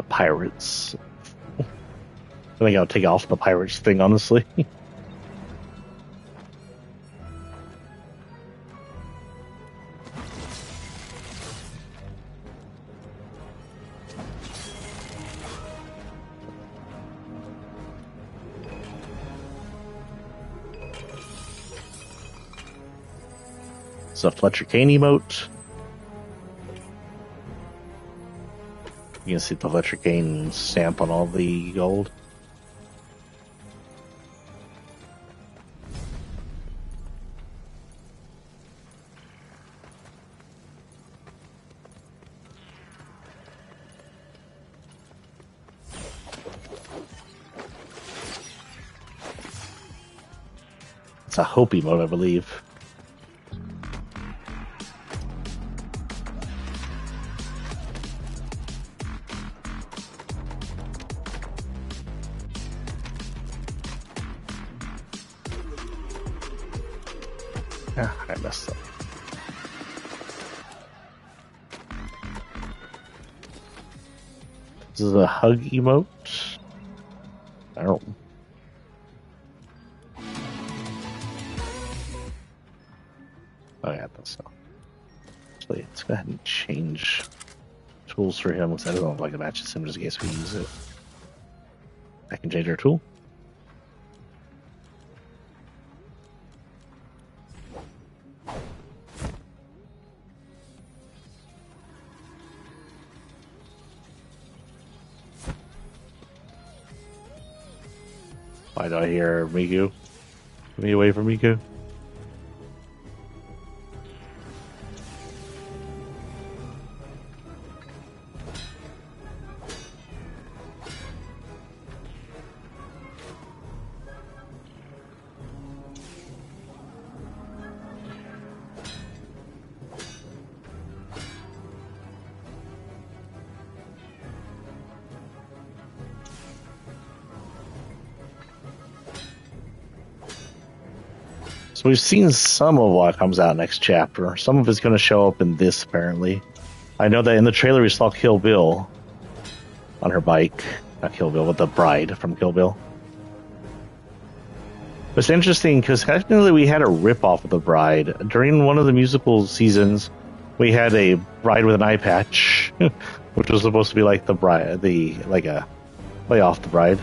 Pirates. I think I'll take off the pirates thing, honestly. It's a Fletcher Kane emote. You can see the Fletcher Kane stamp on all the gold. It's a Hope emote, I believe. Ah, I messed up. This is a hug emote. I don't. Oh yeah, that's so. Actually, let's go ahead and change tools for him because I don't like to match him just in case we use it. I can change our tool. Why do I hear Miku? Get me away from Miku. So we've seen some of what comes out next chapter. Some of it's going to show up in this, apparently. I know that in the trailer we saw Kill Bill on her bike. Not Kill Bill, but the bride from Kill Bill. It's interesting because technically we had a ripoff of the bride. During one of the musical seasons, we had a bride with an eye patch, which was supposed to be like the bride, like a lay off the bride.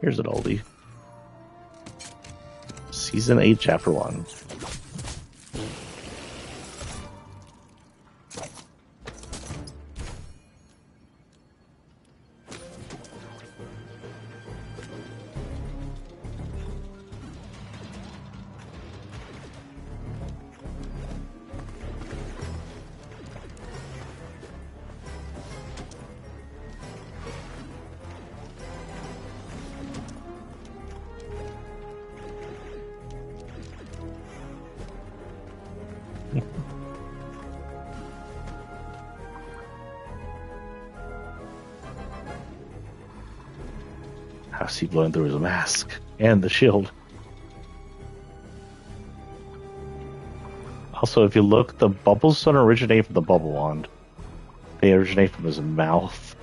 Here's an oldie. Season 8, Chapter 1. How's he blowing through his mask and the shield? Also, if you look, the bubbles don't originate from the bubble wand. They originate from his mouth.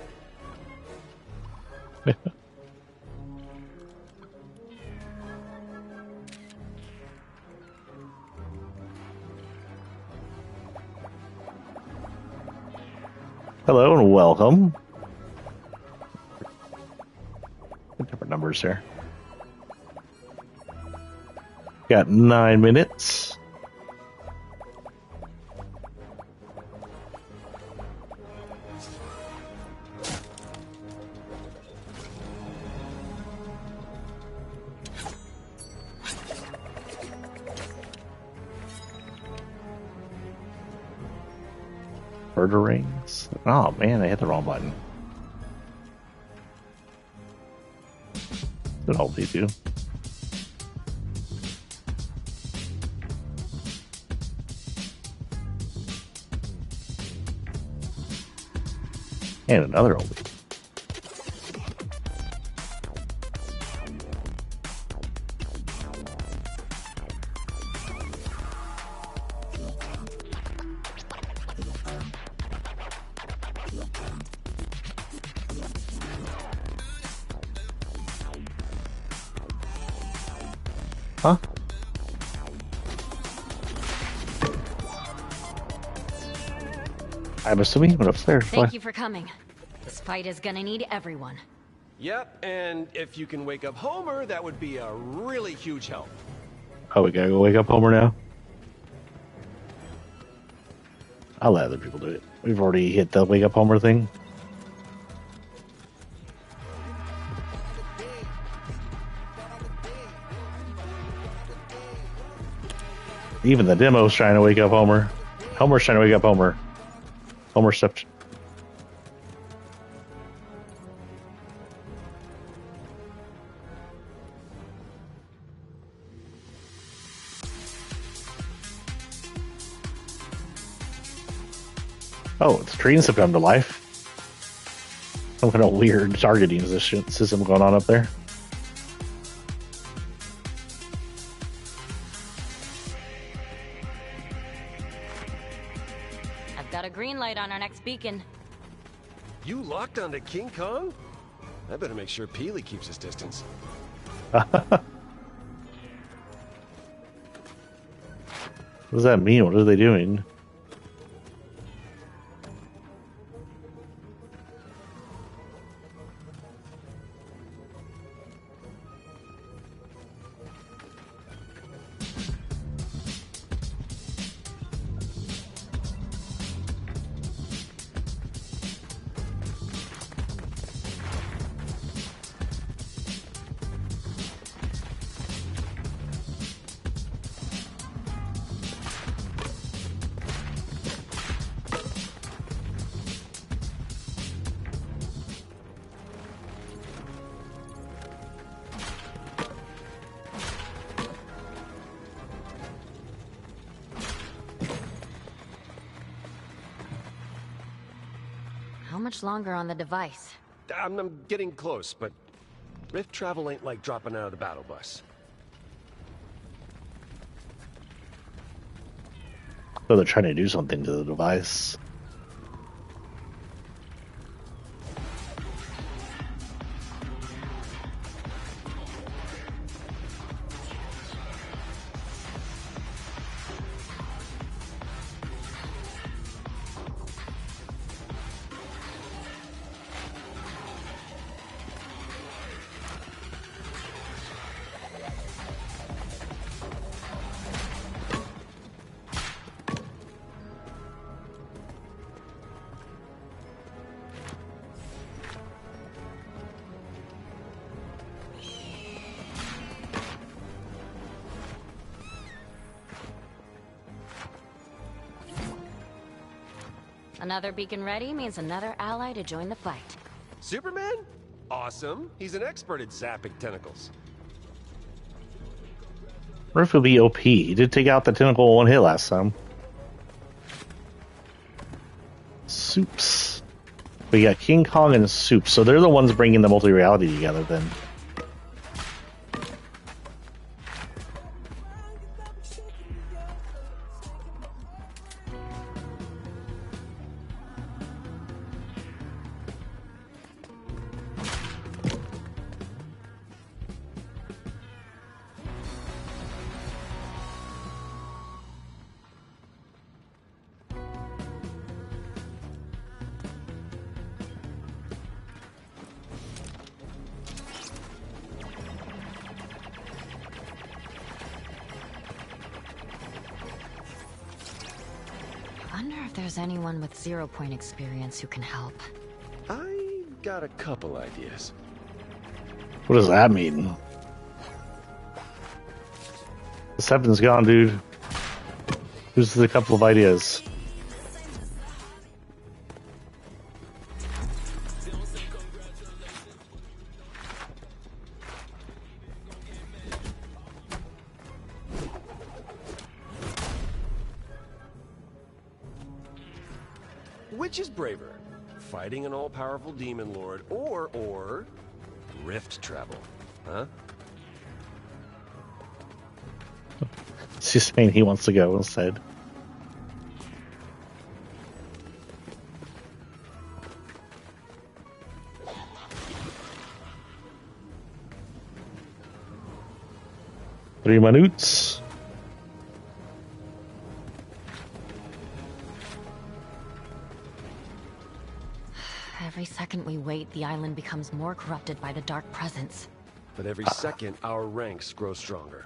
Hello and welcome. Different numbers here. Got 9 minutes. Murder rings. Oh man, I hit the wrong button. Good old D2. And another oldie. Huh? I'm assuming he went upstairs. Thank you for coming. This fight is gonna need everyone. Yep, and if you can wake up Homer, that would be a really huge help. Oh, we gotta go wake up Homer now? I'll let other people do it. We've already hit the wake up Homer thing. Even the demo's trying to wake up Homer. Homer's trying to wake up Homer. Homerception. Oh, it's trees have come to life. Some kind of weird targeting system going on up there. I've got a green light on our next beacon. You locked onto King Kong? I better make sure Peely keeps his distance. What does that mean? What are they doing? How much longer on the device? I'm getting close, but rift travel ain't like dropping out of the battle bus. So they're trying to do something to the device. Another beacon ready means another ally to join the fight. Superman? Awesome. He's an expert at zapping tentacles. Riff will be OP. He did take out the tentacle in one hit last time. Soups. We got King Kong and Soup, so they're the ones bringing the multi-reality together then. I wonder if there's anyone with 0-point experience who can help. I got a couple ideas. What does that mean? The seven's gone, dude. Here's a couple of ideas. Which is braver? Fighting an all-powerful demon lord or rift travel? Huh? He's saying he wants to go instead. Three minutes. Every second we wait, the island becomes more corrupted by the dark presence. But every second, our ranks grow stronger.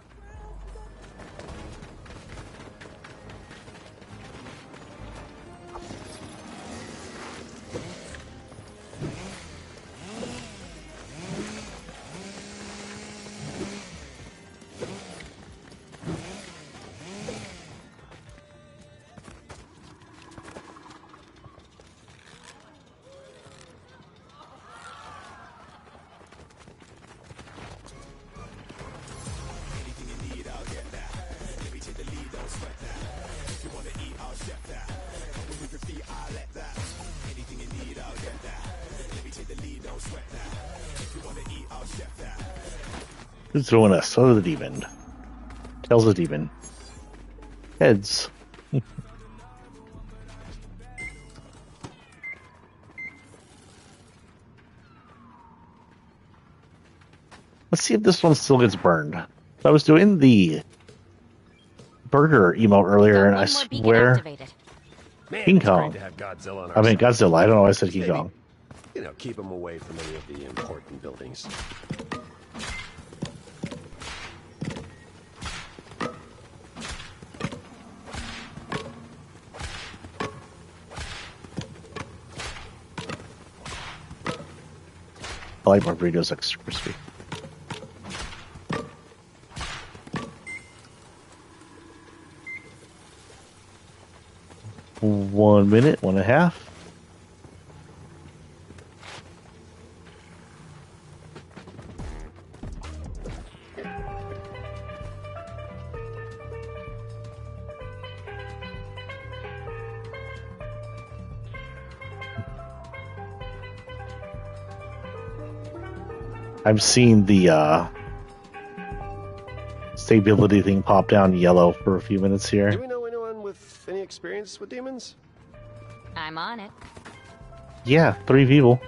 Who's throwing us? So the demon. Tells the demon. Heads. Let's see if this one still gets burned. I was doing the burger emote earlier, and I swear Man, King it's great Kong. to have Godzilla on I our mean side. Godzilla. I don't know why I said King Maybe, Kong. you know, keep him away from any of the important buildings. I like my burritos extra crispy. One minute, 1.5. I'm seeing the stability thing pop down yellow for a few minutes Do here. we know anyone with any experience with demons? I'm on it. Yeah, 3 people.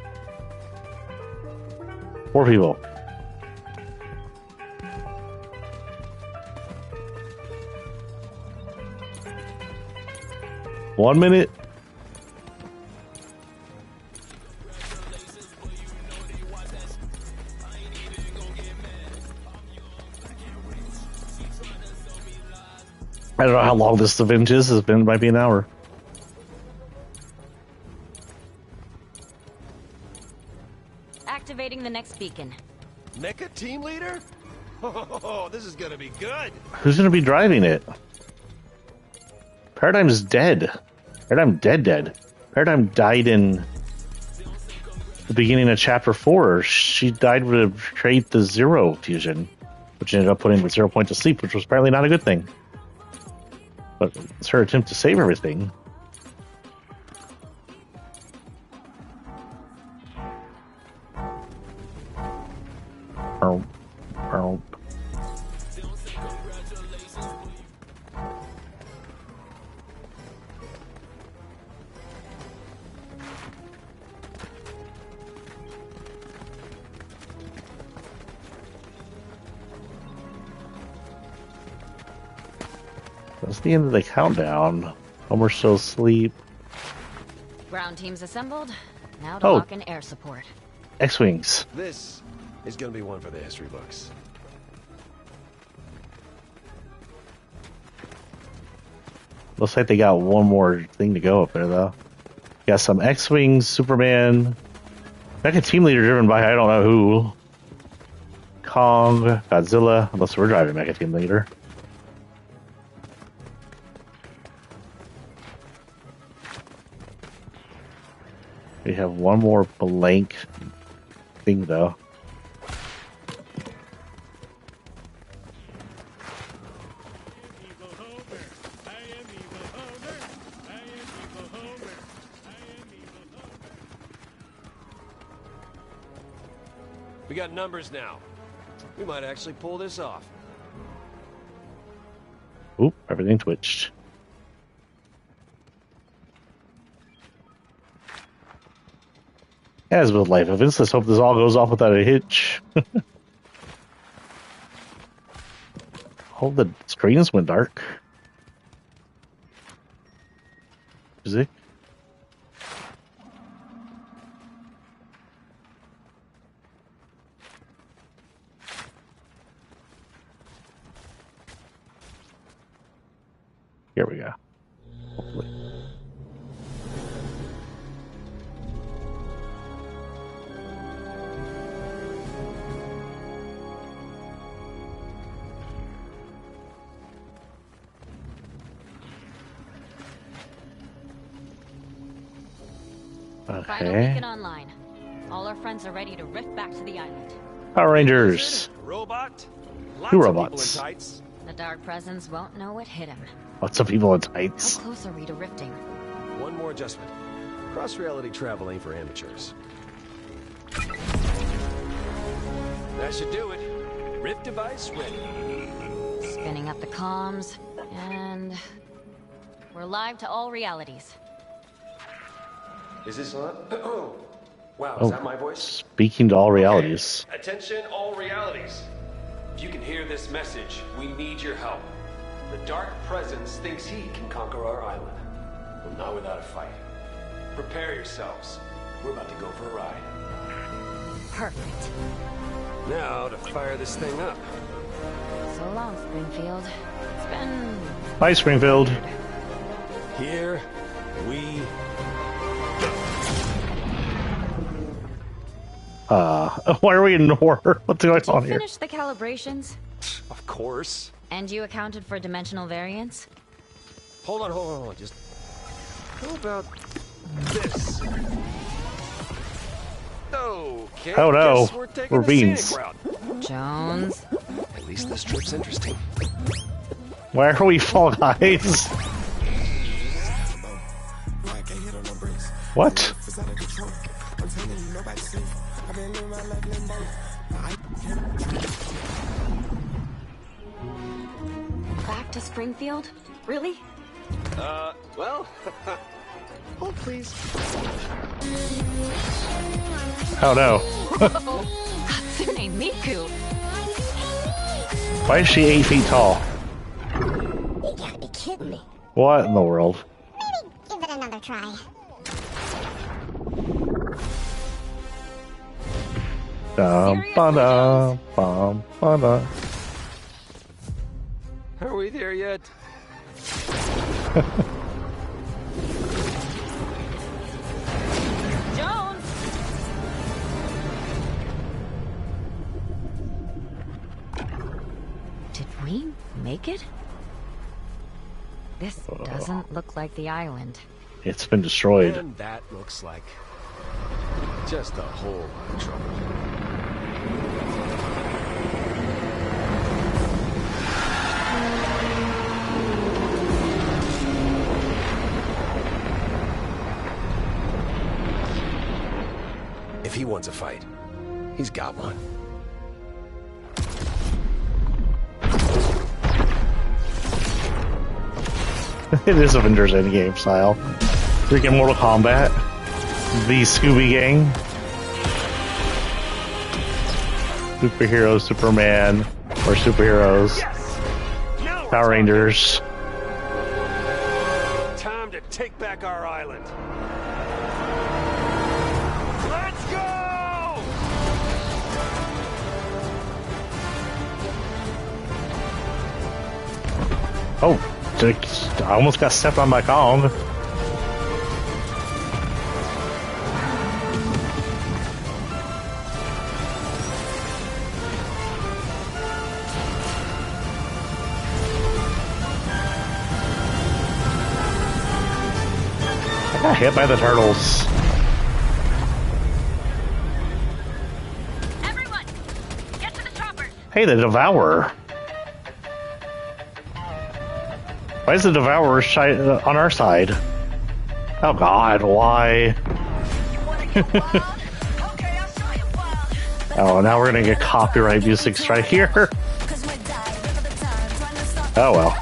4 people. One minute. I don't know how long this event is. It's been might be an hour. Activating the next beacon. Mecha team leader? Oh, this is gonna be good. Who's gonna be driving it? Paradigm's dead. Paradigm dead. Paradigm died in the beginning of chapter 4. She died with a trait the Zero fusion, which ended up putting the 0 point to sleep, which was apparently not a good thing. But it's her attempt to save everything. Boom, boom. That's the end of the countdown. Homer's still asleep. Ground teams assembled. Now to Oh. lock in air support. X-Wings. This is gonna be one for the history books. Looks like they got one more thing to go up there, though. Got some X-Wings, Superman. Mecha team leader driven by I don't know who. Kong, Godzilla. Unless we're driving Mecha team leader. We have one more blank thing, though. We got numbers now. We might actually pull this off. Oop, everything twitched. As with life events, let's hope this all goes off without a hitch. All the screens went dark. Music. Here we go. Hopefully. Final Okay. beacon online. All our friends are ready to rift back to the island. Power Rangers. Robot. Lots Two of robots. people in tights. The Dark Presence won't know what hit him. Lots of people in How tights. close are we to rifting? One more adjustment. Cross-reality travel ain't for amateurs. That should do it. Rift device ready. Spinning up the comms, and we're live to all realities. Is this on? Wow, Oh, is that my voice? speaking to all realities. Okay. Attention, all realities. If you can hear this message, we need your help. The Dark Presence thinks he can conquer our island. Well, not without a fight. Prepare yourselves. We're about to go for a ride. Perfect. Now to fire this thing up. So long, Springfield. It's been... Bye, Springfield. Here we Why are we in Nor? What's going Did you on here? finish the calibrations? Of course. And you accounted for dimensional variance? Hold on. Just how about this? Okay. Oh, no. Guess we're taking We're the scenic beans. route. Jones? At least this trip's interesting. Why are we Fall Guys? What? Back to Springfield? Really? Well, hold please. Oh no. Hatsune Miku! Why is she 8 feet tall? You gotta be kidding me. What in the world? Maybe give it another try. Ba-da. Are we there yet? Jones! Did we make it? This doesn't look like the island. It's been destroyed. And that looks like just a whole lot of trouble. If he wants a fight, he's got one. It is Avengers Endgame style. Freaking Mortal Kombat. The Scooby Gang. Superheroes, Superman, or superheroes. Yes! Now we're Power talking. Rangers. Time to take back our island. Let's go! Oh, I almost got stepped on by Kong. I got hit by the turtles. Everyone! Get to the choppers! Hey, the Devourer. Why is the Devourer on our side? Oh god, why? You wanna get wild? Okay, I'll show you wild! Oh, now we're gonna get copyright music strike here. Oh well.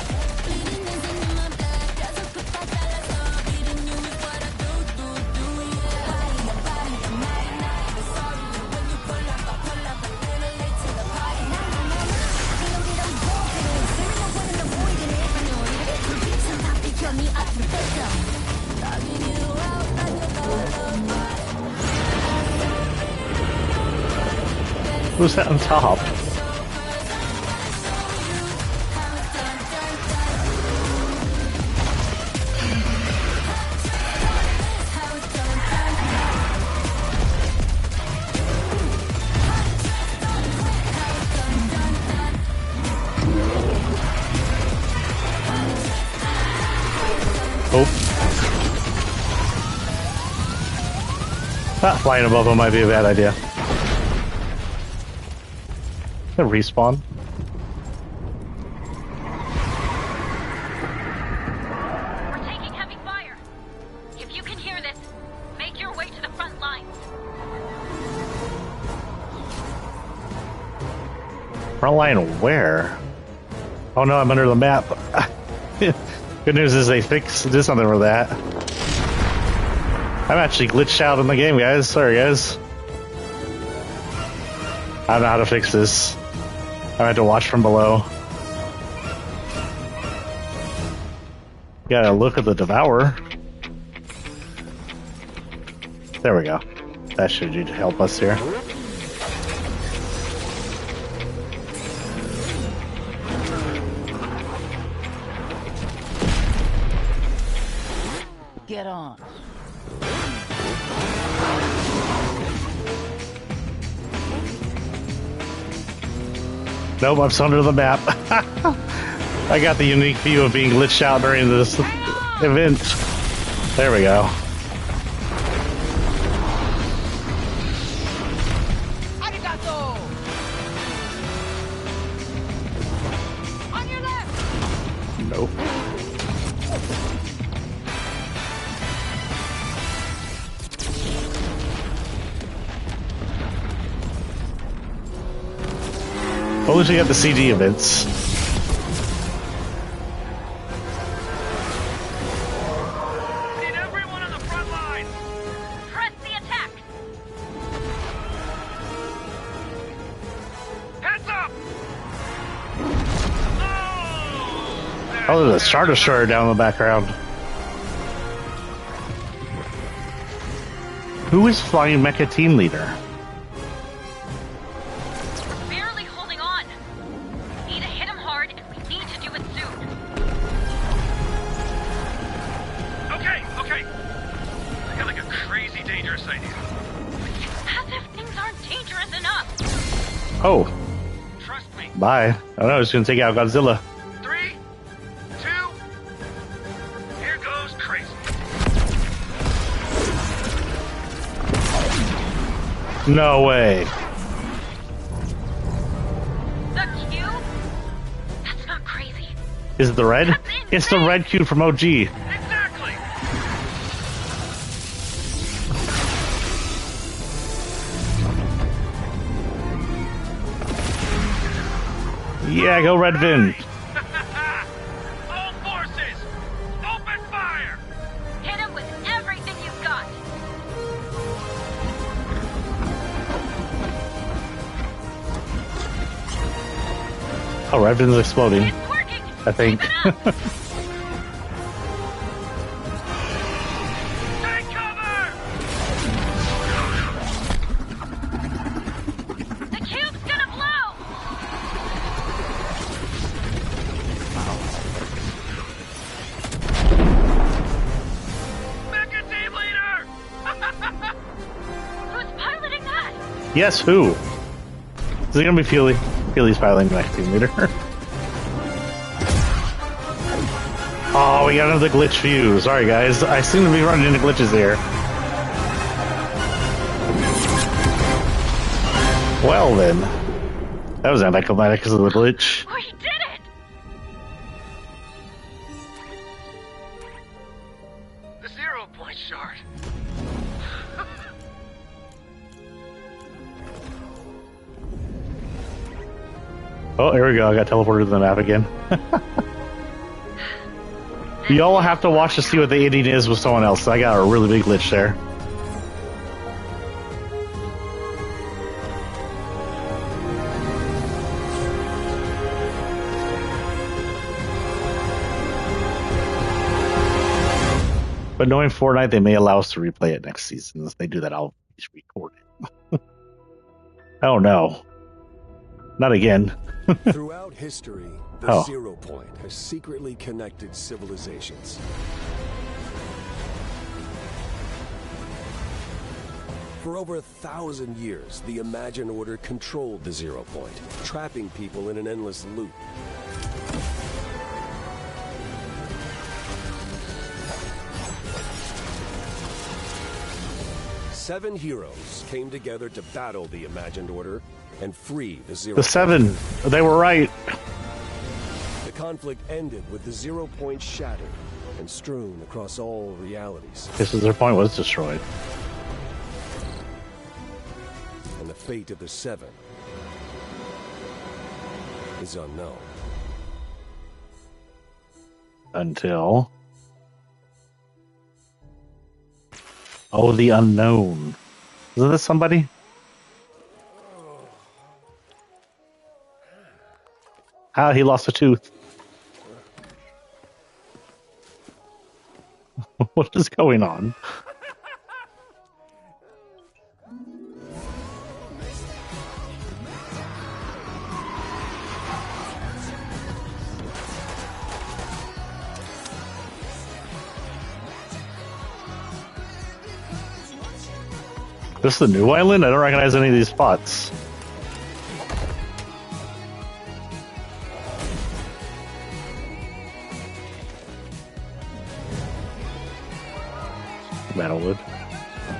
Who's that on top? Oh. Not flying above them might be a bad idea. The respawn. We're taking heavy fire. If you can hear this, make your way to the front lines. Front line where? Oh no, I'm under the map. Good news is they did something for that. I'm actually glitched out in the game, guys. Sorry, guys. I don't know how to fix this. I had to watch from below. Gotta look at the Devourer. There we go. That should help us here. Get on. Nope, I'm still under the map. I got the unique view of being glitched out during this event. There we go. Arigato! On your left! Nope. At least we got the CD events. Need everyone on the front line. Press the attack! Heads up! Oh, there's a Star Destroyer down in the background. Who is flying Mecha Team Leader? We're barely holding on. We need to hit him hard, and we need to do it soon. Okay. I got like a crazy dangerous idea. As if things aren't dangerous enough. Oh, Trust me. bye. I know, it's gonna take out Godzilla. 3, 2, here goes crazy. No way. The cube? That's not crazy. Is it the red? It's the red cube from OG. Exactly. Yeah, go Red Vin. All forces, open fire. Hit him with everything you've got. Oh, Red Vin's exploding, It's working. I think. Keep it up. Take cover. The cube's gonna blow. Mecha team leader. Who's piloting that? Yes, who? Is it gonna be Feely? Feely's piloting Mecha Team Leader. Oh, we got another glitch view. Sorry, guys. I seem to be running into glitches here. Well, then. That was anticlimactic because of the glitch. We did it. The 0-point shard. Oh, here we go. I got teleported to the map again. Y'all have to watch to see what the ending is with someone else. I got a really big glitch there. But knowing Fortnite, they may allow us to replay it next season. If they do that, I'll just record it. Oh no. Not again. Throughout history, the Oh. 0 point has secretly connected civilizations. For over 1,000 years, the Imagined Order controlled the 0 point, trapping people in an endless loop. Seven heroes came together to battle the Imagined Order and free the 0 The 7. They were right. The conflict ended with the 0 point shattered and strewn across all realities. This is their point was destroyed. And the fate of the 7 is unknown. Until... Oh, the unknown. Isn't this somebody? Ah, he lost a tooth. What is going on? This is the new island? I don't recognize any of these spots. Metalwood.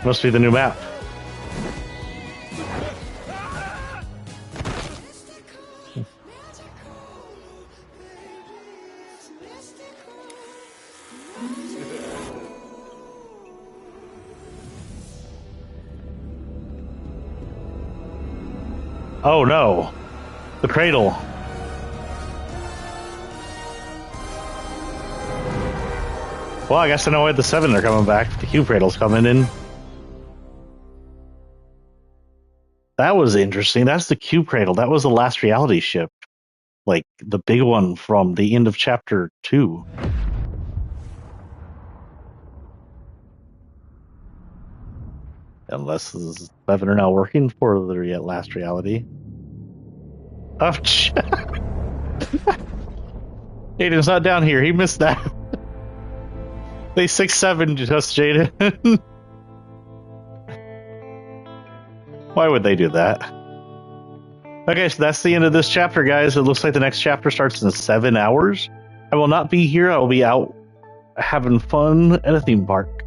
Must be the new map. Oh no. The cradle. Well, I guess I know why the 7 are coming back. The cube cradle's coming in. That was interesting. That's the cube cradle. That was the last reality ship. Like, the big one from the end of chapter 2. Unless the 7 are now working for the last reality. Oh, Aiden's not down here. He missed that. They 6-7 just Jaden. Why would they do that? Okay, so that's the end of this chapter, guys. It looks like the next chapter starts in 7 hours. I will not be here. I will be out having fun at a theme park.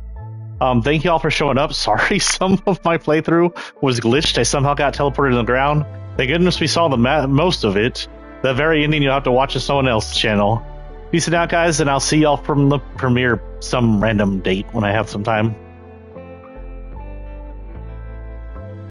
Thank you all for showing up. Sorry, some of my playthrough was glitched. I somehow got teleported to the ground. Thank goodness we saw the most of it. The very ending you'll have to watch on someone else's channel. Peace out, guys, and I'll see y'all from the premiere some random date when I have some time.